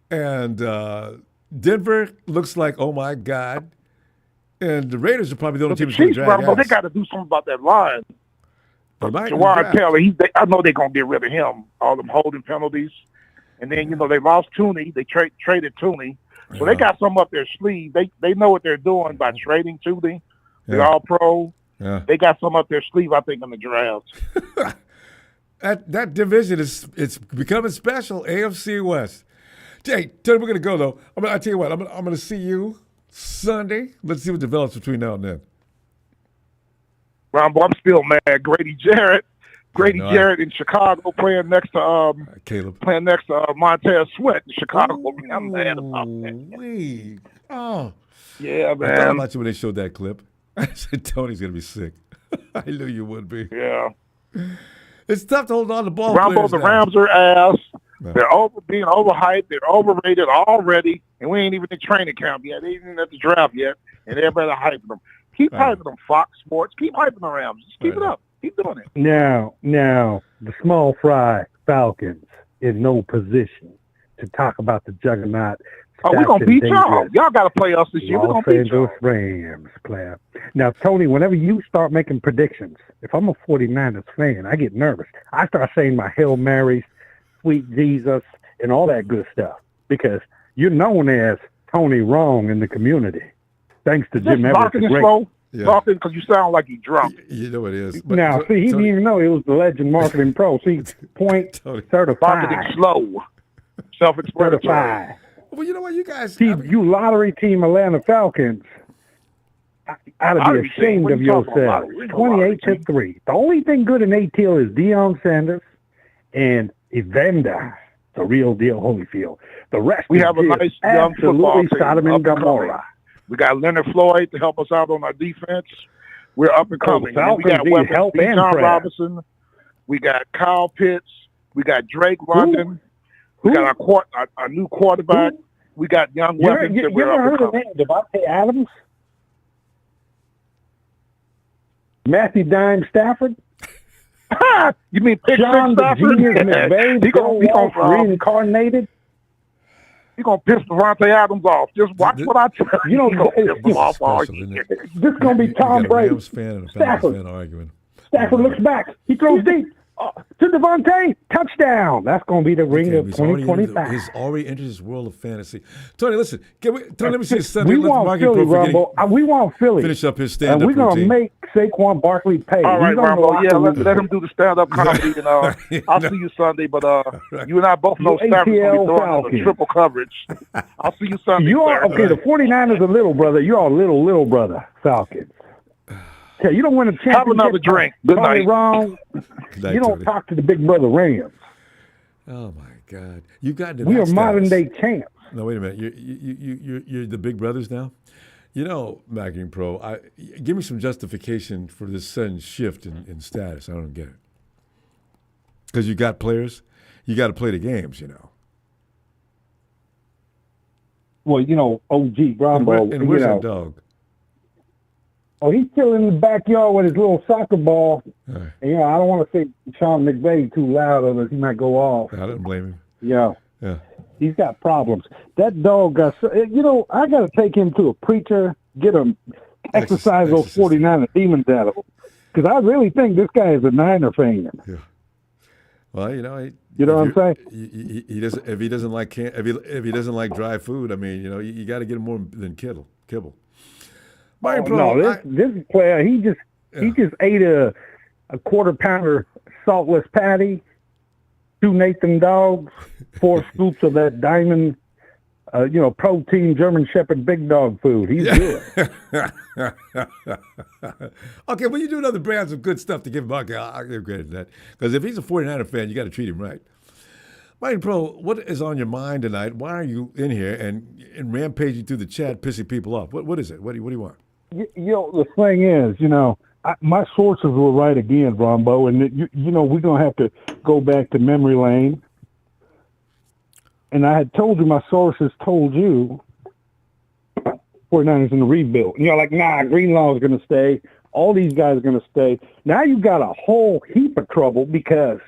And Denver looks like, oh, my God. And the Raiders are probably the only team that's going to drag ass. They got to do something about that line. Jawad Taylor, I know they're going to get rid of him, all them holding penalties. And then, they lost Tooney. They traded Tooney. So they got some up their sleeve. They know what they're doing by trading Tooney. They're all pro. Yeah. They got some up their sleeve, I think, in the draft. That division it's becoming special. AFC West. Jay, Tony, we're going to go, though. I tell you what, I'm going to see you Sunday. Let's see what develops between now and then. Ronbo, I'm still mad. Grady Jarrett in Chicago playing next to Caleb. Playing next to Montez Sweat in Chicago. I'm mad about that. Oh. Yeah, man. I thought about you when they showed that clip. I said, Tony's going to be sick. I knew you would be. Yeah. It's tough to hold on to ball Ronbo, players the now. Rams are ass. No. They're being overhyped. They're overrated already. And we ain't even in training camp yet. They ain't even at the draft yet. And everybody hyping them. Keep hyping them, Fox Sports. Keep hyping the Rams. Just keep it up. Keep doing it. Now, the small fry Falcons in no position to talk about the juggernaut. Oh, we're going to beat y'all. Y'all got to play us this year. We're going to beat y'all. Los Angeles Rams, player. Now, Tony, whenever you start making predictions, if I'm a 49ers fan, I get nervous. I start saying my Hail Marys, Sweet Jesus, and all that good stuff because you're known as Tony Wrong in the community. Thanks to Jim Everett. Talking because you sound like you're drunk. You know it is. But now, see, he didn't even know it was the Legend Marketing Pro. See, point certified. Marketing slow. Self-explanatory. Well, you know what, you guys... See, you lottery team Atlanta Falcons ought to be ashamed of yourselves. 28-3. The only thing good in ATL is Deion Sanders and Evander, the real deal Holyfield. The rest we have a nice young football team. Sodom and Gomorrah. We got Leonard Floyd to help us out on our defense. We're up and coming. Falcons we got need weapons. help and John prayer. Robinson. We got Kyle Pitts. We got Drake London. We got our new quarterback. We got young weapons. You ever heard of the name Devontae Adams? Matthew Dime Stafford? You mean John the Stafford? Genius McVay? He gonna reincarnated? He's going to piss Devontae Adams off. Just watch what I tell you. You know, He's going to piss him off all year. This is going to be Tom Brady. Rams fan and a Falcons fan arguing. Stafford looks back. He throws deep. To Devontae, touchdown. That's going to be the ring of 2025. He's already entered this world of fantasy. Tony, listen. Tony, let me see his Sunday. We want Philly, Rumble. We want Philly. Finish up his stand-up and we're going to routine. make Saquon Barkley pay. All right, Ronbo. Yeah, let him do the stand-up comedy. And I'll see you Sunday. But you and I both know Stafford's going to be throwing the triple coverage. I'll see you Sunday. You are, okay, the 49ers are little brother. You're a little brother, Falcons. Yeah, you don't win a championship. Have another drink. Good night. Wrong. Night, you don't Tony. talk to the big brother Rams. Oh my God, you got into We that are status. modern day champs. No, wait a minute. You're the big brothers now. You know, Marketing Pro. Give me some justification for this sudden shift in status. I don't get it. Because you got players, you got to play the games. You know. Well, you know, OG Ronbo. And where's that dog? Oh, he's chilling in the backyard with his little soccer ball. And, I don't want to say Sean McVay too loud, or he might go off. I don't blame him. Yeah. Yeah. He's got problems. That dog got, I got to take him to a preacher, get him exercise those 49 demons out of him. Because I really think this guy is a Niner fan. Yeah. Well, you know what I'm saying? He doesn't. If he doesn't like if he doesn't like dry food, I mean, you got to get him more than kibble. This player, he just ate a quarter pounder saltless patty, 2 Nathan dogs, 4 scoops of that diamond, protein German Shepherd big dog food. He's good. Okay, well, you do other brands of good stuff to give him. Okay, I'll give credit to that. Because if he's a 49er fan, you got to treat him right. Mighty Pro, what is on your mind tonight? Why are you in here and rampaging through the chat, pissing people off? What is it? What do you want? The thing is, my sources were right again, Ronbo, and we're gonna have to go back to memory lane. And I had told you, my sources told you, 49ers in the rebuild. And you're like, nah, Greenlaw is gonna stay. All these guys are gonna stay. Now you got a whole heap of trouble because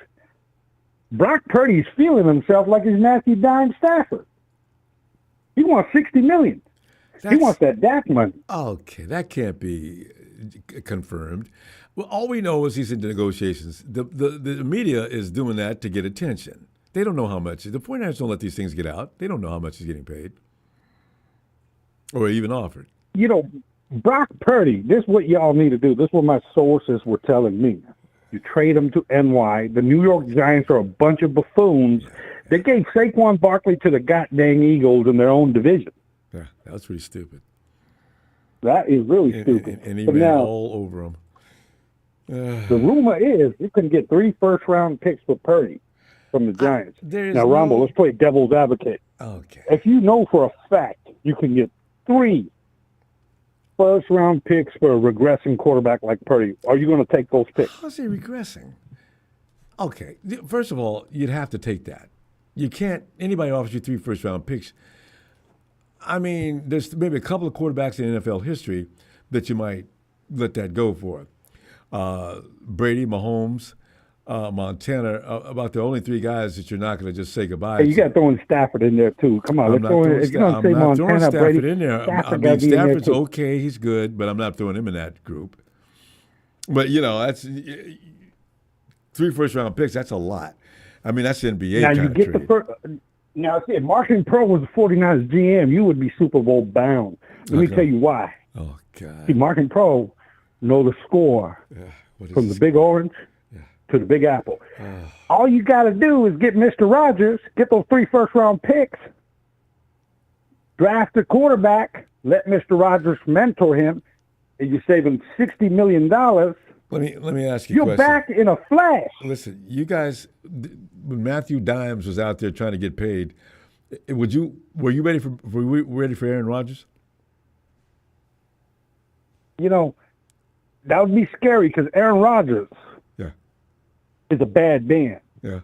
Brock Purdy's feeling himself like he's Matthew Dime Stafford. He wants $60 million. He wants that Dak money. Okay, that can't be confirmed. Well, all we know is he's in negotiations. The media is doing that to get attention. They don't know how much. The 49ers don't let these things get out. They don't know how much he's getting paid or even offered. Brock Purdy, this is what y'all need to do. This is what my sources were telling me. You trade him to NY. The New York Giants are a bunch of buffoons. They gave Saquon Barkley to the goddamn Eagles in their own division. Yeah, that was pretty stupid. That is really stupid. And he ran all over him. The rumor is you can get 3 first-round picks for Purdy from the Giants. Now, Ronbo, let's play devil's advocate. Okay. If you know for a fact you can get 3 first-round picks for a regressing quarterback like Purdy, are you going to take those picks? How's he regressing? Okay, first of all, you'd have to take that. You can't. Anybody offers you 3 first-round picks. I mean, there's maybe a couple of quarterbacks in NFL history that you might let that go for. Brady, Mahomes, Montana, about the only 3 guys that you're not going to just say goodbye to. Hey, you got to throw in Stafford in there, too. Come on, I'm let's throw in. If you're going to say Montana, Stafford Brady, in there. Stafford's okay. He's good, but I'm not throwing him in that group. But, that's 3 first-round picks. That's a lot. I mean, that's the NBA now kind you of get trade. the first. Now, see, if Martin Pro was the 49ers GM, you would be Super Bowl bound. Let me tell you why. Oh, God. See, Martin Pro know the score from the Big Orange to the Big Apple. All you got to do is get Mr. Rogers, get those 3 first-round picks, draft a quarterback, let Mr. Rogers mentor him, and you're saving $60 million. Let me ask you a question. You're back in a flash. Listen, you guys, when Matthew Dimes was out there trying to get paid, were you ready for Aaron Rodgers? That would be scary because Aaron Rodgers is a bad man. Yeah.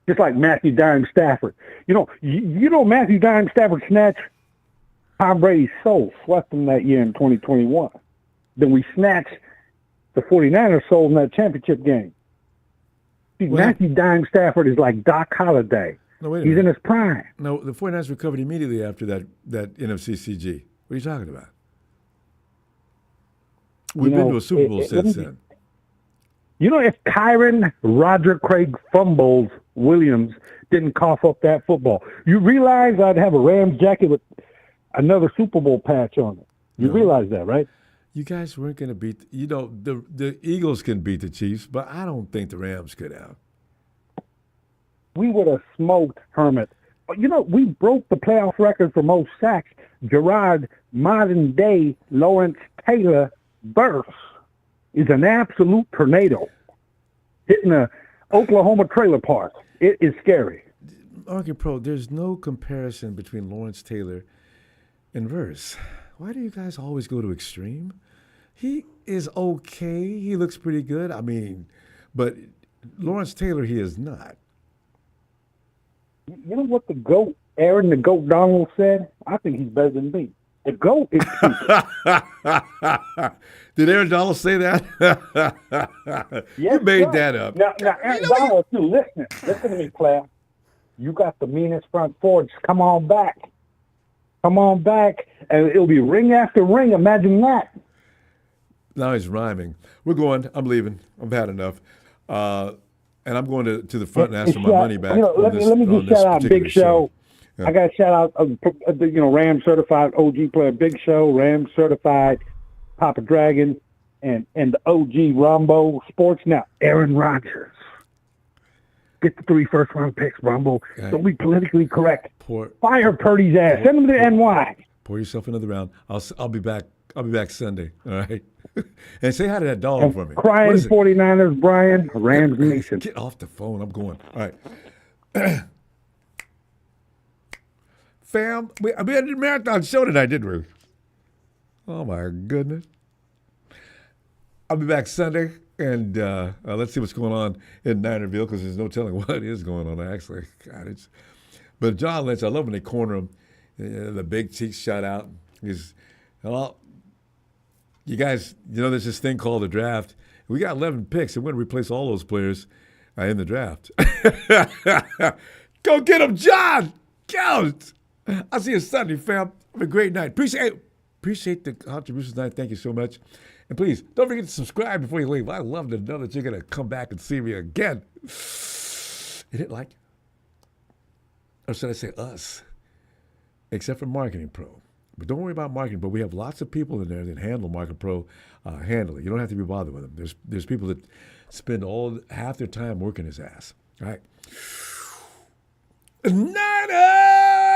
Just like Matthew Dime Stafford. Matthew Dime Stafford snatched Tom Brady's soul, swept him that year in 2021. Then we snatched the 49ers soul in that championship game. See, Matthew Dime Stafford is like Doc Holliday. No, wait a He's minute. in his prime. No, the 49ers recovered immediately after that NFC CG. What are you talking about? We've been to a Super Bowl since then. If Kyron Roger Craig Fumbles Williams didn't cough up that football, you realize I'd have a Rams jacket with another Super Bowl patch on it. You realize that, right? You guys weren't going to beat, the Eagles can beat the Chiefs, but I don't think the Rams could have. We would have smoked Hermit. We broke the playoff record for most sacks. Gerard, modern day Lawrence Taylor burst is an absolute tornado hitting a Oklahoma trailer park. It is scary. Argue Pro, there's no comparison between Lawrence Taylor and Verse. Why do you guys always go to extreme? He is okay. He looks pretty good. I mean, but Lawrence Taylor, he is not. You know what the GOAT, Aaron the GOAT Donald said? I think he's better than me. The GOAT is Did Aaron Donald say that? Yes, You made sir. that up. Now Aaron Donald, too, listen to me, Claire. You got the meanest front four. Just come on back. Come on back. And it'll be ring after ring. Imagine that. Now he's rhyming. We're going. I'm leaving. I've had enough. And I'm going to the front and ask for my money back. Let me just shout out Big Show. Yeah. I got to shout out, Rams certified OG player Big Show, Rams certified Papa Dragon, and the OG Ronbo Sports. Now, Aaron Rodgers. Get the 3 first-round picks, Ronbo. Okay. Don't be politically correct. Fire Purdy's ass. Send him to NY. Pour yourself another round. I'll be back. I'll be back Sunday. All right. And say hi to that dog for me. Crying 49ers, Brian. Rams Nation. Get off the phone. I'm going. All right. Fam, we had a marathon show tonight, didn't we? Oh, my goodness. I'll be back Sunday, and let's see what's going on in Ninerville, because there's no telling what is going on, actually. God, but John Lynch, I love when they corner him. The big cheeks shot out. Well, you guys, there's this thing called the draft. We got 11 picks, and we're going to replace all those players in the draft. Go get them, John! Go! I'll see you Sunday, fam. Have a great night. Appreciate the contributions tonight. Thank you so much. And please, don't forget to subscribe before you leave. I love to know that you're going to come back and see me again. You didn't like it? Or should I say us? Except for Marketing Pro. But don't worry about Marketing Pro. We have lots of people in there that handle Marketing Pro handily. You don't have to be bothered with them. There's people that spend half their time working his ass. All right. Niners!